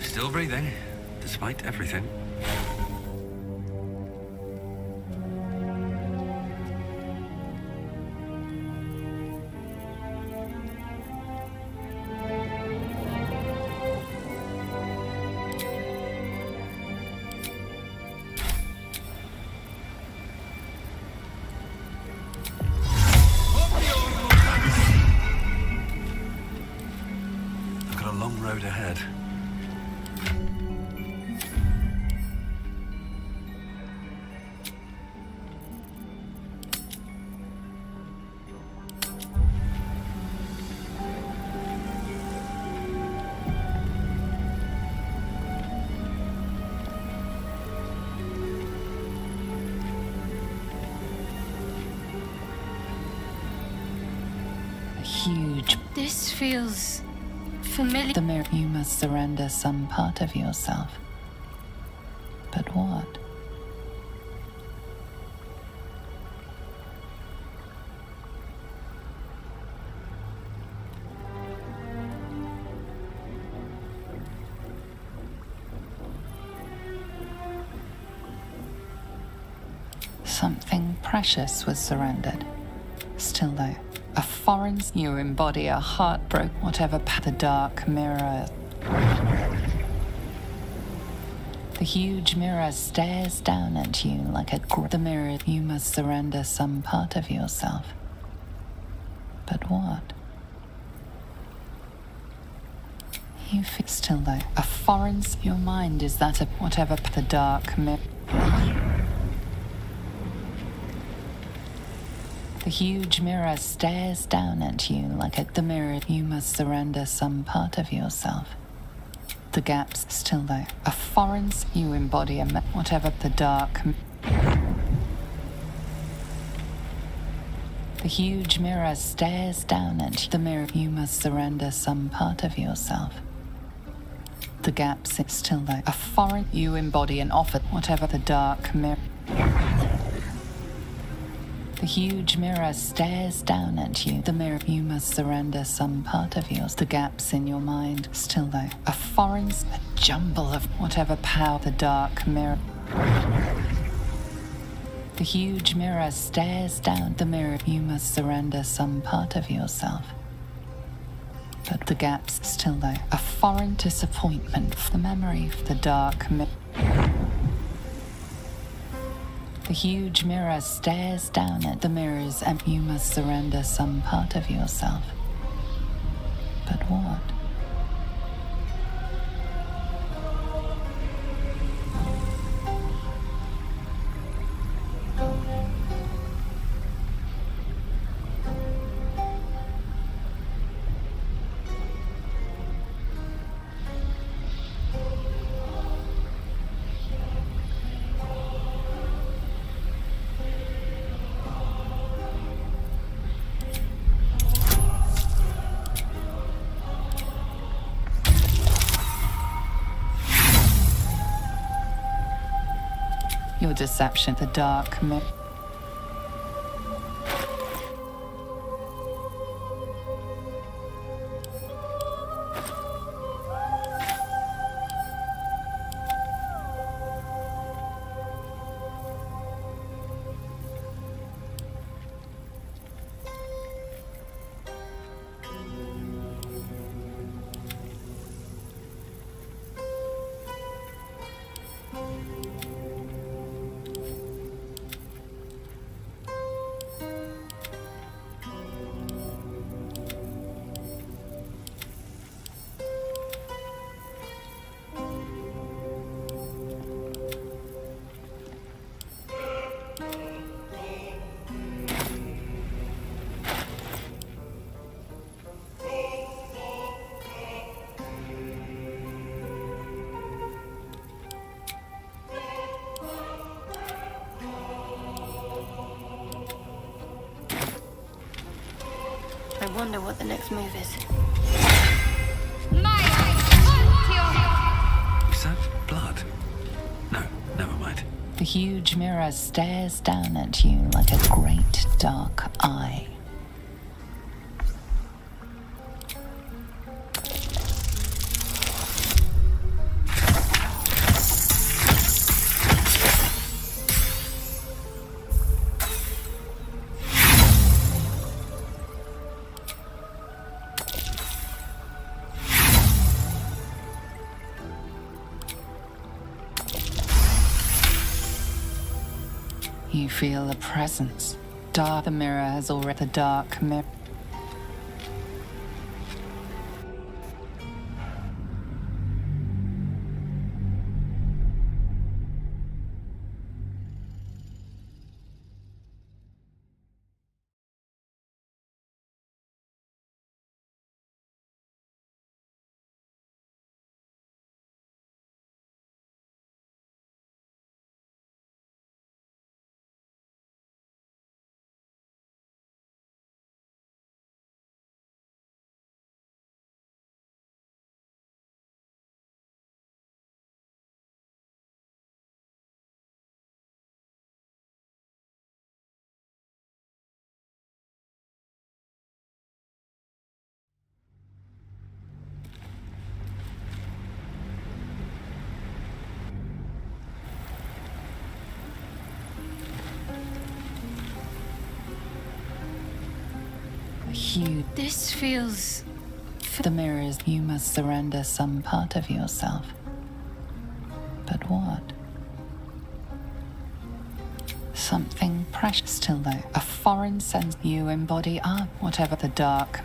Still breathing, despite everything. I've got a long road ahead. Huge. This feels familiar. The mirror. You must surrender some part of yourself. But what? Something precious was surrendered. Still though, a foreign you embody a heartbroken whatever the dark mirror. The huge mirror stares down at you like the mirror. You must surrender some part of yourself. But what? You feel still though, a foreign your mind is that of whatever the dark mirror. The huge mirror stares down at you like the mirror. You must surrender some part of yourself. The gap's still there. A foreign you embody whatever the dark. The huge mirror stares down at the mirror. You must surrender some part of yourself. The gap's still there. A foreign you embody and offer whatever the dark mirror. The huge mirror stares down at you. The mirror, you must surrender some part of yours. The gaps in your mind still there. A foreign, a jumble of whatever power the dark mirror. The huge mirror stares down. The mirror, you must surrender some part of yourself. But the gaps still there. A foreign disappointment. The memory of the dark mirror. The huge mirror stares down at the mirrors and you must surrender some part of yourself. But what? Your deception, the dark mirror. I wonder what the next move is. Is that blood? No, never mind. The huge mirror stares down at you like a great dark eye. You feel a presence. The mirror has already the dark mirror. Huge. This feels... The mirrors, you must surrender some part of yourself. But what? Something precious still there. A foreign sense you embody are whatever the dark.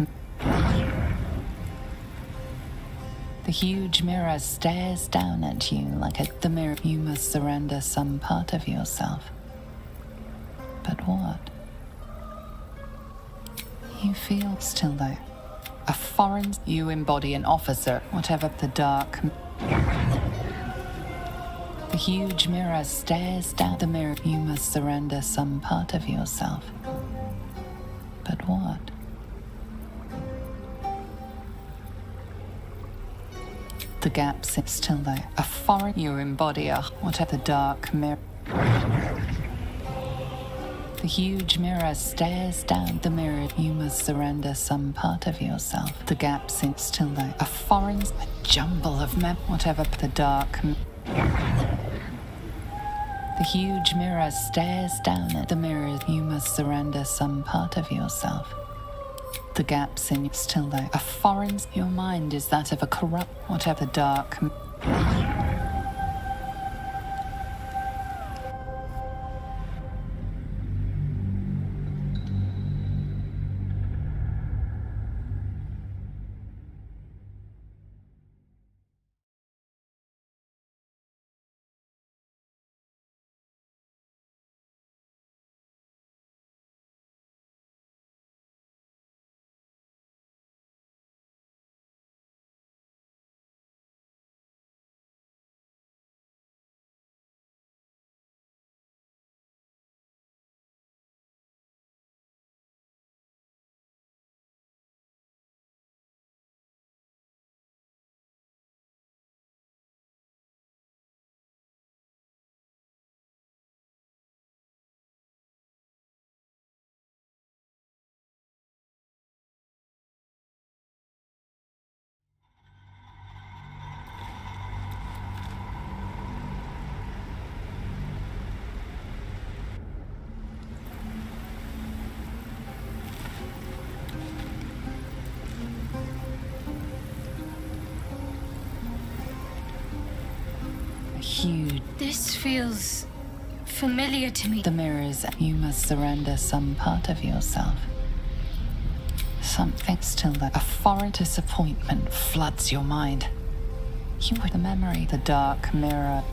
The huge mirror stares down at you like the mirror. You must surrender some part of yourself. But what? You feel still there. A foreign you embody an officer, whatever the dark. The huge mirror stares down the mirror. You must surrender some part of yourself. But what? The gap sits still there. A foreign you embody a whatever the dark mirror. The huge mirror stares down the mirror. You must surrender some part of yourself. The gap sits still there. A foreign, a jumble of whatever the dark. The huge mirror stares down at the mirror. You must surrender some part of yourself. The gaps in still there. A foreign, your mind is that of a corrupt, whatever the dark. Huge. This feels familiar to me. The mirrors, you must surrender some part of yourself. Something still there. A foreign disappointment floods your mind. You were the memory, the dark mirror.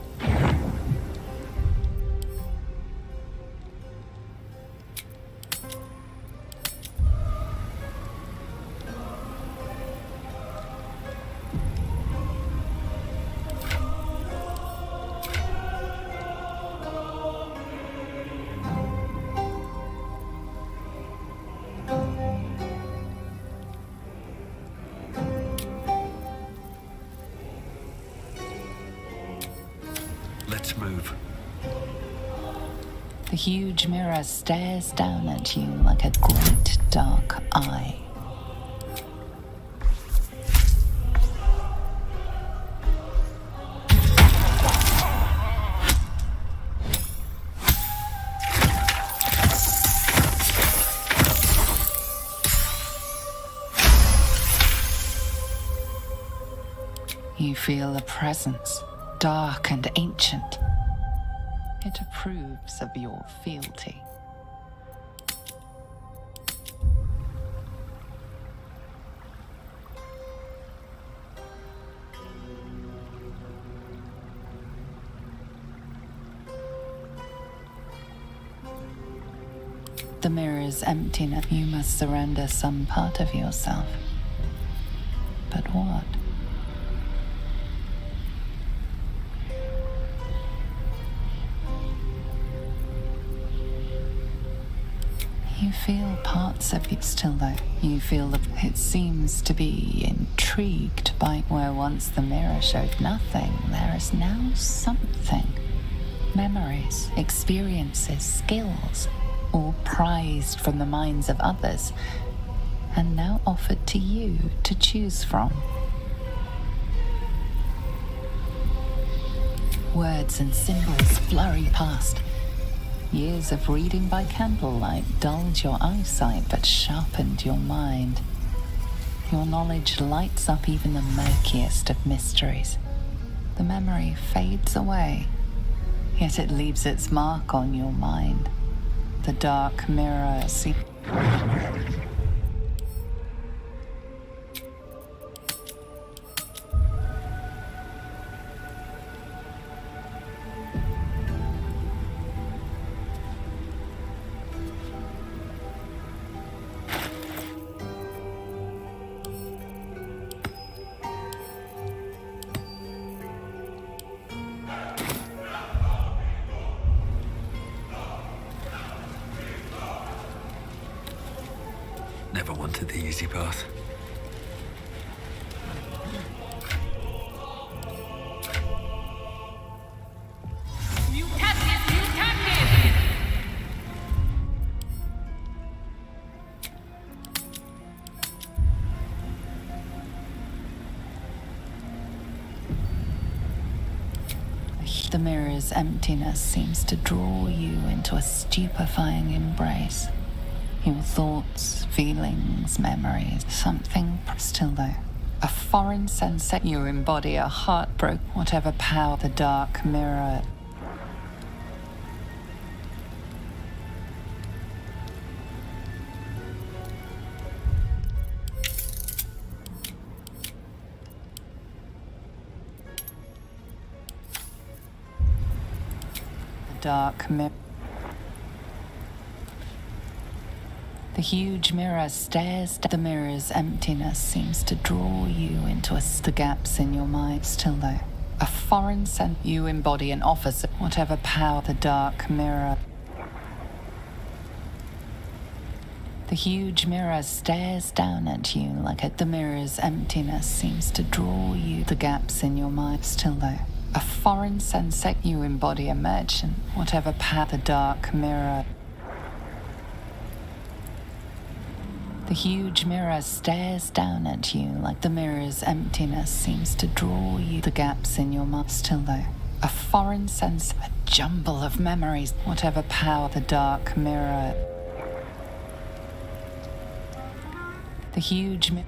Let's move. The huge mirror stares down at you like a great dark eye. You feel a presence, dark and ancient. It approves of your fealty. The mirror's emptiness. You must surrender some part of yourself. But what? You feel parts of it still there. You feel that it seems to be intrigued by where once the mirror showed nothing, there is now something. Memories, experiences, skills, all prized from the minds of others, and now offered to you to choose from. Words and symbols flurry past. Years of reading by candlelight dulled your eyesight but sharpened your mind. Your knowledge lights up even the murkiest of mysteries. The memory fades away, yet it leaves its mark on your mind. The dark mirror seems... wanted the easy path. The mirror's emptiness seems to draw you into a stupefying embrace. Your thoughts, feelings, memories, something still though. A foreign sensation. You embody a heartbroken, whatever power the dark mirror. Dark mirror. The huge mirror stares. The mirror's emptiness seems to draw you into the gaps in your mind. Still though, a foreign sense. You embody an officer, whatever power the dark mirror. The huge mirror stares down at you like the mirror's emptiness seems to draw you the gaps in your mind. Still though, a foreign sensation. You embody a merchant, whatever power the dark mirror. The huge mirror stares down at you like the mirror's emptiness seems to draw you the gaps in your mind. Still though, a foreign sense, a jumble of memories, whatever power the dark mirror. The huge mirror.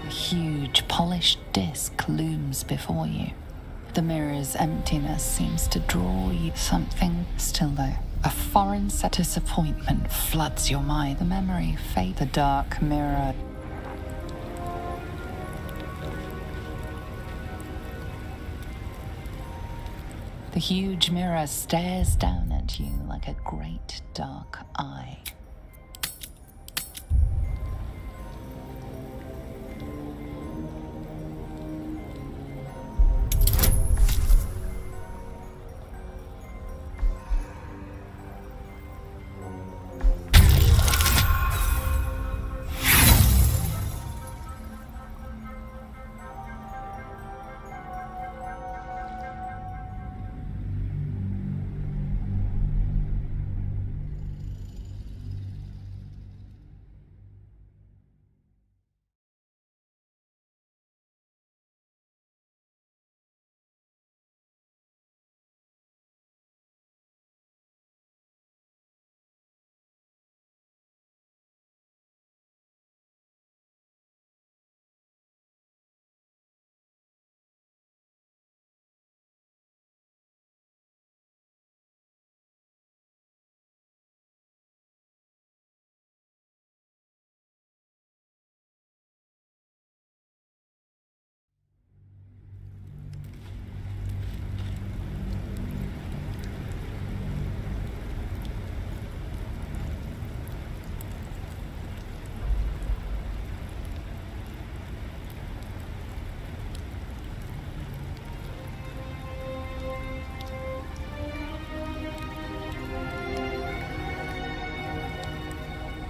Huge polished disc looms before you. The mirror's emptiness seems to draw you something still though. A foreign disappointment floods your mind. The memory fades. The dark mirror. The huge mirror stares down at you like a great dark eye.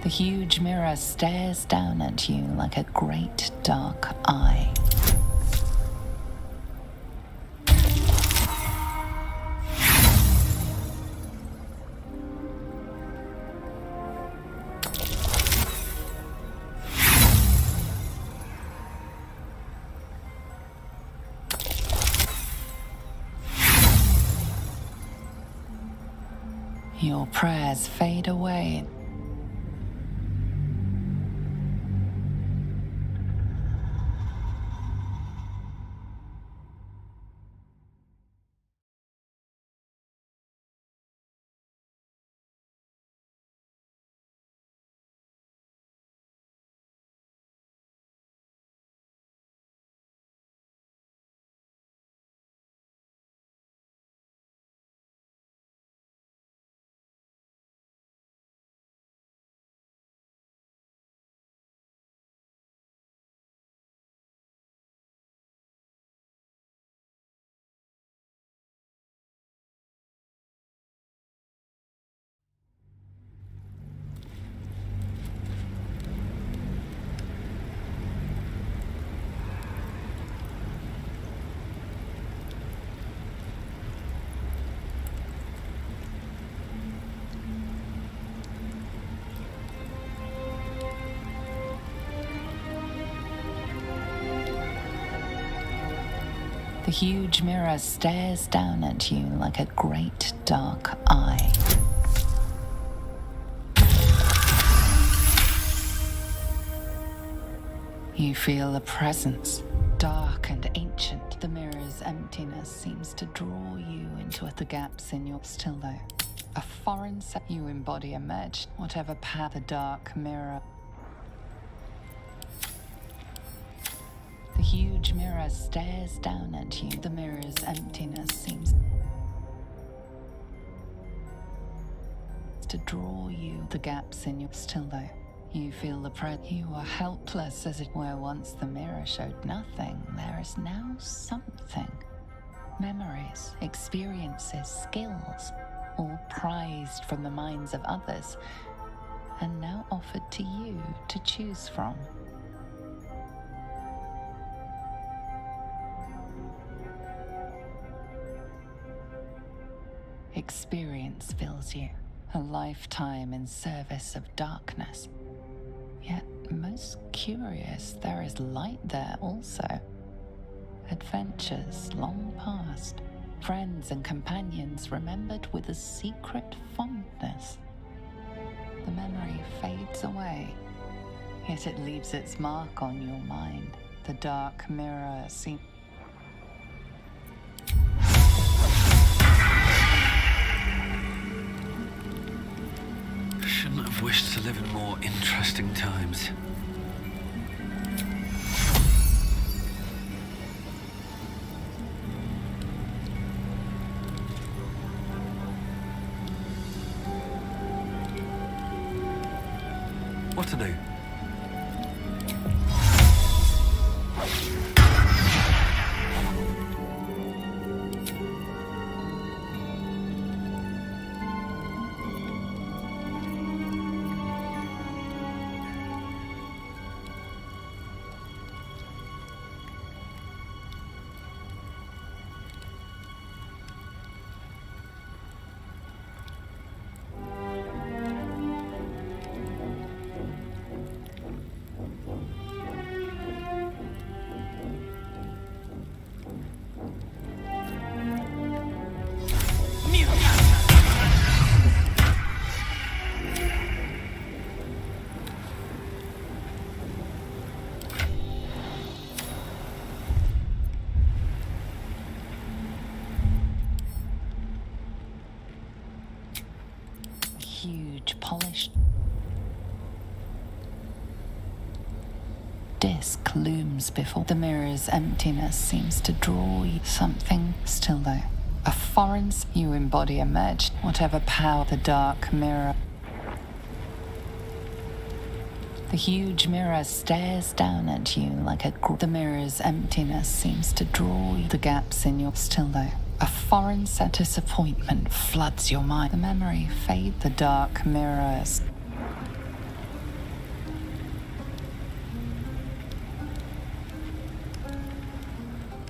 The huge mirror stares down at you like a great dark eye. Your prayers fade away. The huge mirror stares down at you like a great dark eye. You feel a presence, dark and ancient. The mirror's emptiness seems to draw you into the gaps in your still though. A foreign set you embody emerged, whatever path the dark mirror. The huge mirror stares down at you. The mirror's emptiness seems to draw you the gaps in your still though. You feel the you are helpless as it were. Once the mirror showed nothing, there is now something. Memories, experiences, skills, all prized from the minds of others, and now offered to you to choose from. Experience fills you, a lifetime in service of darkness. Yet, most curious, there is light there also. Adventures long past, friends and companions remembered with a secret fondness. The memory fades away, yet it leaves its mark on your mind. The dark mirror seems Shouldn't have wished to live in more interesting times. What to do? huge, polished disc looms before the mirror's emptiness seems to draw you something still though. A foreign you embody emerged, whatever power the dark mirror. The huge mirror stares down at you like the mirror's emptiness seems to draw you the gaps in your still though. A foreign set disappointment floods your mind. The memory fades. The dark mirrors.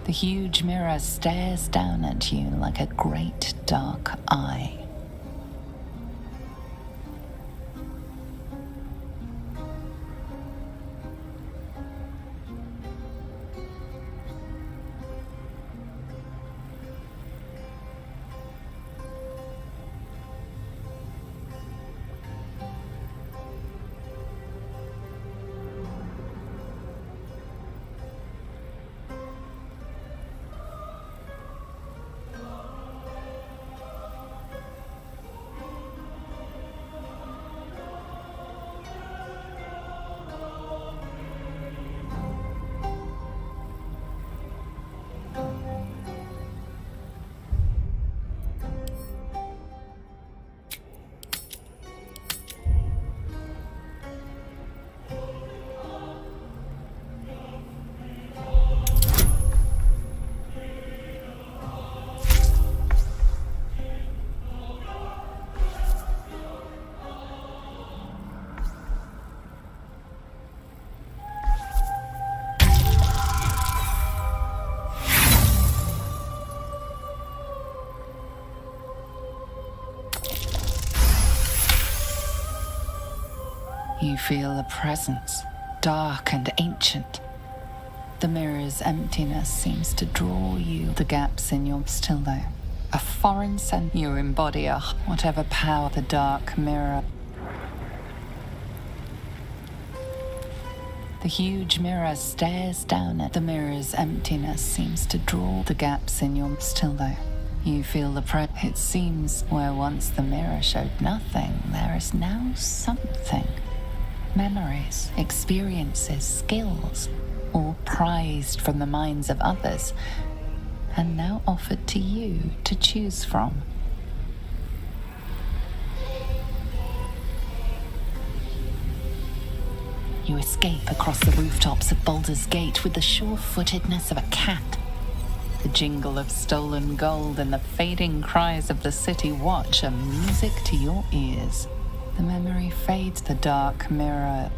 The huge mirror stares down at you like a great dark eye. You feel a presence, dark and ancient. The mirror's emptiness seems to draw you. The gaps in your still there. A foreign sense. You embody whatever power the dark mirror. The huge mirror stares down at the mirror's emptiness seems to draw the gaps in your still there. You feel the It seems where once the mirror showed nothing, there is now something. Memories, experiences, skills, all prized from the minds of others, and now offered to you to choose from. You escape across the rooftops of Baldur's Gate with the sure-footedness of a cat. The jingle of stolen gold and the fading cries of the city watch are music to your ears. The memory fades, the dark mirror.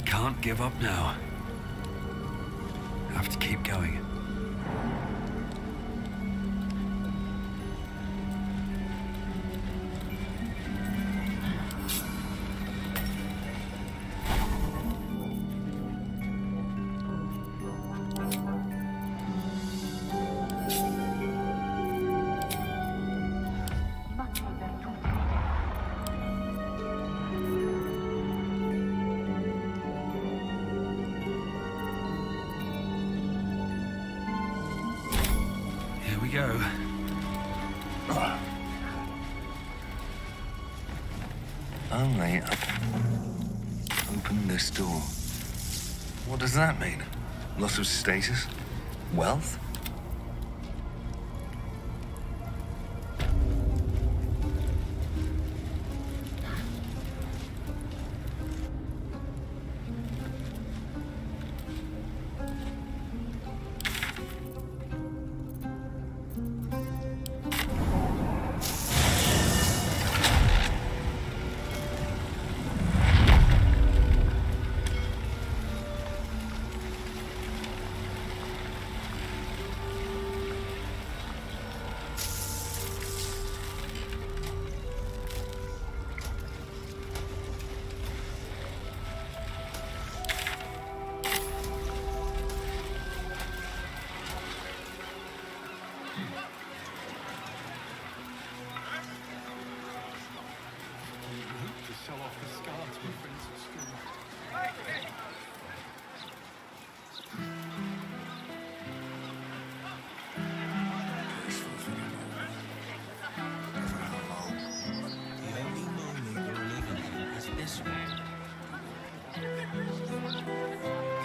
Can't give up now. Have to keep going. Here we go. Only open this door. What does that mean? Loss of status? Wealth?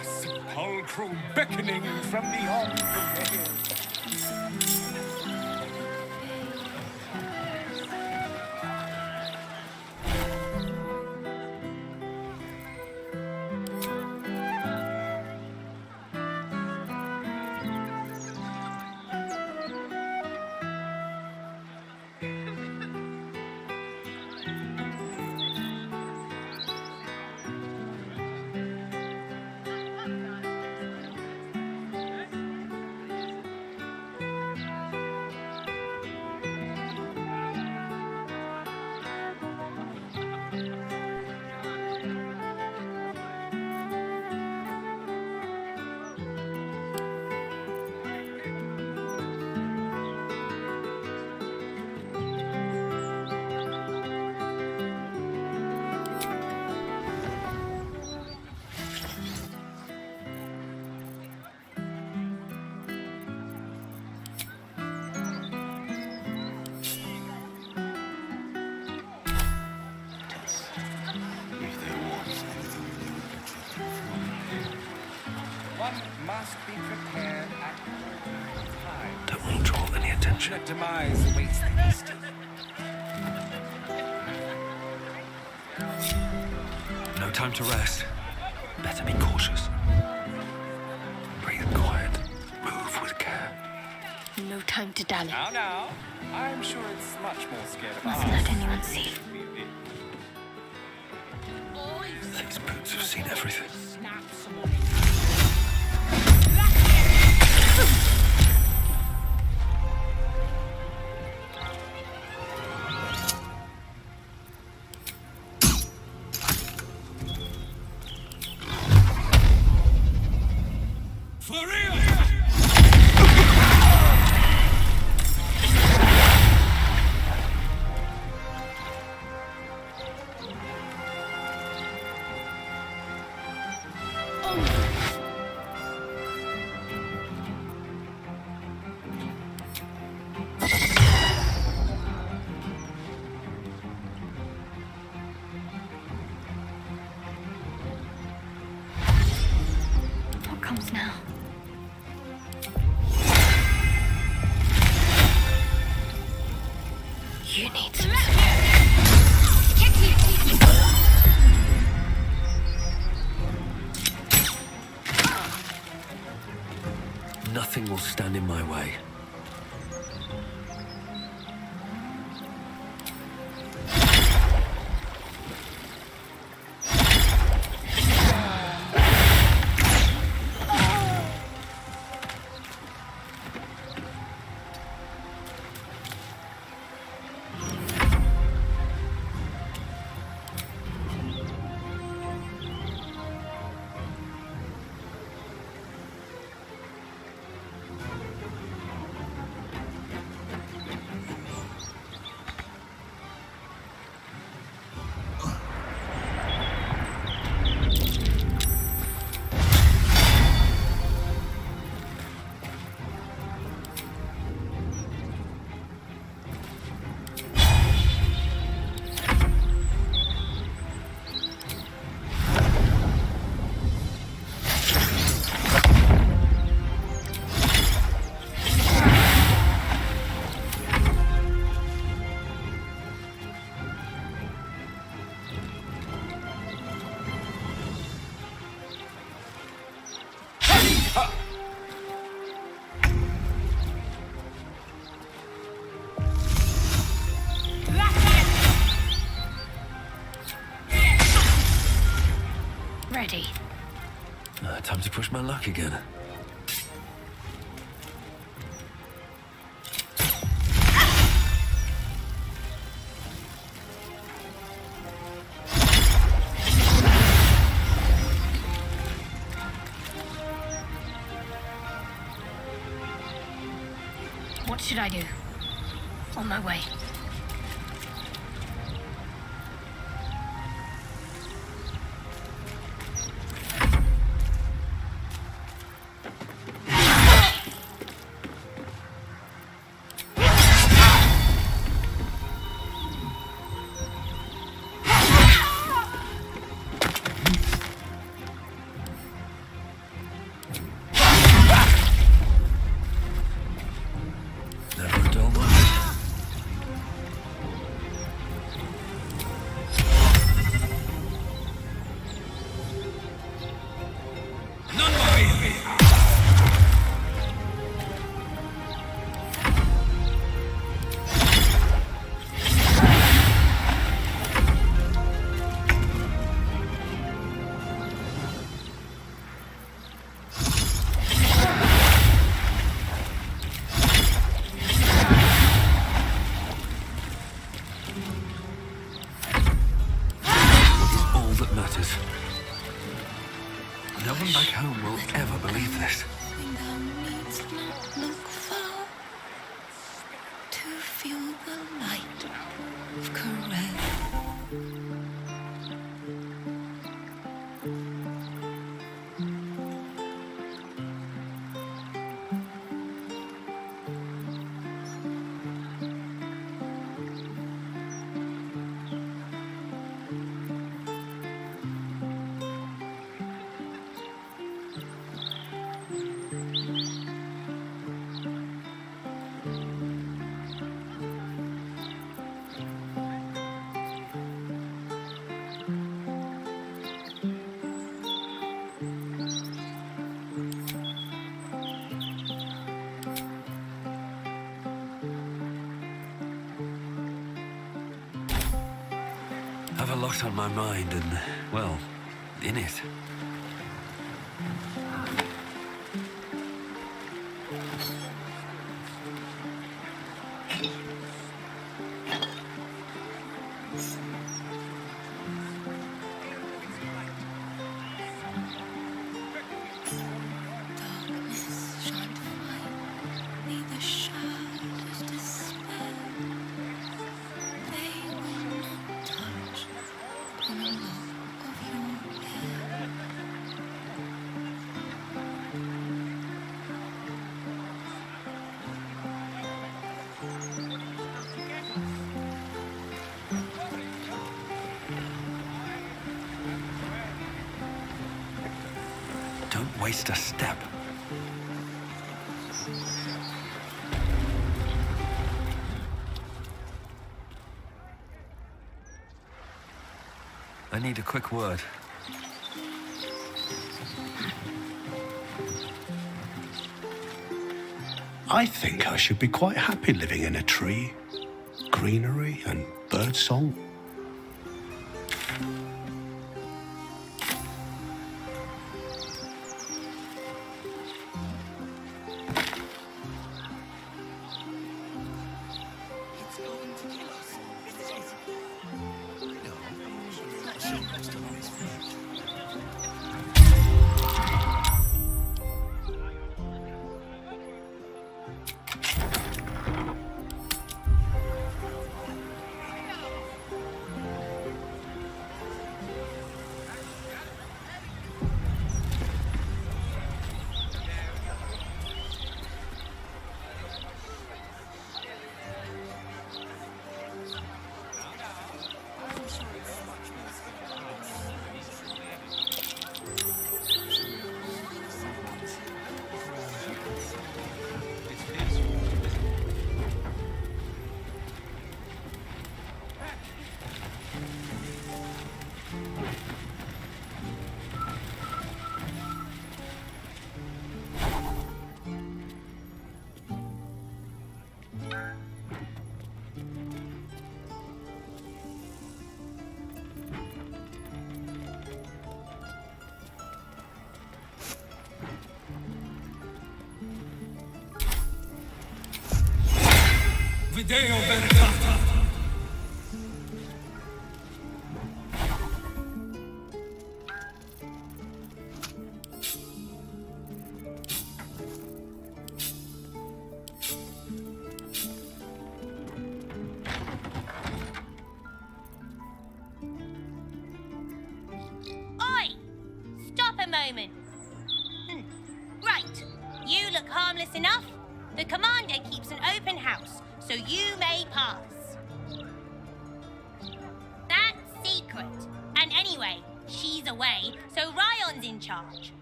Sepulchral beckoning from beyond the veil. One must be prepared at all times. Don't want to draw any attention. The demise awaits the hasty. No time to rest. Better be cautious. Breathe quiet. Move with care. No time to dally. Now, I'm sure it's much more scared of Mustn't let anyone see. These boots have seen everything. What comes now? You need some Nothing will stand in my way. ready. Time to push my luck again. What should I do? On my way. Never a dull moment. All that matters. No one back home will ever believe this. To feel the light of caress. Have a lot on my mind and, well, in it. Neither shadows despair. They will not touch on a lock of your hair. Don't waste a step. I need a quick word. I think I should be quite happy living in a tree, greenery and birdsong. Video Veritata. Oi! Stop a moment. Right. You look harmless enough. The commander keeps an open house, so you may pass. That's secret. And anyway, she's away, so Ryan's in charge.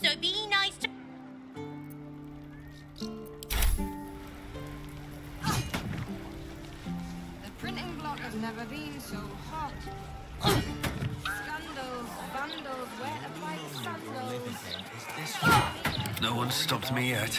So be nice to... The printing block has never been so hot. Scandals, vandals, where to find sandals. No one's stopped me yet.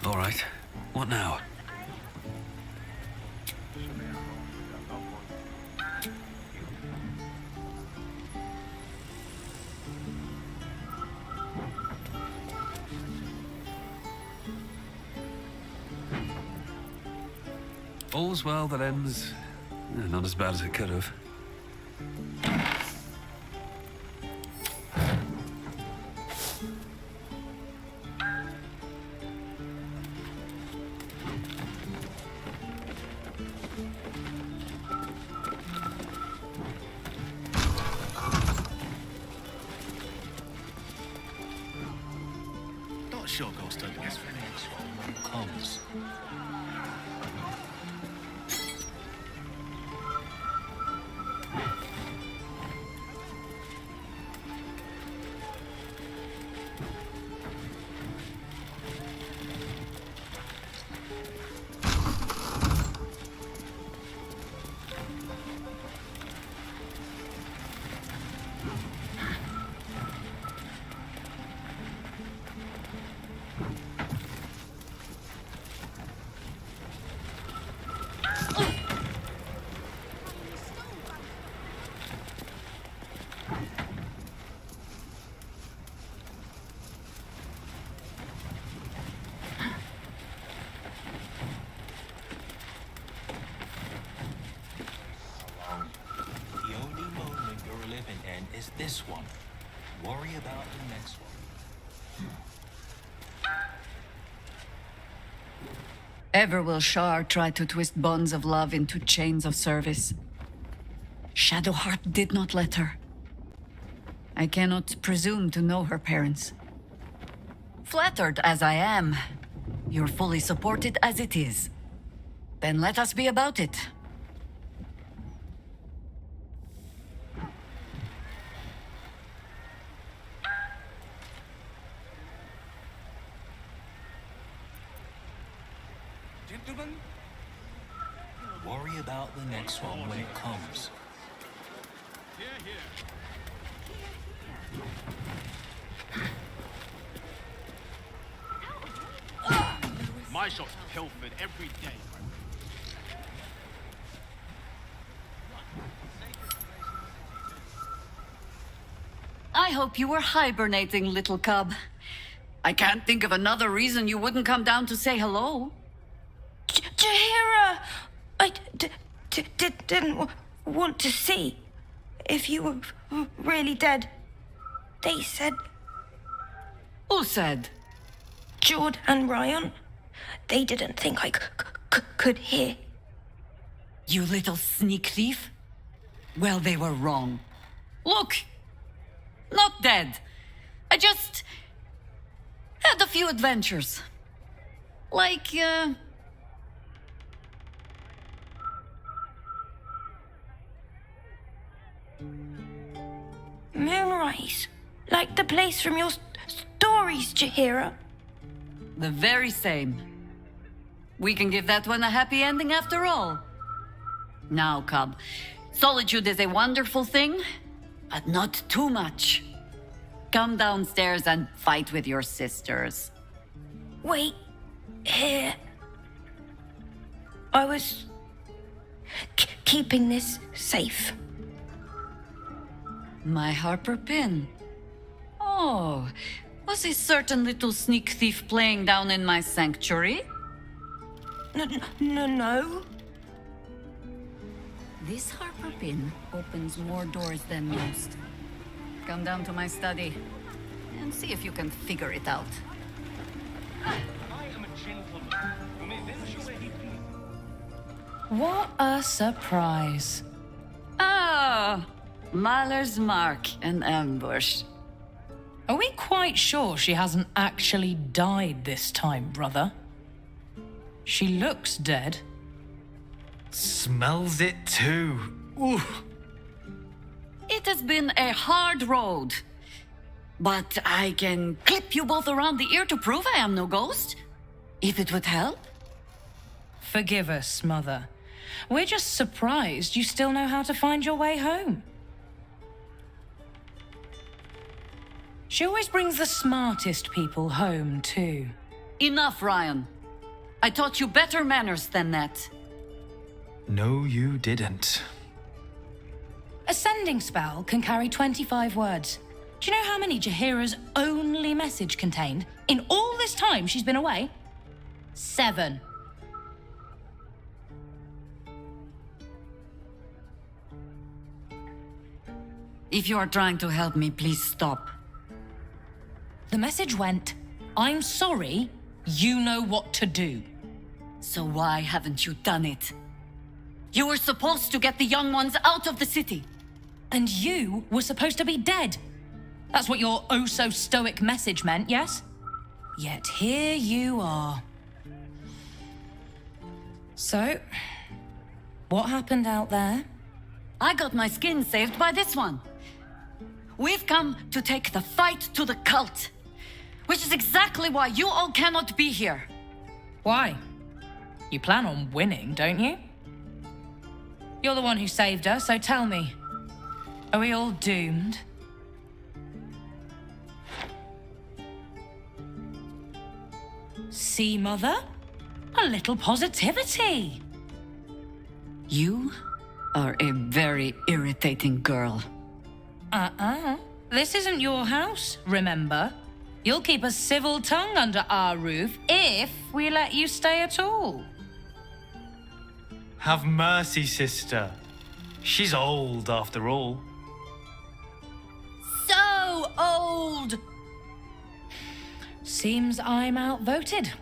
All right. What now? All's well that ends. Not as bad as it could have. Not sure Ghost Hunter gets finished when it comes. Is this one. Worry about the next one. Ever will Shar try to twist bonds of love into chains of service. Shadowheart did not let her. I cannot presume to know her parents. Flattered as I am, you're fully supported as it is. Then let us be about it. Gentlemen, worry about the next one when it comes. My shop's pilfered every day. I hope you were hibernating, little cub. I can't think of another reason you wouldn't come down to say hello. Jahira, I didn't want to see if you were really dead. They said... Who said? Jord and Ryan. They didn't think I could hear. You little sneak thief? Well, they were wrong. Look, not dead. I just had a few adventures. Like, Moonrise. Like the place from your stories, Jaheira. the very same. We can give that one a happy ending after all. Now, Cub, solitude is a wonderful thing, but not too much. Come downstairs and fight with your sisters. Wait, here. I was keeping this safe. My Harper pin. Oh, was a certain little sneak thief playing down in my sanctuary? No. This Harper pin opens more doors than most. Come down to my study and see if you can figure it out. What a surprise. Ah, Mahler's mark, an ambush. Are we quite sure she hasn't actually died this time, brother? She looks dead. Smells it too. Ooh. It has been a hard road. But I can clip you both around the ear to prove I am no ghost. If it would help. Forgive us, Mother. We're just surprised you still know how to find your way home. She always brings the smartest people home, too. Enough, Ryan. I taught you better manners than that. No, you didn't. A sending spell can carry 25 words. Do you know how many Jaheira's only message contained in all this time she's been away? 7. If you are trying to help me, please stop. The message went, I'm sorry, you know what to do. So why haven't you done it? You were supposed to get the young ones out of the city. And you were supposed to be dead. That's what your oh-so-stoic message meant, yes? Yet here you are. So, what happened out there? I got my skin saved by this one. We've come to take the fight to the cult. Which is exactly why you all cannot be here. Why? You plan on winning, don't you? You're the one who saved her, so tell me. Are we all doomed? See, Mother? A little positivity. You are a very irritating girl. This isn't your house, remember? You'll keep a civil tongue under our roof if we let you stay at all. Have mercy, sister. She's old, after all. So old! Seems I'm outvoted.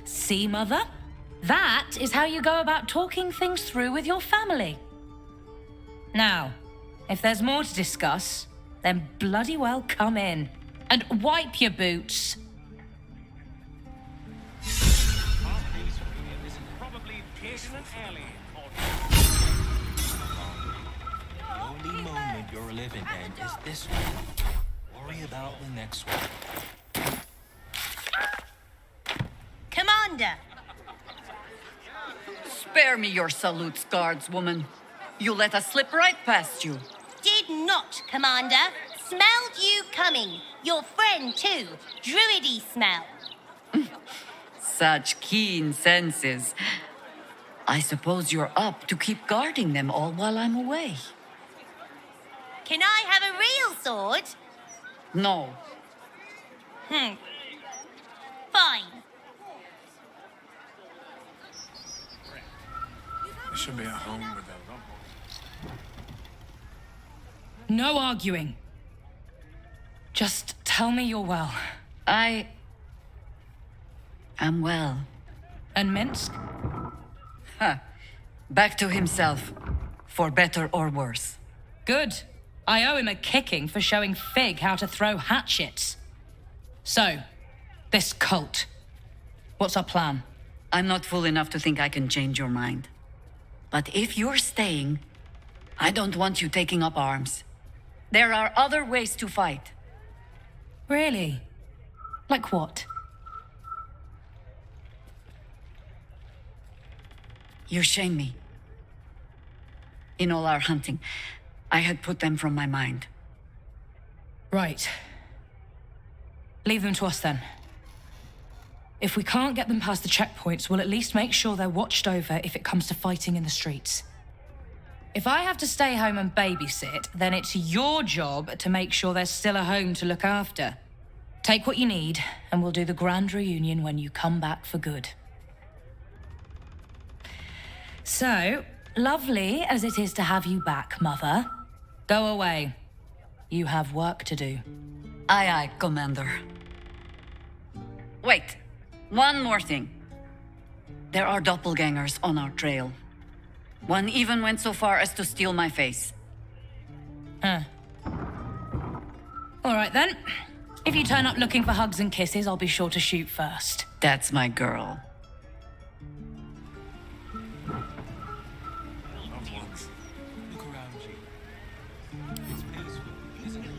See, Mother? That is how you go about talking things through with your family. Now, if there's more to discuss, then bloody well come in. And wipe your boots. The only moment you're living in is this one. Worry about the next one. Commander! Spare me your salutes, guardswoman. You let us slip right past you. Did not, Commander. Smelled you coming. Your friend, too. Druidy smell. Such keen senses. I suppose you're up to keep guarding them all while I'm away. Can I have a real sword? No. Fine. We should be at home with them. No arguing. Just tell me you're well. I am well. And Minsk? Back to himself, for better or worse. Good. I owe him a kicking for showing Fig how to throw hatchets. So, this cult. What's our plan? I'm not fool enough to think I can change your mind. But if you're staying, I don't want you taking up arms. There are other ways to fight. Really? Like what? You shame me. In all our hunting, I had put them from my mind. Right. Leave them to us then. If we can't get them past the checkpoints, we'll at least make sure they're watched over if it comes to fighting in the streets. If I have to stay home and babysit, then it's your job to make sure there's still a home to look after. Take what you need, and we'll do the grand reunion when you come back for good. So, lovely as it is to have you back, Mother, go away. You have work to do. Aye, aye, Commander. Wait, one more thing. There are doppelgangers on our trail. One even went so far as to steal my face. All right then. If you turn up looking for hugs and kisses, I'll be sure to shoot first. That's my girl. Look around you. It's peaceful, isn't it?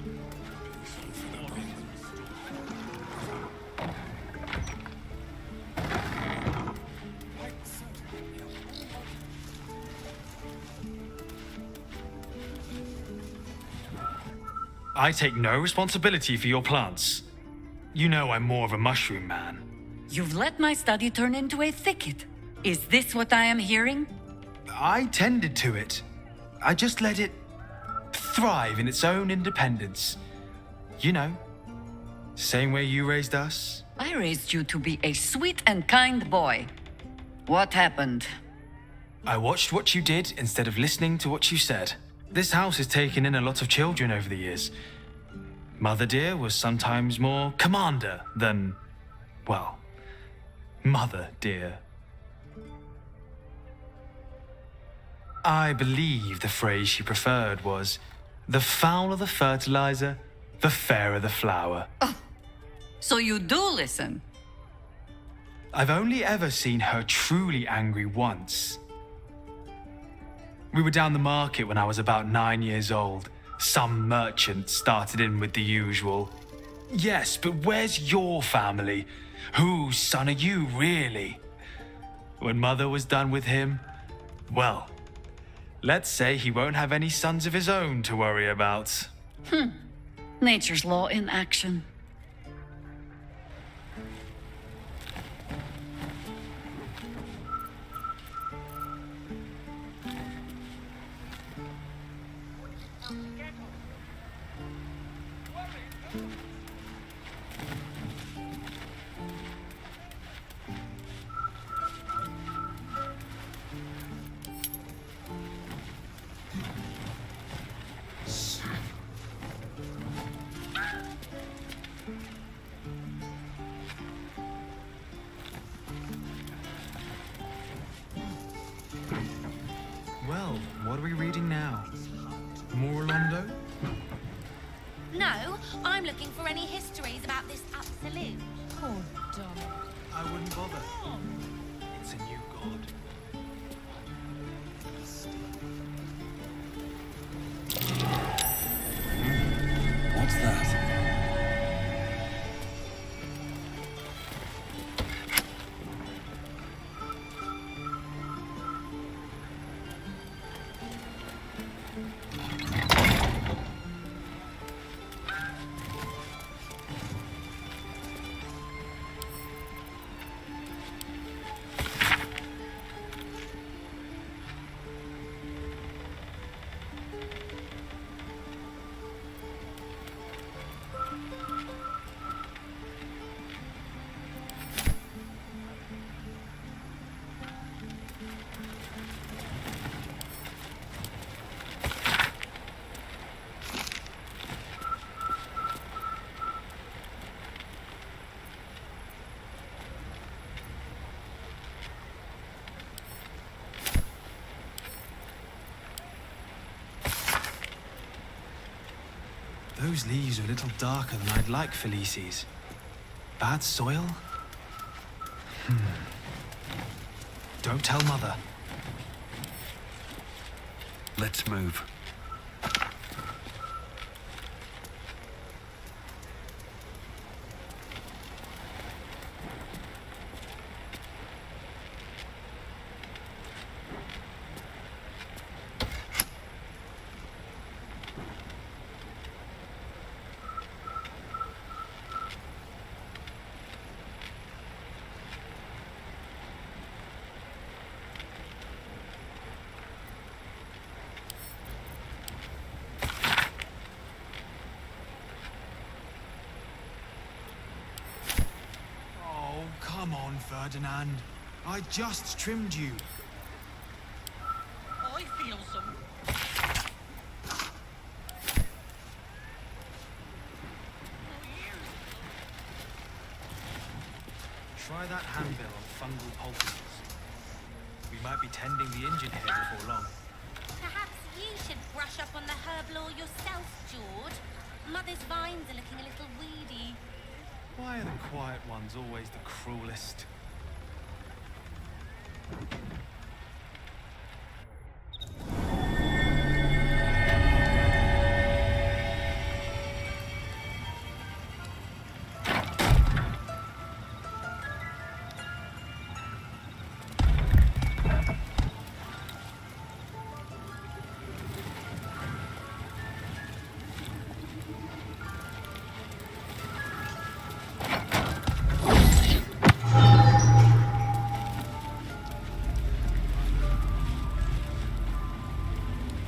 I take no responsibility for your plants. You know I'm more of a mushroom man. You've let my study turn into a thicket. Is this what I am hearing? I tended to it. I just let it thrive in its own independence. You know, same way you raised us. I raised you to be a sweet and kind boy. What happened? I watched what you did instead of listening to what you said. This house has taken in a lot of children over the years. Mother dear was sometimes more commander than, well, mother dear. I believe the phrase she preferred was, the fouler the fertilizer, the fairer the flower. Oh, so you do listen? I've only ever seen her truly angry once. We were down the market when I was about 9 years old. Some merchant started in with the usual, yes, but where's your family? Whose son are you, really? When Mother was done with him, well, let's say he won't have any sons of his own to worry about. Nature's law in action. Well, what are we reading now? More Londo? No, I'm looking for any histories about this absolute. Poor Dom. I wouldn't bother. It's a new god. What's that? Those leaves are a little darker than I'd like, Felices. Bad soil? Don't tell Mother. Let's move. Come on, Ferdinand. I just trimmed you. I feel some. Try that handbill on fungal poultices. We might be tending the engine here before long. Perhaps you should brush up on the herb lore yourself, George. Mother's vines are looking a little weedy. Why are the quiet ones always the cruelest?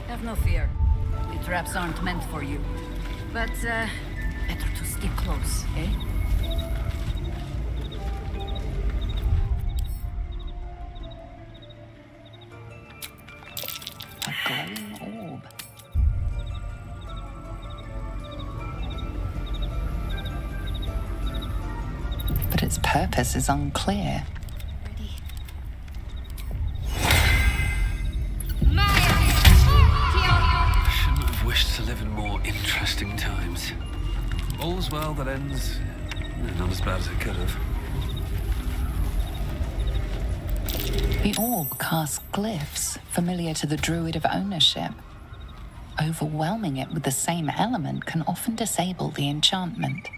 Have no fear. The traps aren't meant for you. But, better to stick close, eh? A glowing orb. But its purpose is unclear. Shouldn't have wished to live in more interesting times. All's well that ends not as bad as it could have. The orb casts glyphs familiar to the Druid of Ownership. Overwhelming it with the same element can often disable the enchantment.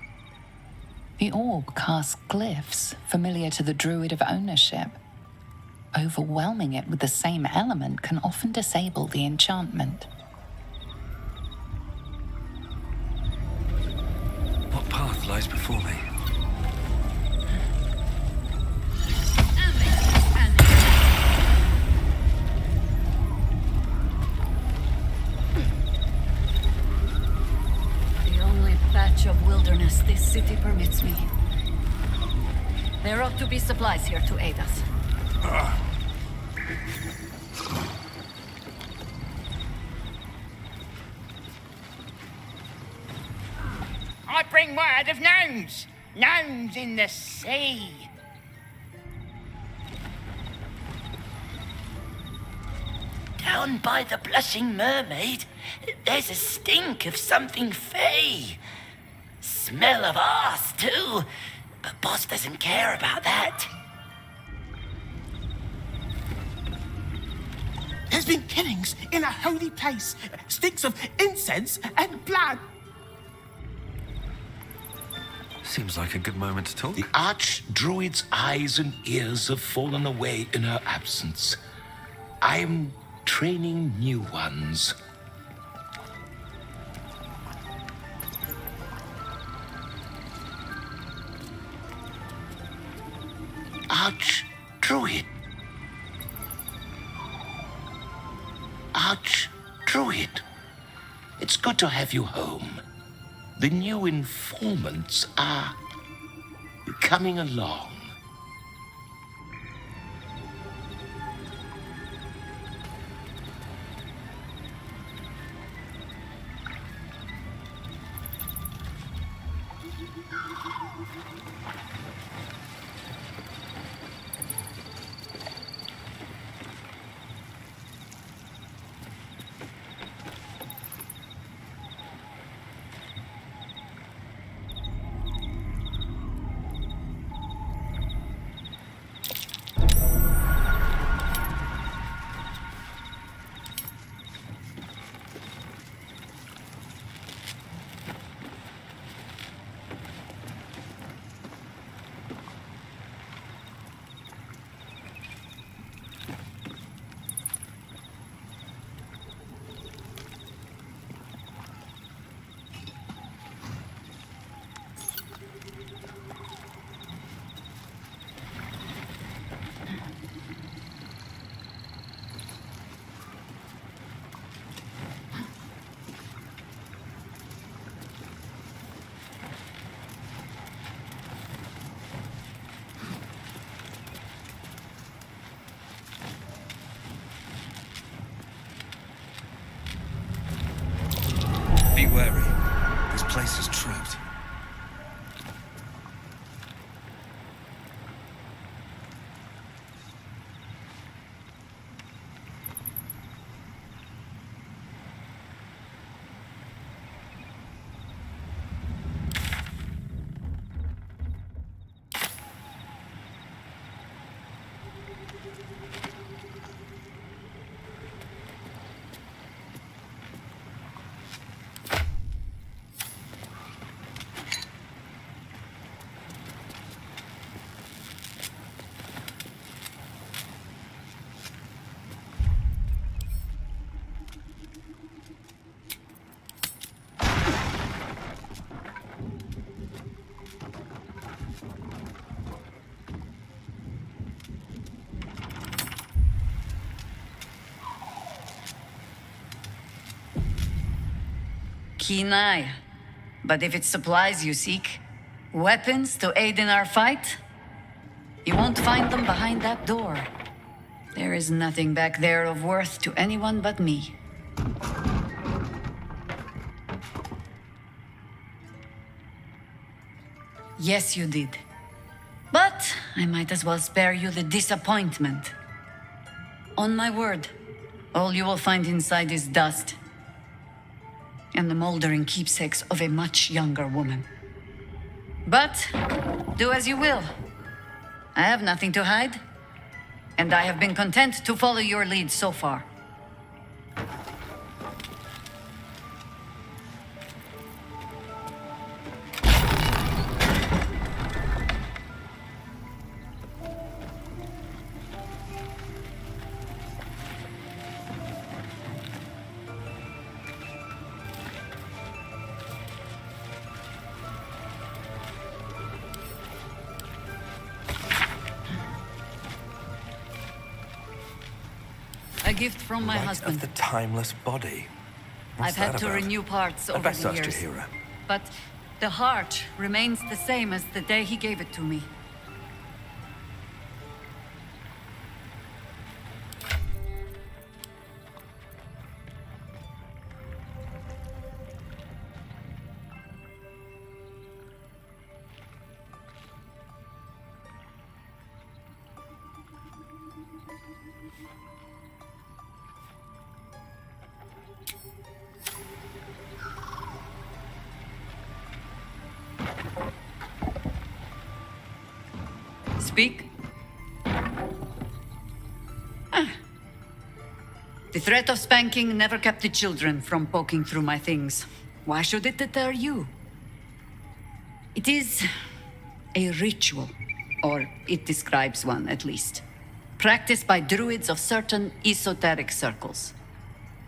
The orb casts glyphs familiar to the Druid of Ownership. Overwhelming it with the same element can often disable the enchantment. What path lies before me? The only patch of wilderness this city permits me. There ought to be supplies here to aid us. I bring word of gnomes. Gnomes in the sea. Down by the Blushing Mermaid, there's a stink of something fey. Smell of arse, too. But Boss doesn't care about that. There's been killings in a holy place. Stinks of incense and blood. Seems like a good moment to talk. The Archdruid's eyes and ears have fallen away in her absence. I'm training new ones. Archdruid. Archdruid. It's good to have you home. The new informants are coming along. wary. This place is trapped. Keen eye. But if it's supplies you seek, weapons to aid in our fight, you won't find them behind that door. There is nothing back there of worth to anyone but me. Yes, you did. But I might as well spare you the disappointment. On my word, all you will find inside is dust. And the moldering keepsakes of a much younger woman. But do as you will. I have nothing to hide, and I have been content to follow your lead so far. A gift from my husband. Of the timeless body. What's I've had that to about? renew parts I'd over best the ask years. Jahira. But the heart remains the same as the day he gave it to me. Speak. The threat of spanking never kept the children from poking through my things. Why should it deter you? It is a ritual, or it describes one at least, practiced by druids of certain esoteric circles.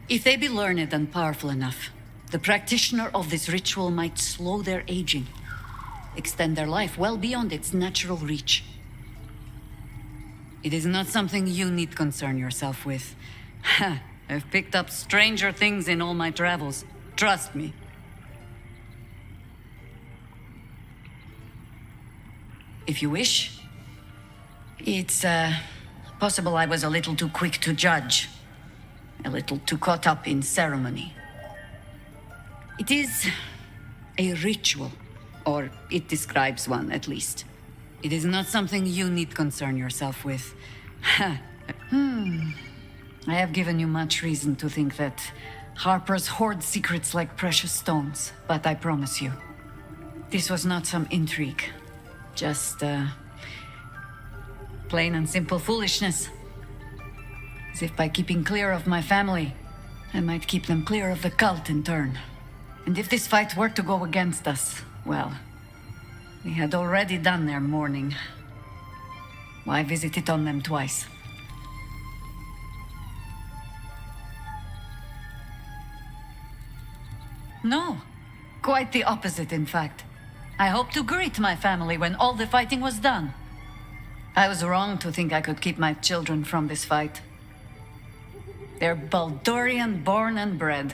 If they be learned and powerful enough, the practitioner of this ritual might slow their aging, extend their life well beyond its natural reach. It is not something you need concern yourself with. I've picked up stranger things in all my travels. Trust me. If you wish, it's possible I was a little too quick to judge. A little too caught up in ceremony. It is a ritual, or it describes one at least. It is not something you need concern yourself with. I have given you much reason to think that Harpers hoard secrets like precious stones, but I promise you, this was not some intrigue. Just, plain and simple foolishness. As if by keeping clear of my family, I might keep them clear of the cult in turn. And if this fight were to go against us, well, they had already done their mourning. Why visit it on them twice? No, quite the opposite, in fact. I hoped to greet my family when all the fighting was done. I was wrong to think I could keep my children from this fight. They're Baldurian born and bred.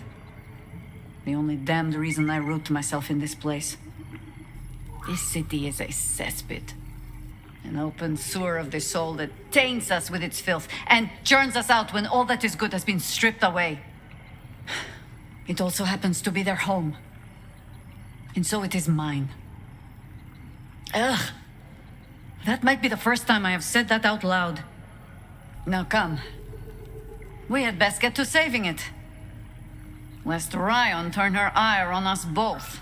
The only damned reason I root myself in this place. This city is a cesspit. An open sewer of the soul that taints us with its filth and churns us out when all that is good has been stripped away. It also happens to be their home. And so it is mine. Ugh. That might be the first time I have said that out loud. Now come. We had best get to saving it. Lest Ryan turn her ire on us both.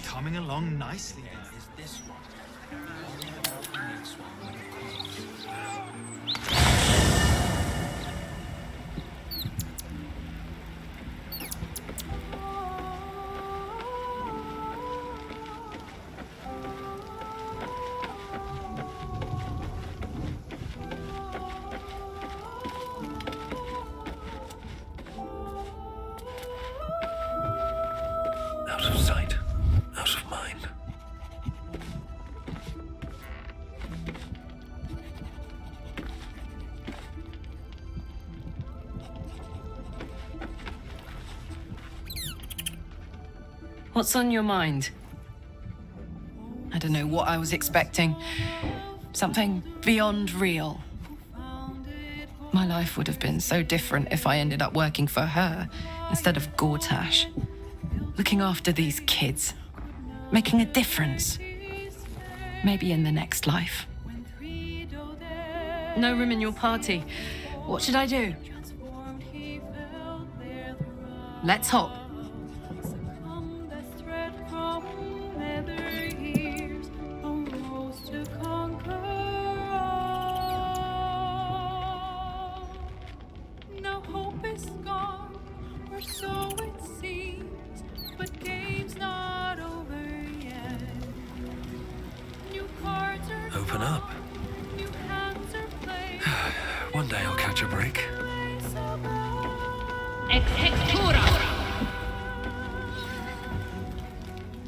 Coming along nicely there. Is this one? Worry about the next one when it comes. Out of sight, out of mind. What's on your mind? I don't know what I was expecting. Something beyond real. My life would have been so different if I ended up working for her instead of Gortash. Looking after these kids. Making a difference. Maybe in the next life. No room in your party. What should I do? Let's hop. Open up. One day I'll catch a break. Ex textura.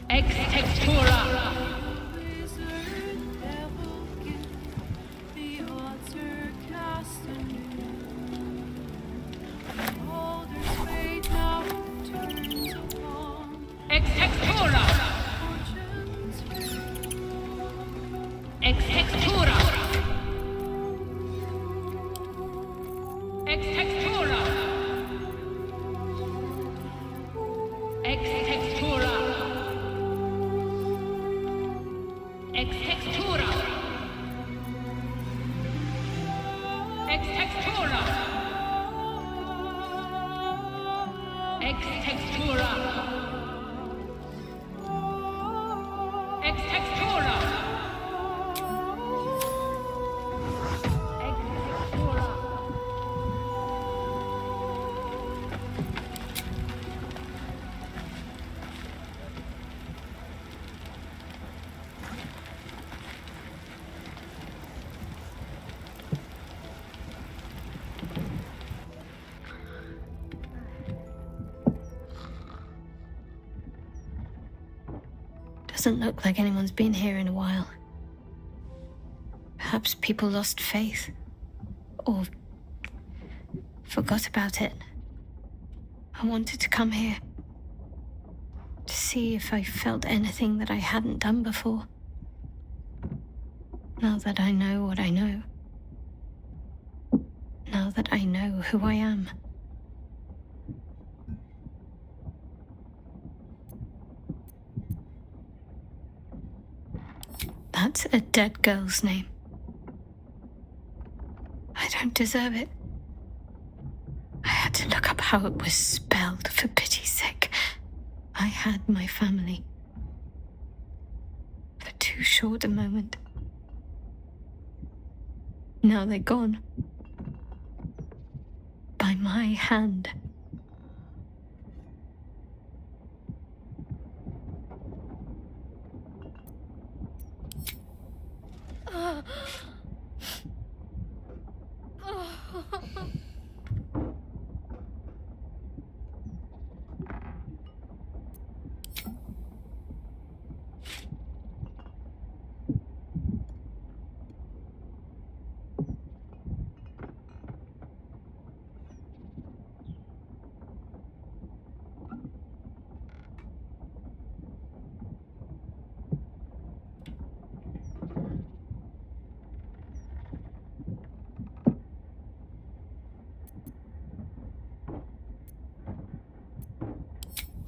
Ex textura. Ex textura. Ex textura. Ex textura. Ex textura. Ex textura. Ex textura. Ex textura. Ex textura. Ex textura. Doesn't look like anyone's been here in a while. Perhaps people lost faith. Or forgot about it. I wanted to come here. To see if I felt anything that I hadn't done before. Now that I know what I know. Now that I know who I am. That's a dead girl's name. I don't deserve it. I had to look up how it was spelled, for pity's sake. I had my family. For too short a moment. Now they're gone. By my hand.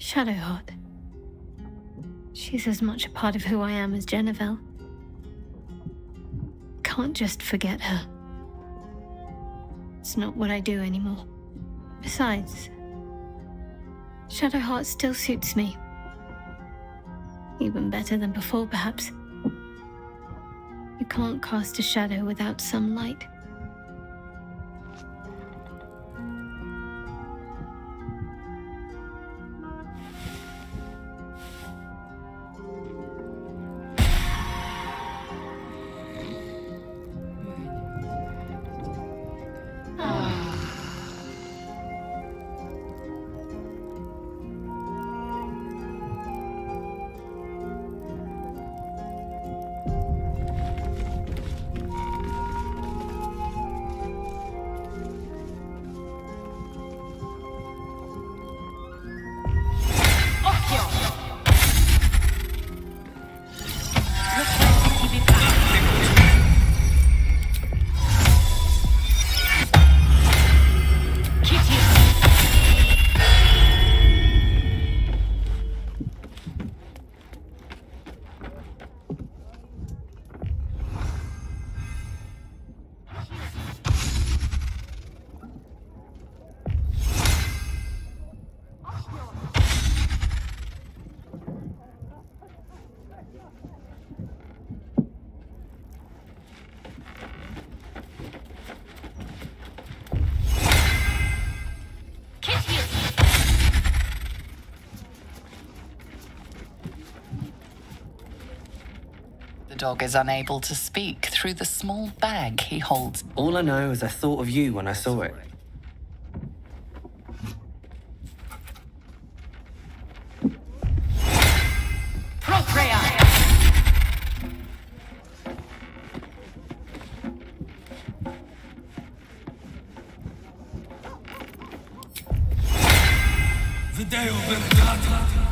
Shadowheart. She's as much a part of who I am as Jennifer. Can't just forget her. It's not what I do anymore. Besides, Shadowheart still suits me. Even better than before, perhaps. You can't cast a shadow without some light. The dog is unable to speak through the small bag he holds. All I know is I thought of you when I saw it. The day of the